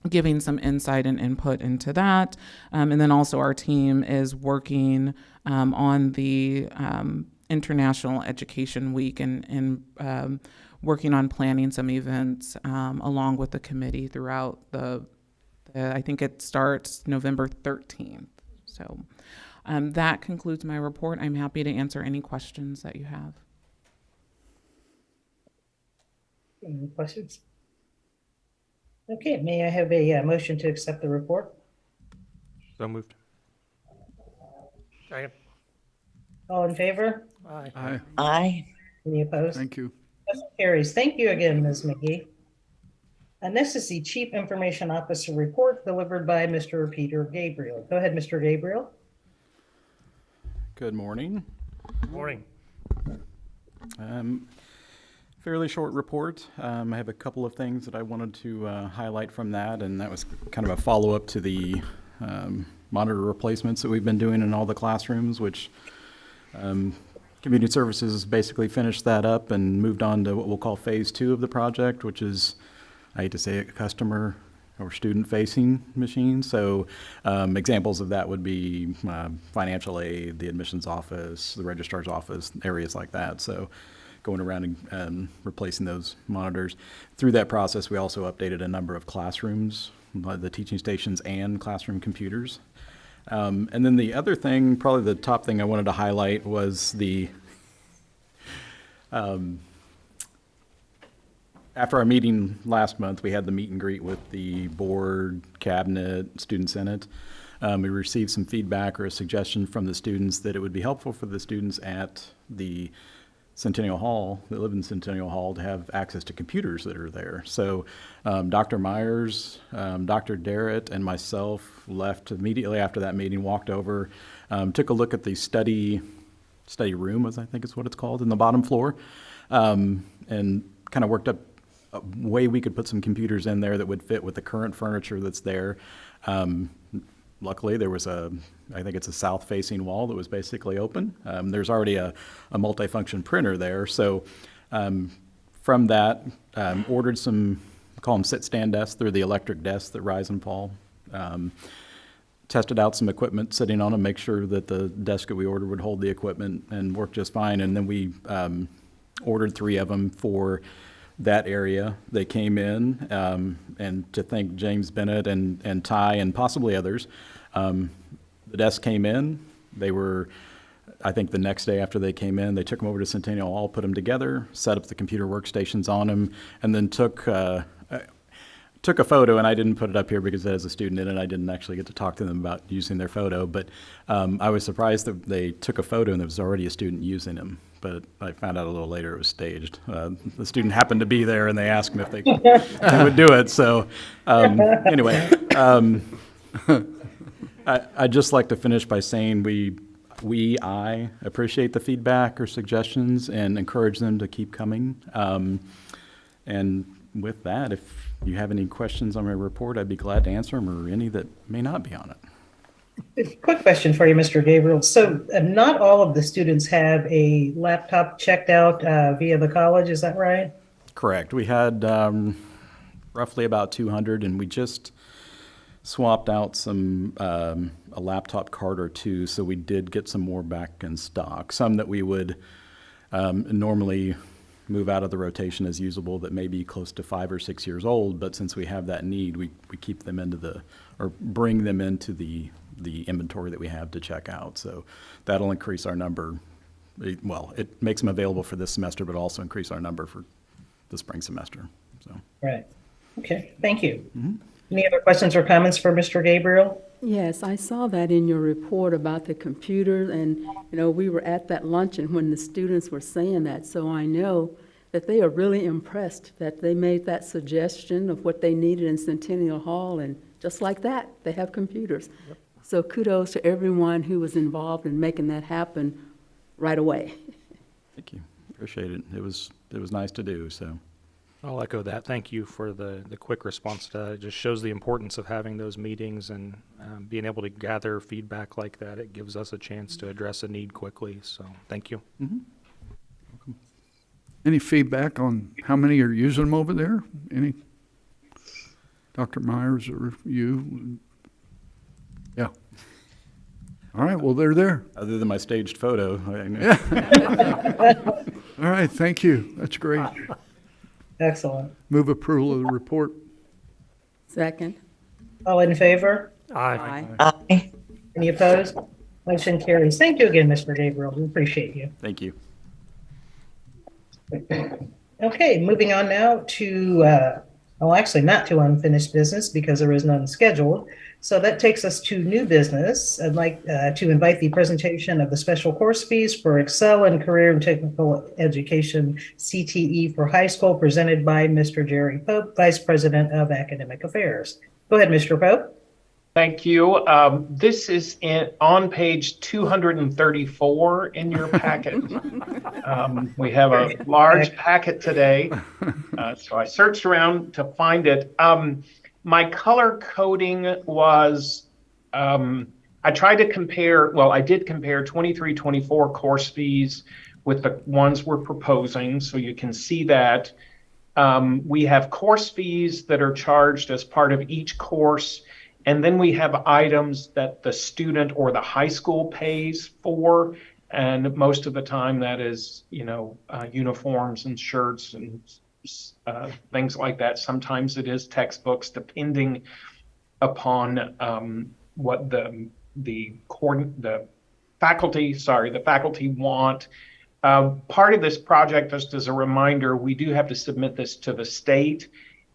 giving some insight and input into that. And then also our team is working on the International Education Week and working on planning some events along with the committee throughout I think it starts November 13th. So that concludes my report. I'm happy to answer any questions that you have. Any questions? Okay, may I have a motion to accept the report? So moved. Second. All in favor? Aye. Aye. Aye. Any opposed? Thank you. Motion carries. Thank you again, Ms. McGee. And this is the Chief Information Officer report delivered by Mr. Peter Gabriel. Go ahead, Mr. Gabriel. Good morning. Morning. Fairly short report. I have a couple of things that I wanted to highlight from that, and that was kind of a follow-up to the monitor replacements that we've been doing in all the classrooms, which Community Services basically finished that up and moved on to what we'll call phase 2 of the project, which is, I hate to say it, customer or student-facing machines. So examples of that would be financial aid, the admissions office, the registrar's office, areas like that. So going around and replacing those monitors. Through that process, we also updated a number of classrooms, the teaching stations and classroom computers. And then the other thing, probably the top thing I wanted to highlight, was the after our meeting last month, we had the meet and greet with the board, cabinet, student senate. We received some feedback or a suggestion from the students that it would be helpful for the students at the Centennial Hall, that live in Centennial Hall, to have access to computers that are there. So Dr. Myers, Dr. Darrett, and myself left immediately after that meeting, walked over, took a look at the study room, as I think is what it's called, in the bottom floor, and kind of worked up a way we could put some computers in there that would fit with the current furniture that's there. Luckily, there was I think it's a south-facing wall that was basically open. There's already a multifunction printer there. So from that, ordered some, call them sit-stand desks. They're the electric desks that rise and fall. Tested out some equipment sitting on them, make sure that the desk that we ordered would hold the equipment and work just fine. And then we ordered 3 of them for that area. They came in, and to thank James Bennett and Ty and possibly others, the desks came in. They were, I think the next day after they came in, they took them over to Centennial Hall, put them together, set up the computer workstations on them, and then took a photo, and I didn't put it up here because as a student in it, I didn't actually get to talk to them about using their photo, but I was surprised that they took a photo and there was already a student using them. But I found out a little later it was staged. The student happened to be there, and they asked me if they would do it. So anyway, I'd just like to finish by saying I appreciate the feedback or suggestions and encourage them to keep coming. And with that, if you have any questions on my report, I'd be glad to answer them, or any that may not be on it. Quick question for you, Mr. Gabriel. So not all of the students have a laptop checked out via the college, is that right? Correct. We had roughly about 200, and we just swapped out some a laptop card or 2, so we did get some more back in stock. Some that we would normally move out of the rotation as usable that may be close to 5 or 6 years old, but since we have that need, we keep them into or bring them into the inventory that we have to check out. So that'll increase our number it makes them available for this semester, but also increase our number for the spring semester, so. Right. Okay, thank you. Any other questions or comments for Mr. Gabriel? Yes, I saw that in your report about the computers, and, we were at that luncheon when the students were saying that, so I know that they are really impressed that they made that suggestion of what they needed in Centennial Hall, and just like that, they have computers. Yep. So kudos to everyone who was involved in making that happen right away. Thank you. Appreciate it. It was nice to do, so. I'll echo that. Thank you for the quick response to that. It just shows the importance of having those meetings and being able to gather feedback like that. It gives us a chance to address a need quickly, so thank you. Any feedback on how many are using them over there? Any? Dr. Myers or you? Yeah. All right, well, they're there. Other than my staged photo. All right, thank you. That's great. Excellent. Move approval of the report. Second. All in favor? Aye. Aye. Any opposed? Motion carries. Thank you again, Mr. Gabriel. We appreciate you. Thank you. Okay, moving on now to, actually not to unfinished business because there is none scheduled. So that takes us to new business. I'd like to invite the presentation of the special course fees for Excel and Career and Technical Education CTE for high school presented by Mr. Jerry Pope, Vice President of Academic Affairs. Go ahead, Mr. Pope. Thank you. This is on page 234 in your packet. We have a large packet today, so I searched around to find it. My color coding was, I tried to compare, I did compare 23-24 course fees with the ones we're proposing, so you can see that. We have course fees that are charged as part of each course. And then we have items that the student or the high school pays for. And most of the time that is, uniforms and shirts and things like that. Sometimes it is textbooks, depending upon what the faculty want. Part of this project, just as a reminder, we do have to submit this to the state.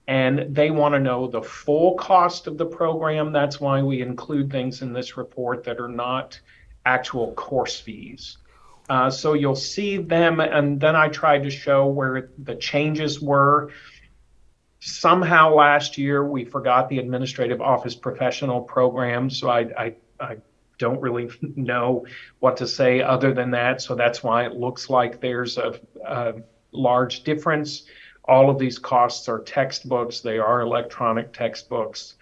And they want to know the full cost of the program. That's why we include things in this report that are not actual course fees. So you'll see them, and then I tried to show where the changes were. Somehow last year we forgot the administrative office professional program, so I don't really know what to say other than that. So that's why it looks like there's a large difference. All of these costs are textbooks. They are electronic textbooks.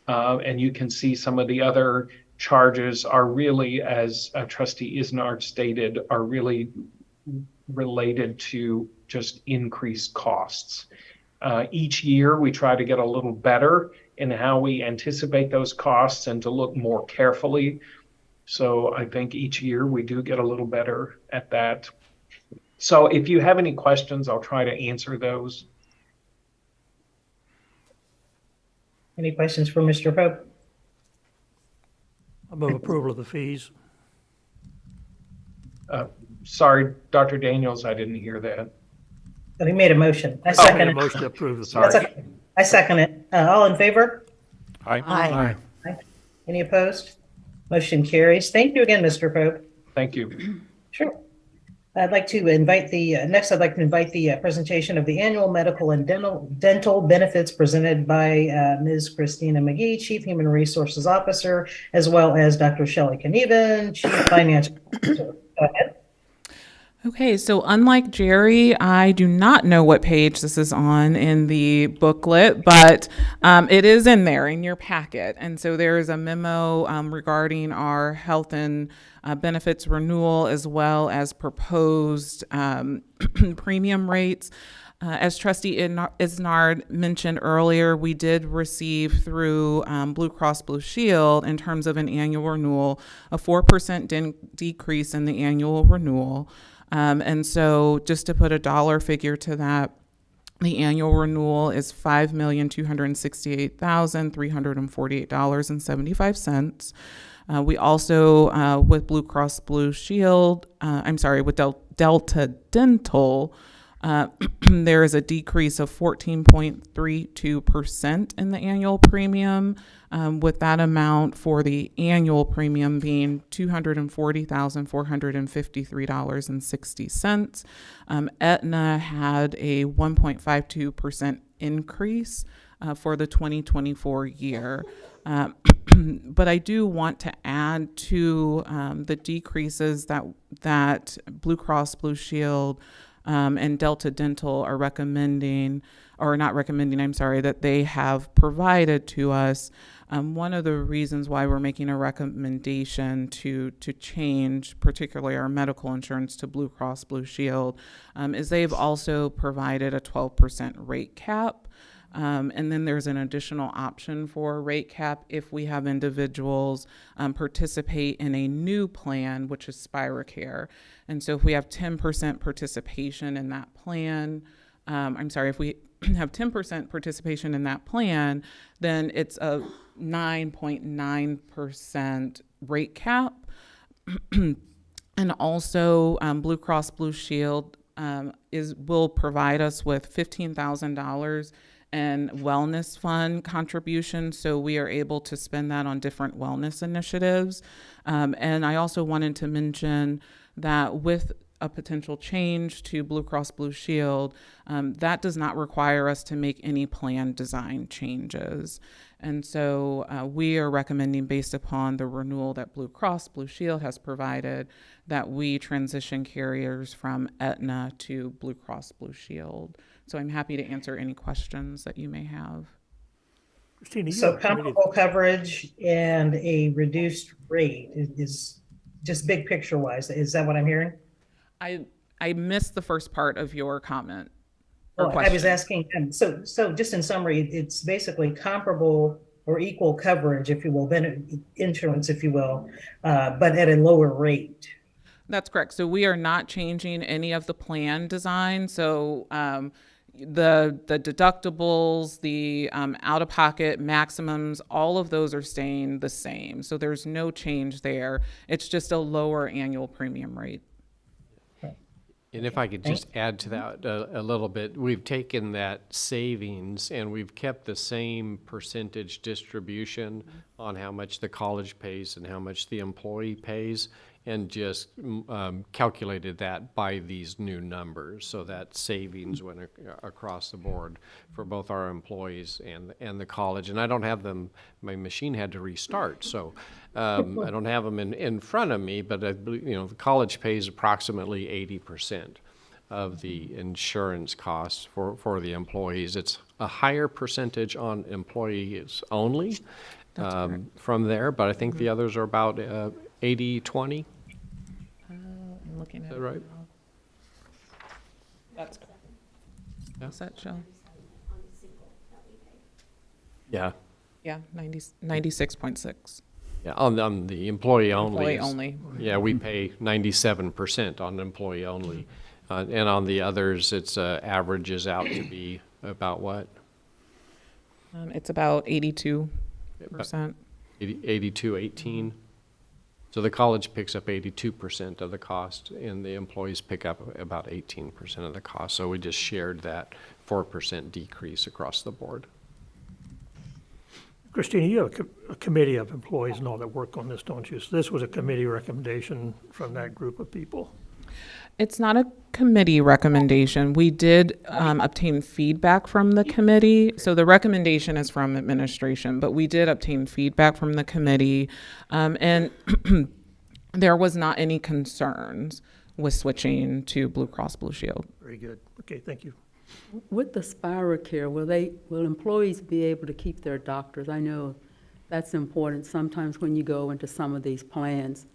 And you can see some of the other charges are really, as Trustee Isnard stated, are really related to just increased costs. Each year, we try to get a little better in how we anticipate those costs and to look more carefully. So I think each year we do get a little better at that. So if you have any questions, I'll try to answer those. Any questions for Mr. Pope? I move approval of the fees. Sorry, Dr. Daniels, I didn't hear that. Oh, he made a motion. I second made a it. motion to approve the fees. Sorry. I second it. All in favor? Aye. Aye. Any opposed? Motion carries. Thank you again, Mr. Pope. Thank you. Sure. I'd like to invite the presentation of the annual medical and dental benefits presented by Ms. Christina McGee, Chief Human Resources Officer, as well as Dr. Shelley Knieven, Chief Financial Officer. Go ahead. Okay, so unlike Jerry, I do not know what page this is on in the booklet, but it is in there in your packet. And so there is a memo regarding our health and benefits renewal, as well as proposed premium rates. As Trustee Isnard mentioned earlier, we did receive through Blue Cross Blue Shield, in terms of an annual renewal, a 4% decrease in the annual renewal. And so just to put a dollar figure to that, The annual renewal is $5,268,348.75. We also, with Blue Cross Blue Shield, with Delta Dental, there is a decrease of 14.32% in the annual premium, with that amount for the annual premium being $240,453.60. Aetna had a 1.52% increase for the 2024 year. But I do want to add to the decreases that Blue Cross Blue Shield and Delta Dental are recommending, or not recommending, that they have provided to us. One of the reasons why we're making a recommendation to change, particularly our medical insurance, to Blue Cross Blue Shield, is they've also provided a 12% rate cap. And then there's an additional option for a rate cap if we have individuals participate in a new plan, which is SpiraCare. And so if we have 10% participation in that plan, if we have 10% participation in that plan, then it's a 9.9% rate cap. And also Blue Cross Blue Shield will provide us with $15,000 and wellness fund contribution, so we are able to spend that on different wellness initiatives. And I also wanted to mention that with a potential change to Blue Cross Blue Shield, that does not require us to make any plan design changes. And so we are recommending, based upon the renewal that Blue Cross Blue Shield has provided, that we transition carriers from Aetna to Blue Cross Blue Shield. So I'm happy to answer any questions that you may have. Christina, So comparable coverage and a reduced rate is just big picture wise. Is that what I'm hearing? I missed the first part of your comment. I was asking, so just in summary, it's basically comparable or equal coverage, if you will, insurance, if you will, but at a lower rate. That's correct. So we are not changing any of the plan design. So the deductibles, the out-of-pocket maximums, all of those are staying the same. So there's no change there. It's just a lower annual premium rate. And if I could just add to that a little bit, we've taken that savings and we've kept the same percentage distribution on how much the college pays and how much the employee pays, and just calculated that by these new numbers. So that savings went across the board for both our employees and the college. And I don't have them, my machine had to restart, so I don't have them in front of me, but I believe, the college pays approximately 80% of the insurance costs for the employees. It's a higher percentage on employees only from there, but I think the others are about 80-20. I'm looking at Is that right? That's correct. Yeah. Is that show? Yeah. Yeah, 96.6. Yeah, on the employee only. Employee only. Yeah, we pay 97% on employee only. And on the others, it's averages out to be about what? It's about 82%. 18. So the college picks up 82% of the cost, and the employees pick up about 18% of the cost. So we just shared that 4% decrease across the board. Christina, you have a committee of employees and all that work on this, don't you? So this was a committee recommendation from that group of people. It's not a committee recommendation. We did obtain feedback from the committee. So the recommendation is from administration, but we did obtain feedback from the committee. And there was not any concerns with switching to Blue Cross Blue Shield. Very good. Okay, thank you. With the SpiraCare, will employees be able to keep their doctors? I know that's important sometimes when you go into some of these plans.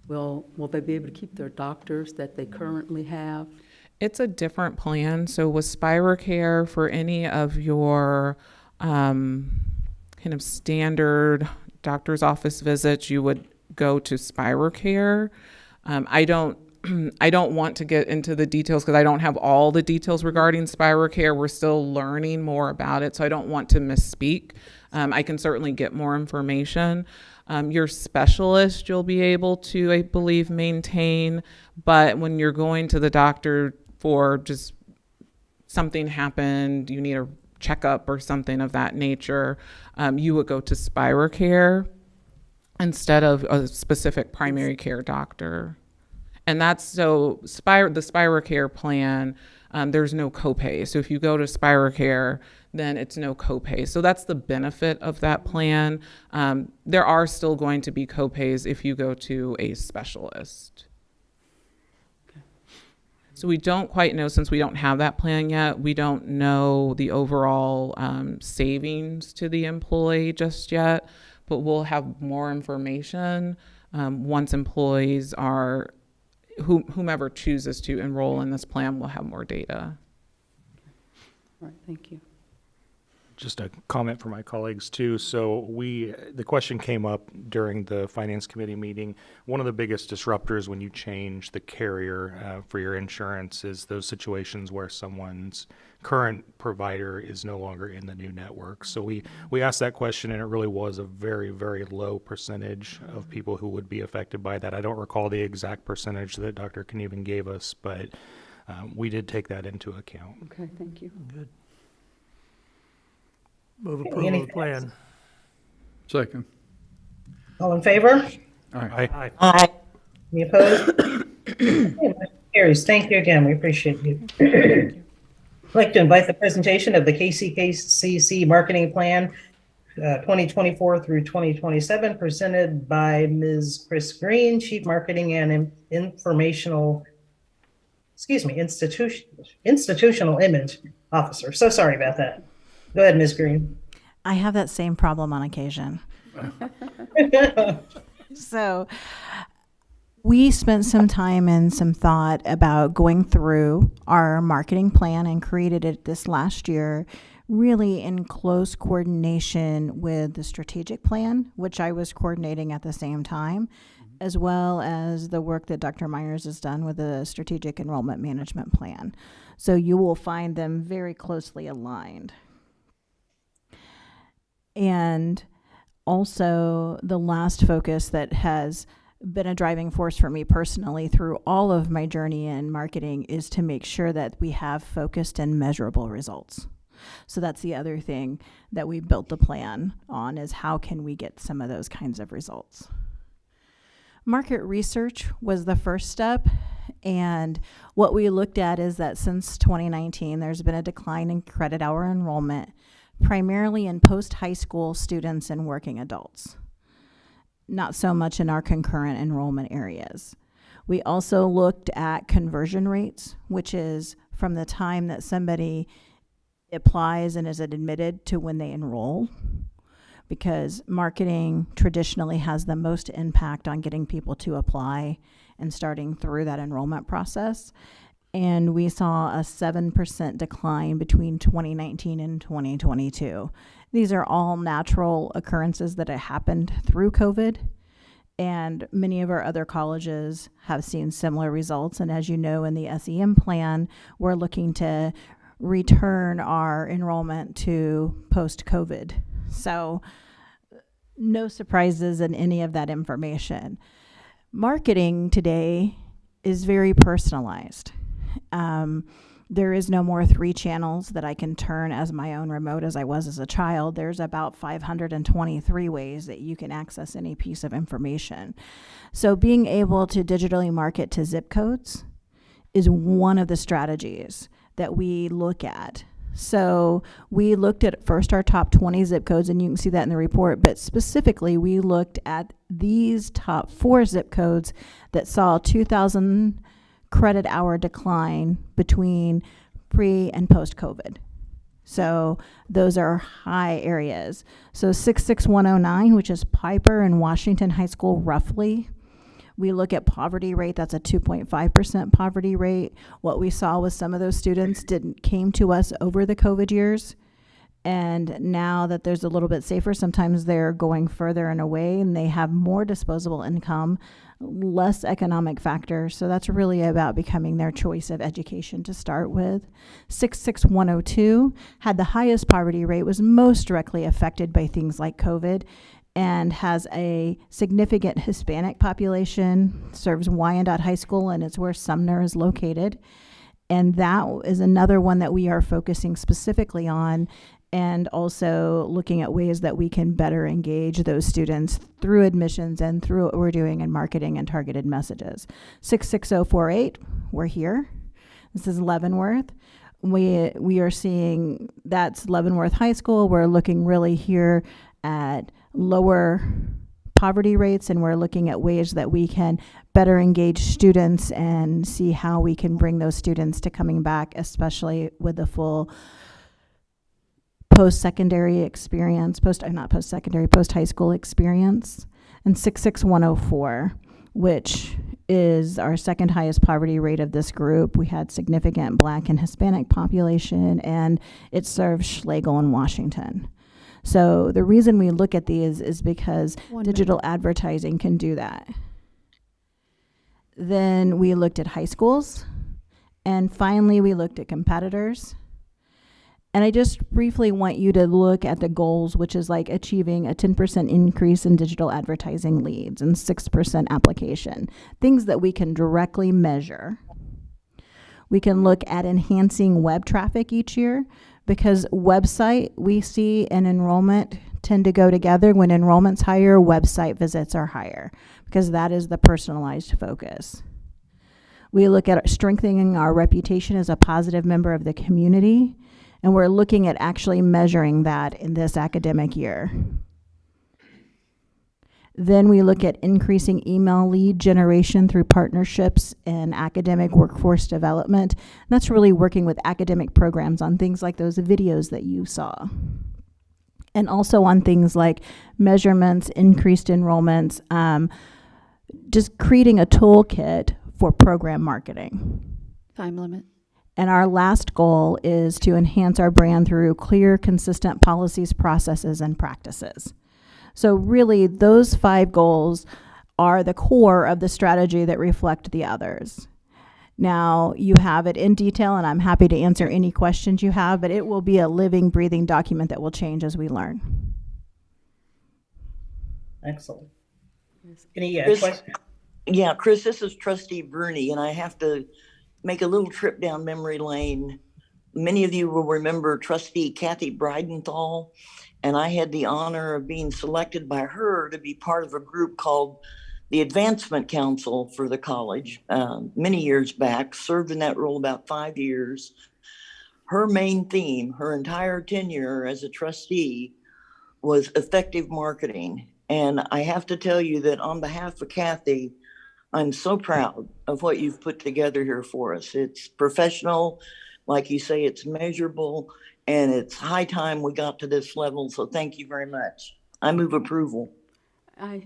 Will they be able to keep their doctors that they currently have? It's a different plan. So with SpiraCare, for any of your kind of standard doctor's office visits, you would go to SpiraCare. I don't I don't want to get into the details because I don't have all the details regarding SpiroCare. We're still learning more about it, so I don't want to misspeak. I can certainly get more information. Your specialist you'll be able to, I believe, maintain, but when you're going to the doctor for just something happened, you need a checkup or something of that nature, you would go to SpiroCare instead of a specific primary care doctor. And that's so the SpiroCare plan, there's no copay. So if you go to SpiroCare, then it's no copay. So that's the benefit of that plan. There are still going to be copays if you go to a specialist. So we don't quite know, since we don't have that plan yet, we don't know the overall savings to the employee just yet, but we'll have more information once employees are, whomever chooses to enroll in this plan will have more data. All right, thank you. Just a comment for my colleagues too. So the question came up during the Finance Committee meeting. One of the biggest disruptors when you change the carrier for your insurance is those situations where someone's current provider is no longer in the new network. So we asked that question, and it really was a very, very low percentage of people who would be affected by that. I don't recall the exact percentage that Dr. Knieven gave us, but we did take that into account. Okay, thank you. Good. Move approval of the plan. Second. All in favor? Aye. Aye. Any opposed? Okay, motion carries. Thank you again. We appreciate you. I'd like to invite the presentation of the KCKCC Marketing Plan 2024 through 2027, presented by Ms. Chris Green, Chief Marketing and Institutional Image Officer. So sorry about that. Go ahead, Ms. Green. I have that same problem on occasion. So we spent some time and some thought about going through our marketing plan and created it this last year, really in close coordination with the strategic plan, which I was coordinating at the same time, as well as the work that Dr. Myers has done with the strategic enrollment management plan. So you will find them very closely aligned. And also the last focus that has been a driving force for me personally through all of my journey in marketing is to make sure that we have focused and measurable results. So that's the other thing that we built the plan on, is how can we get some of those kinds of results. Market research was the first step, and what we looked at is that since 2019 there's been a decline in credit hour enrollment, primarily in post-high school students and working adults, not so much in our concurrent enrollment areas. We also looked at conversion rates, which is from the time that somebody applies and is admitted to when they enroll, because marketing traditionally has the most impact on getting people to apply and starting through that enrollment process. And we saw a 7% decline between 2019 and 2022. These are all natural occurrences that have happened through COVID, and many of our other colleges have seen similar results. And as you know, in the SEM plan, we're looking to return our enrollment to post-COVID. So no surprises in any of that information. Marketing today is very personalized. There is no more 3 channels that I can turn as my own remote as I was as a child. There's about 523 ways that you can access any piece of information. So being able to digitally market to zip codes is one of the strategies that we look at. So we looked at first our top 20 zip codes, and you can see that in the report, but specifically we looked at these top 4 zip codes that saw 2,000 credit hour decline between pre and post COVID. So those are high areas. So 66109, which is Piper and Washington High School roughly. We look at poverty rate, that's a 2.5% poverty rate. What we saw was some of those students came to us over the COVID years, And now that there's a little bit safer, sometimes they're going further and away and they have more disposable income, less economic factors. So that's really about becoming their choice of education to start with. 66102 had the highest poverty rate, was most directly affected by things like COVID, and has a significant Hispanic population, serves Wyandotte High School, and it's where Sumner is located. And that is another one that we are focusing specifically on, and also looking at ways that we can better engage those students through admissions and through what we're doing in marketing and targeted messages. 66048, we're here. This is Leavenworth. We are seeing, that's Leavenworth High School. We're looking really here at lower poverty rates, and we're looking at ways that we can better engage students and see how we can bring those students to coming back, especially with the full post-secondary experience, post-high school experience. And 66104, which is our second highest poverty rate of this group. We had significant Black and Hispanic population, and it serves Schlegel and Washington. So the reason we look at these is because digital advertising can do that. Then we looked at high schools, and finally we looked at competitors. And I just briefly want you to look at the goals, which is like achieving a 10% increase in digital advertising leads and 6% application, things that we can directly measure. We can look at enhancing web traffic each year, because website, we see, and enrollment tend to go together. When enrollment's higher, website visits are higher, because that is the personalized focus. We look at strengthening our reputation as a positive member of the community, and we're looking at actually measuring that in this academic year. Then we look at increasing email lead generation through partnerships and academic workforce development. And that's really working with academic programs on things like those videos that you saw. And also on things like measurements, increased enrollments, just creating a toolkit for program marketing. Time limit. And our last goal is to enhance our brand through clear, consistent policies, processes, and practices. So really, those 5 goals are the core of the strategy that reflect the others. Now, you have it in detail, and I'm happy to answer any questions you have, but it will be a living, breathing document that will change as we learn. Excellent. Any Chris, questions? Yeah, Chris, this is Trustee Bruni, and I have to make a little trip down memory lane. Many of you will remember Trustee Kathy Breidenthal, and I had the honor of being selected by her to be part of a group called the Advancement Council for the college many years back, served in that role about 5 years. Her main theme, her entire tenure as a trustee, was effective marketing. And I have to tell you that on behalf of Kathy, I'm so proud of what you've put together here for us. It's professional, like you say, it's measurable, and it's high time we got to this level. So thank you very much. I move approval. I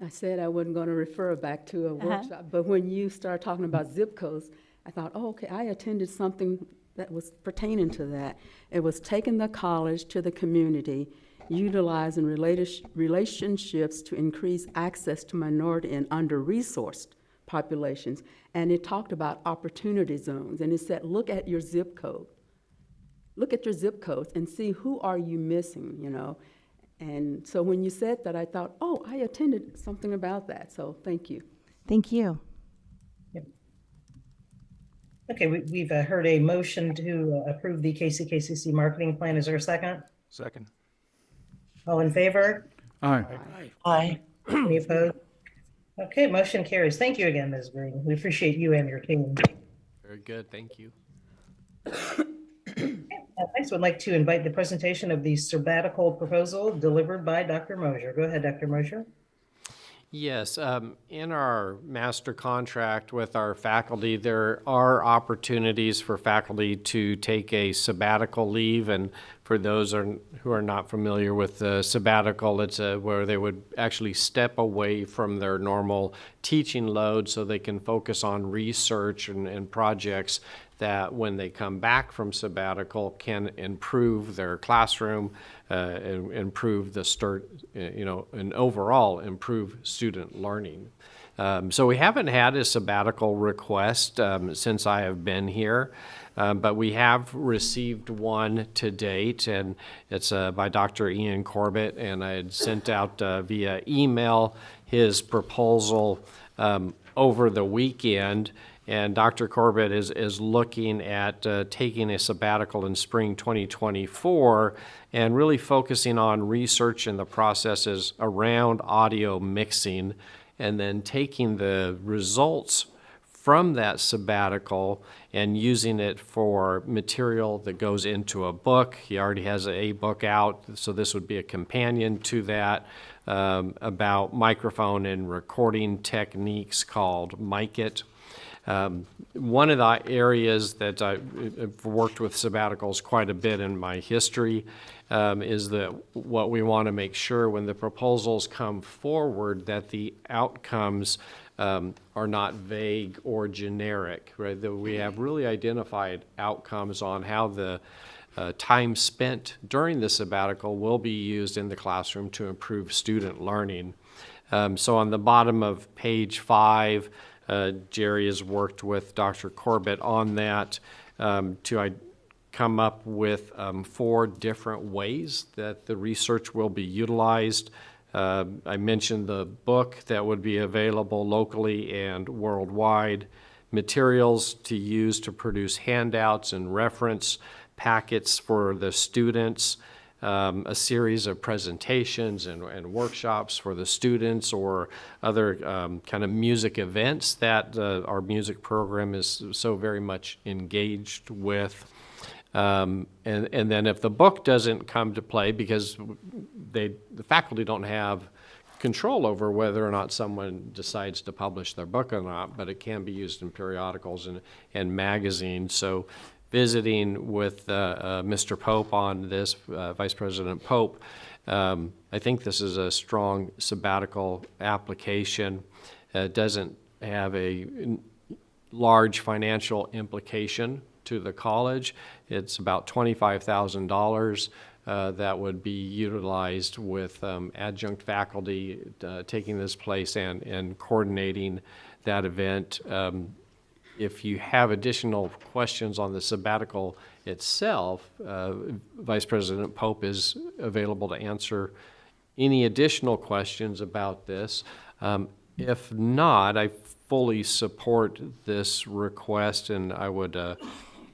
said I wasn't going to refer back to a workshop, but when you started talking about zip codes, I thought, oh, okay, I attended something that was pertaining to that. It was taking the college to the community, utilizing relationships to increase access to minority and under-resourced populations. And it talked about opportunity zones, and it said, look at your zip code. Look at your zip codes and see who are you missing, you know. And so when you said that, I thought, oh, I attended something about that. So thank you. Thank you. Yep. Okay, we've heard a motion to approve the KCKCC marketing plan. Is there a second? Second. All in favor? Aye. Aye. Any opposed? Okay, motion carries. Thank you again, Ms. Green. We appreciate you and your team. Very good, thank you. Next, would like to invite the presentation of the sabbatical proposal delivered by Dr. Mosier. Go ahead, Dr. Mosier. Yes, in our master contract with our faculty, there are opportunities for faculty to take a sabbatical leave, and for those who are not familiar with the sabbatical, it's where they would actually step away from their normal teaching load so they can focus on research and projects that when they come back from sabbatical can improve their classroom, and improve and overall improve student learning. So we haven't had a sabbatical request since I have been here, but we have received one to date, and it's by Dr. Ian Corbett, and I had sent out via email his proposal over the weekend. And Dr. Corbett is looking at taking a sabbatical in spring 2024 and really focusing on research and the processes around audio mixing, and then taking the results from that sabbatical and using it for material that goes into a book. He already has a book out, so this would be a companion to that, about microphone and recording techniques called Mic It. One of the areas that I've worked with sabbaticals quite a bit in my history is that what we want to make sure when the proposals come forward that the outcomes are not vague or generic, right? That we have really identified outcomes on how the time spent during the sabbatical will be used in the classroom to improve student learning. So on the bottom of page 5, Jerry has worked with Dr. Corbett on that to come up with 4 different ways that the research will be utilized. I mentioned the book that would be available locally and worldwide, materials to use to produce handouts and reference packets for the students, a series of presentations and workshops for the students, or other kind of music events that our music program is so very much engaged with. And then if the book doesn't come to play, because the faculty don't have control over whether or not someone decides to publish their book or not, but it can be used in periodicals and magazines. So visiting with Mr. Pope on this, Vice President Pope, I think this is a strong sabbatical application. It doesn't have a large financial implication to the college. It's about $25,000 that would be utilized with adjunct faculty taking this place and coordinating that event. If you have additional questions on the sabbatical itself, Vice President Pope is available to answer any additional questions about this. If not, I fully support this request, and I would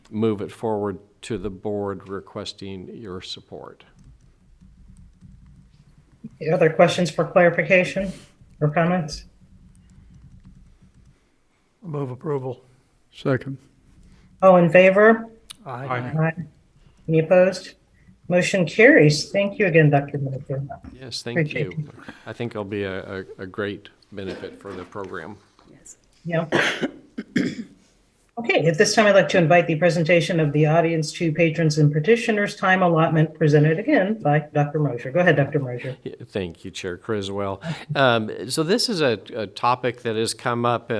move it forward to the board requesting your support. Other questions for clarification or comments? Move approval. Second. All in favor? Aye. Aye. Any opposed? Motion carries. Thank you again, Dr. Miller. Yes, thank you. I think it'll be a great benefit for the program. Yes. Yeah. Okay, at this time, I'd like to invite the presentation of the audience to patrons and petitioners. Time allotment presented again by Dr. Mosier. Go ahead, Dr. Mosier. Yeah, thank you, Chair Criswell. So this is a topic that has come up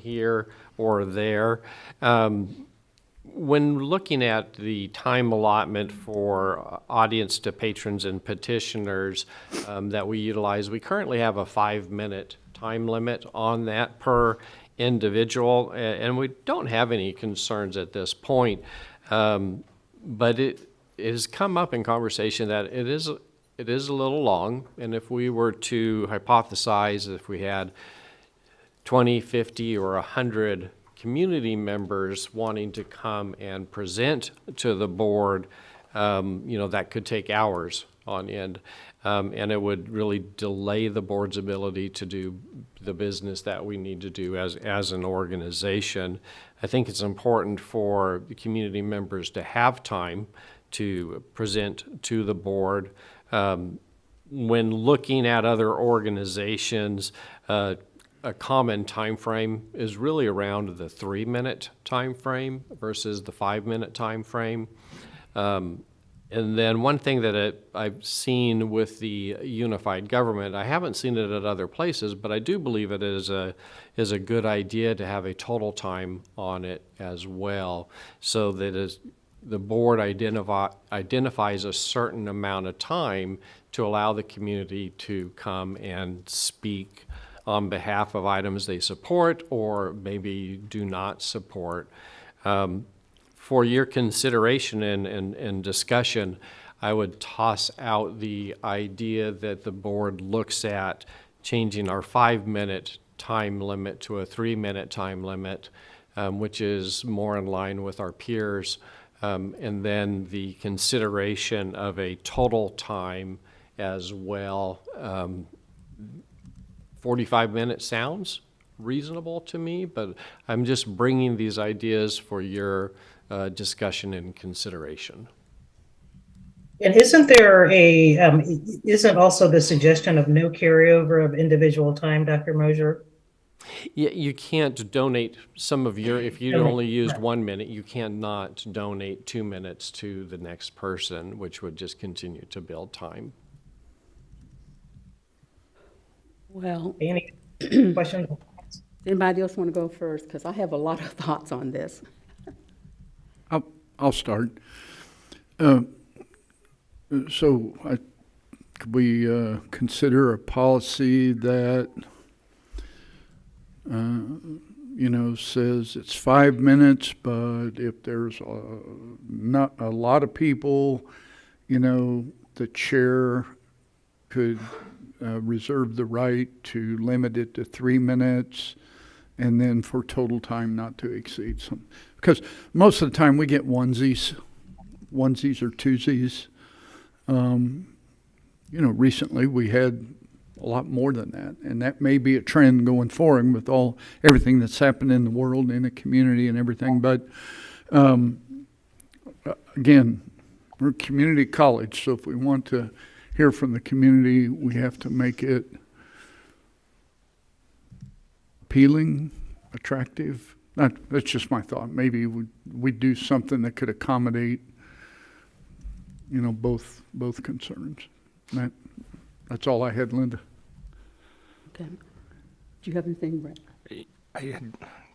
here or there. When looking at the time allotment for audience to patrons and petitioners that we utilize, we currently have a 5-minute time limit on that per individual, and we don't have any concerns at this point. But it has come up in conversation that it is a little long, and if we were to hypothesize, if we had 20, 50, or 100 community members wanting to come and present to the board, that could take hours on end. And it would really delay the board's ability to do the business that we need to do as an organization. I think it's important for the community members to have time to present to the board. When looking at other organizations, a common time frame is really around the 3-minute time frame versus the 5-minute time frame. And then one thing that I've seen with the unified government, I haven't seen it at other places, but I do believe it is a good idea to have a total time on it as well, so that as the board identifies a certain amount of time to allow the community to come and speak on behalf of items they support or maybe do not support. For your consideration and discussion, I would toss out the idea that the board looks at changing our 5-minute time limit to a 3-minute time limit, which is more in line with our peers, and then the consideration of a total time as well. 45 minutes sounds reasonable to me, but I'm just bringing these ideas for your discussion and consideration. And isn't there isn't also the suggestion of no carryover of individual time, Dr. Mosier? Yeah, you can't donate some of your, if you only used 1 minute, you cannot donate 2 minutes to the next person, which would just continue to build time. Well, Any questions? Anybody else want to go first? Because I have a lot of thoughts on this. I'll start. So could we consider a policy that, says it's 5 minutes, but if there's not a lot of people, the chair could reserve the right to limit it to 3 minutes, and then for total time not to exceed some. Because most of the time we get onesies or twosies. Recently we had a lot more than that, and that may be a trend going forward with everything that's happened in the world, in the community, and everything. But again, we're a community college, so if we want to hear from the community, we have to make it appealing, attractive. That's just my thought. Maybe we'd do something that could accommodate, both concerns. That's all I had, Linda. Okay. Do you have anything, Brett? I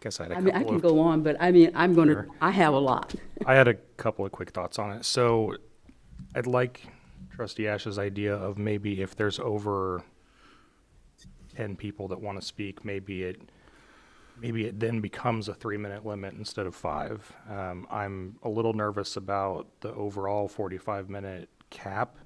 guess I had a I couple mean, I can go on, but I have a lot. I had a couple of quick thoughts on it. So I'd like Trustee Ash's idea of maybe if there's over 10 people that want to speak, maybe it then becomes a 3-minute limit instead of 5. I'm a little nervous about the overall 45-minute cap.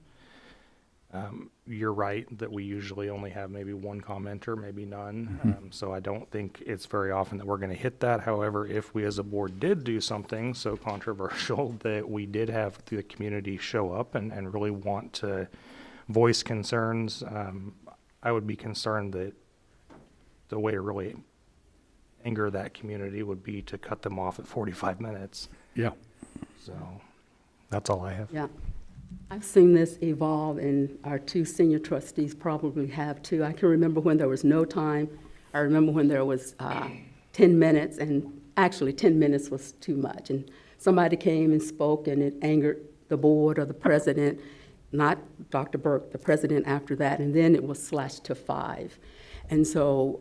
You're right that we usually only have maybe one commenter, maybe none. So I don't think it's very often that we're going to hit that. However, if we as a board did do something so controversial that we did have the community show up and really want to voice concerns, I would be concerned that the way to really anger that community would be to cut them off at 45 minutes. Yeah. So that's all I have. Yeah. I've seen this evolve, and our 2 senior trustees probably have too. I can remember when there was no time. I remember when there was 10 minutes, and actually 10 minutes was too much. And somebody came and spoke, and it angered the board or the president, not Dr. Burke, the president after that, and then it was slashed to 5. And so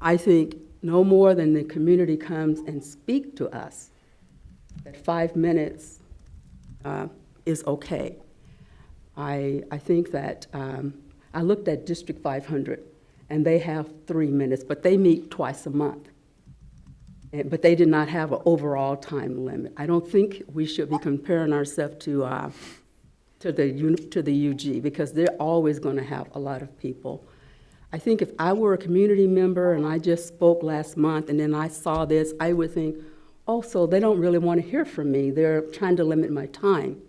I think no more than the community comes and speak to us, that 5 minutes is okay. I think that I looked at District 500, and they have 3 minutes, but they meet twice a month. But they did not have an overall time limit. I don't think we should be comparing ourselves to the UG, because they're always going to have a lot of people. I think if I were a community member and I just spoke last month and then I saw this, I would think, oh, so they don't really want to hear from me. They're trying to limit my time.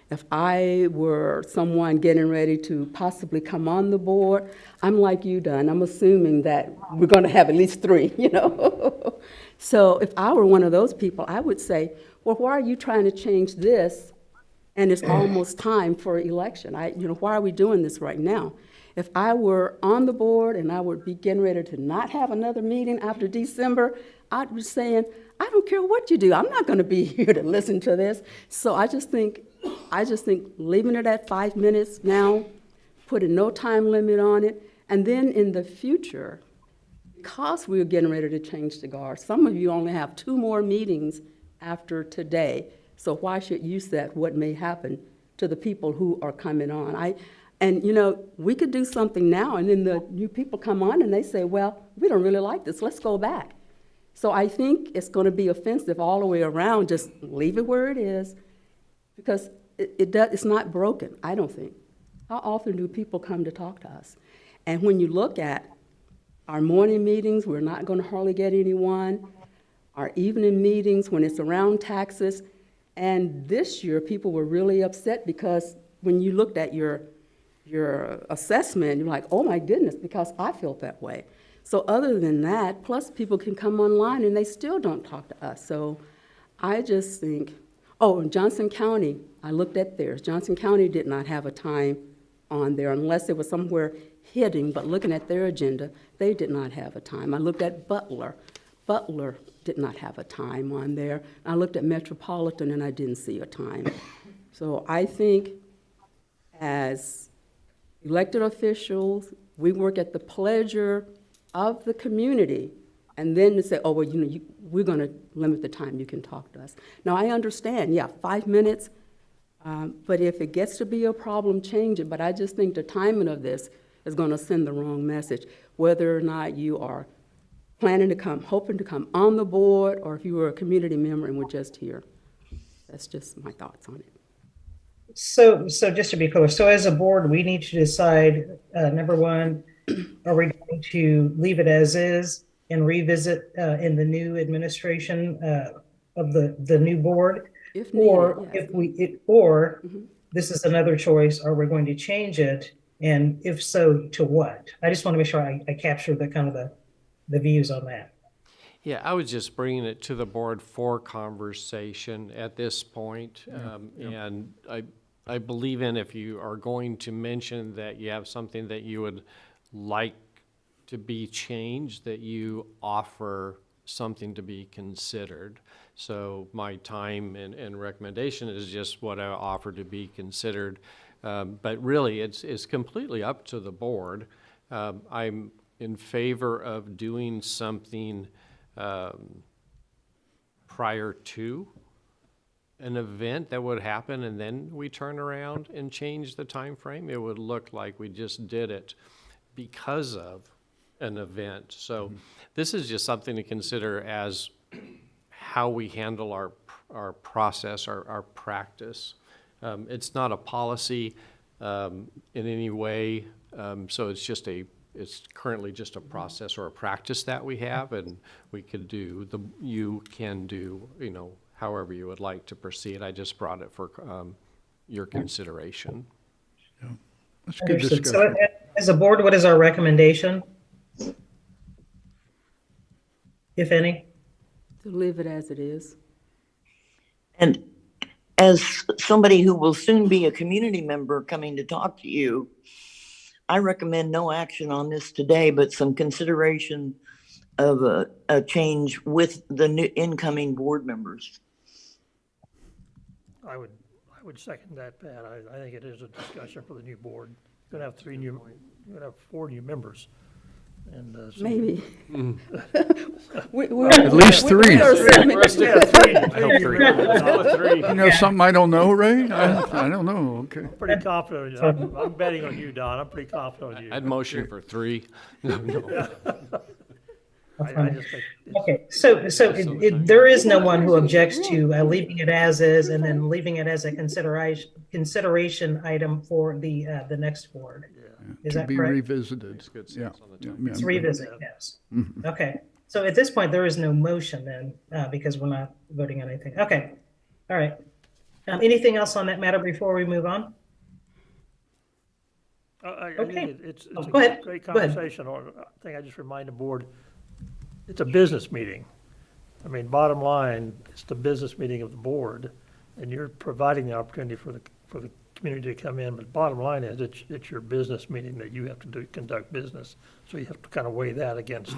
If I were someone getting ready to possibly come on the board, I'm like you, Dunn. I'm assuming that we're going to have at least 3, So if I were one of those people, I would say, well, why are you trying to change this? And it's almost time for election. Why are we doing this right now? If I were on the board and I would be getting ready to not have another meeting after December, I'd be saying, I don't care what you do. I'm not going to be here to listen to this. So I just think leaving it at 5 minutes now, putting no time limit on it, and then in the future, because we're getting ready to change the guard, some of you only have 2 more meetings after today. So why should you set what may happen to the people who are coming on? And you know, we could do something now, and then the new people come on and they say, well, we don't really like this, let's go back. So I think it's going to be offensive all the way around. Just leave it where it is, because it's not broken, I don't think. How often do people come to talk to us? And when you look at our morning meetings, we're not going to hardly get anyone. Our evening meetings, when it's around taxes. And this year, people were really upset because when you looked at your assessment, you're like, oh my goodness, because I felt that way. So other than that, plus people can come online and they still don't talk to us. So I just think, oh, in Johnson County, I looked at theirs. Johnson County did not have a time on there unless it was somewhere hidden, but looking at their agenda, they did not have a time. I looked at Butler. Butler did not have a time on there. I looked at Metropolitan and I didn't see a time. So I think as elected officials, we work at the pleasure of the community, and then to say, oh, well, you know, we're going to limit the time you can talk to us. Now, I understand, yeah, 5 minutes, but if it gets to be a problem, change it. But I just think the timing of this is going to send the wrong message, whether or not you are planning to come, hoping to come on the board, or if you were a community member and were just here. That's just my thoughts on it. So just to be clear, so as a board, we need to decide, number one, are we going to leave it as is and revisit in the new administration of the new board? If needed, or yes. if this is another choice, are we going to change it? And if so, to what? I just want to make sure I capture the kind of the views on that. Yeah, I was just bringing it to the board for conversation at this point. And I believe in, if you are going to mention that you have something that you would like to be changed, that you offer something to be considered. So my time and recommendation is just what I offer to be considered. But really, it's completely up to the board. I'm in favor of doing something prior to an event that would happen, and then we turn around and change the time frame. It would look like we just did it because of an event. So this is just something to consider as how we handle our process, our practice. It's not a policy in any way, so it's currently just a process or a practice that we have, and we could do, you can do, you know, however you would like to proceed. I just brought it for your consideration. Yeah. That's good discussion. So as a board, what is our recommendation, if any? To leave it as it is. And as somebody who will soon be a community member coming to talk to you, I recommend no action on this today, but some consideration of a change with the new incoming board members. I would second that, Pat. I think it is a discussion for the new board. You're gonna have 4 new members. And maybe. At least 3. I hope 3. You know something I don't know, Ray? I don't know. Okay. I'm pretty confident. I'm betting on you, Don. I'm pretty confident on you. I'd motion for 3. No. I just think Okay, so there is no one who objects to leaving it as is and then leaving it as a consideration item for the next board. Is that be correct? Revisited. Yeah. It's revisit, yes. Mhm. Okay, so at this point, there is no motion then, because we're not voting on anything. Okay, all right. Anything else on that matter before we move on? I Okay. think it's Oh, a go ahead. great Go ahead. conversation. I think I just remind the board, it's a business meeting. I mean, bottom line, it's the business meeting of the board, and you're providing the opportunity for the community to come in. But bottom line is, it's your business meeting that you have to conduct business. So you have to kind of weigh that against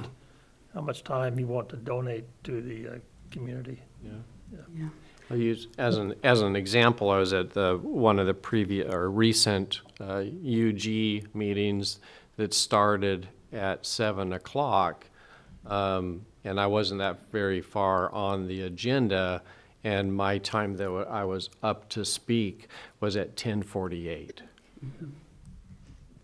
how much time you want to donate to the community. Yeah. I'll use as an example. I was at one of the previous or recent UG meetings that started at 7 o'clock, and I wasn't that very far on the agenda, and my time that I was up to speak was at 10:48.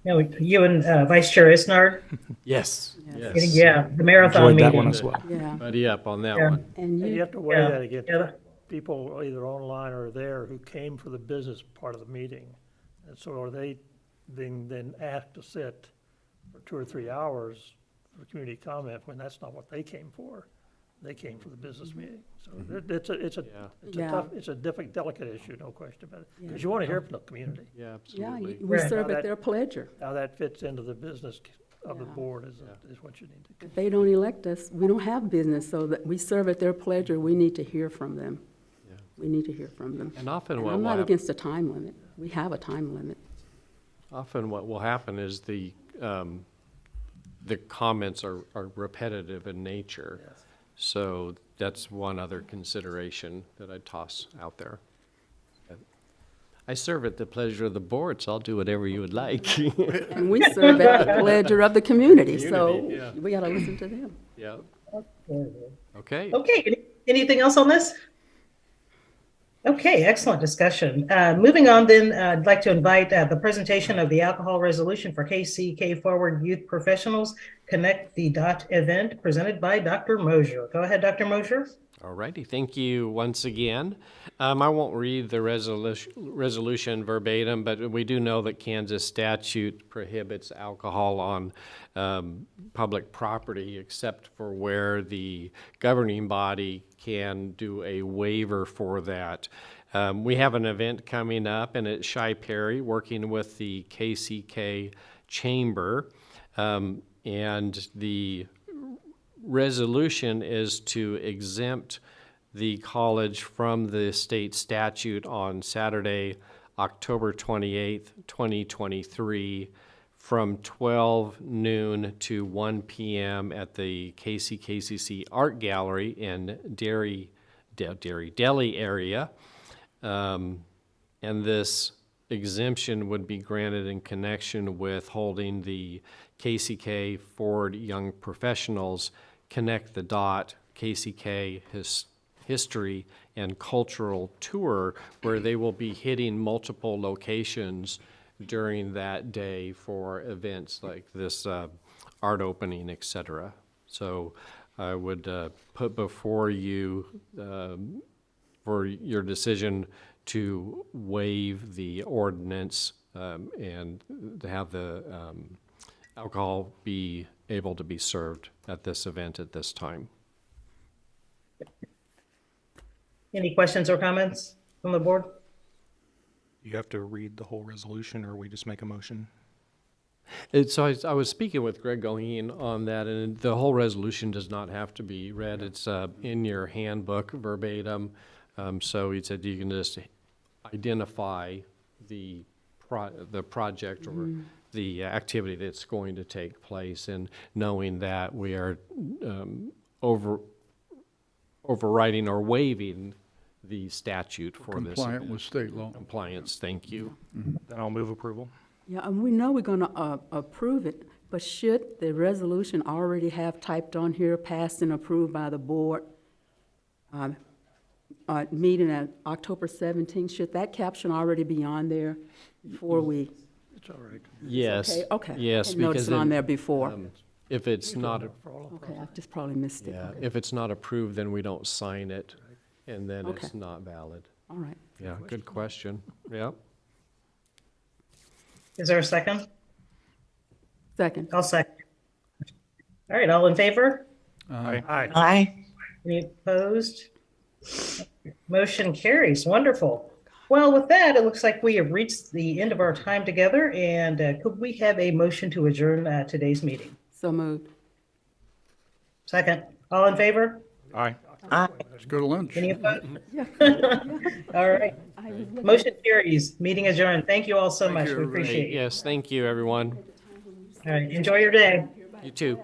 No, you and Vice Chair Isnard? Yes. Yeah, the marathon Enjoyed that meeting. one as well. Yeah. Buddy up on that Yeah. one. And you have to weigh Yeah. that against Yeah. people either online or there who came for the business part of the meeting. And so are they being then asked to sit for 2 or 3 hours for community comment when that's not what they came for? They came for the business meeting. So it's a delicate issue, no question about it. Because you want to hear from the community. Yeah, Yeah, absolutely. we Right. serve How at that- their pleasure. How that fits into the business of the Yeah. board is what you need to. If they don't elect us, we don't have business, so that we serve at their pleasure, we need to hear from them. Yeah. We need to hear from them. And often And what I'm will not happen, against a time limit. We have a time limit. often what will happen is the comments are repetitive in nature. So that's one other consideration that I'd toss out there. I serve at the pleasure of the board, so I'll do whatever you would like. And we serve at the pleasure of the community, so Community, yeah. we gotta listen to them. Yeah. Okay. Okay, anything else on this? Okay, excellent discussion. Moving on then, I'd like to invite the presentation of the alcohol resolution for KCK Forward Youth Professionals Connect the Dot event presented by Dr. Mosier. Go ahead, Dr. Mosier. All righty, thank you once again. I won't read the resolution verbatim, but we do know that Kansas statute prohibits alcohol on public property except for where the governing body can do a waiver for that. We have an event coming up, and it's Shy Perry working with the KCK Chamber, and the resolution is to exempt the college from the state statute on Saturday, October 28th, 2023, from 12 noon to 1 p.m. at the KCKCC Art Gallery in Delhi area. And this exemption would be granted in connection with holding the KCK Forward Young Professionals Connect the Dot KCK History and Cultural Tour, where they will be hitting multiple locations during that day for events like this art opening, etc. So I would put before you for your decision to waive the ordinance and to have the alcohol be able to be served at this event at this time. Any questions or comments from the board? You have to read the whole resolution, or we just make a motion? So I was speaking with Greg Goheen on that, and the whole resolution does not have to be read. It's in your handbook verbatim. So he said you can just identify the project or the activity that's going to take place, and knowing that we are overriding or waiving the statute for this. Compliant with state law. Compliance, thank you. Then I'll move approval. Yeah, and we know we're gonna approve it, but should the resolution already have typed on here, passed and approved by the board, meeting at October 17th, should that caption already be on there before we? It's all right. Yes. Okay. Yes, I noticed because it on then, there before. If it's not, Okay, I just probably missed it. yeah, Okay. if it's not approved, then we don't sign it, and then Okay. it's not valid. All right. Yeah, good question. Yep. Is there a second? Second. I'll second. All right, all in favor? Aye. Aye. Any opposed? Motion carries. Wonderful. Well, with that, it looks like we have reached the end of our time together, and could we have a motion to adjourn today's meeting? So moved. Second. All in favor? Aye. Let's go to lunch. Any opposed? Yeah. All right. Motion carries. Meeting adjourned. Thank you all so much. you, We everybody. appreciate you. Yes, thank you, everyone. All right. Enjoy your day. You too.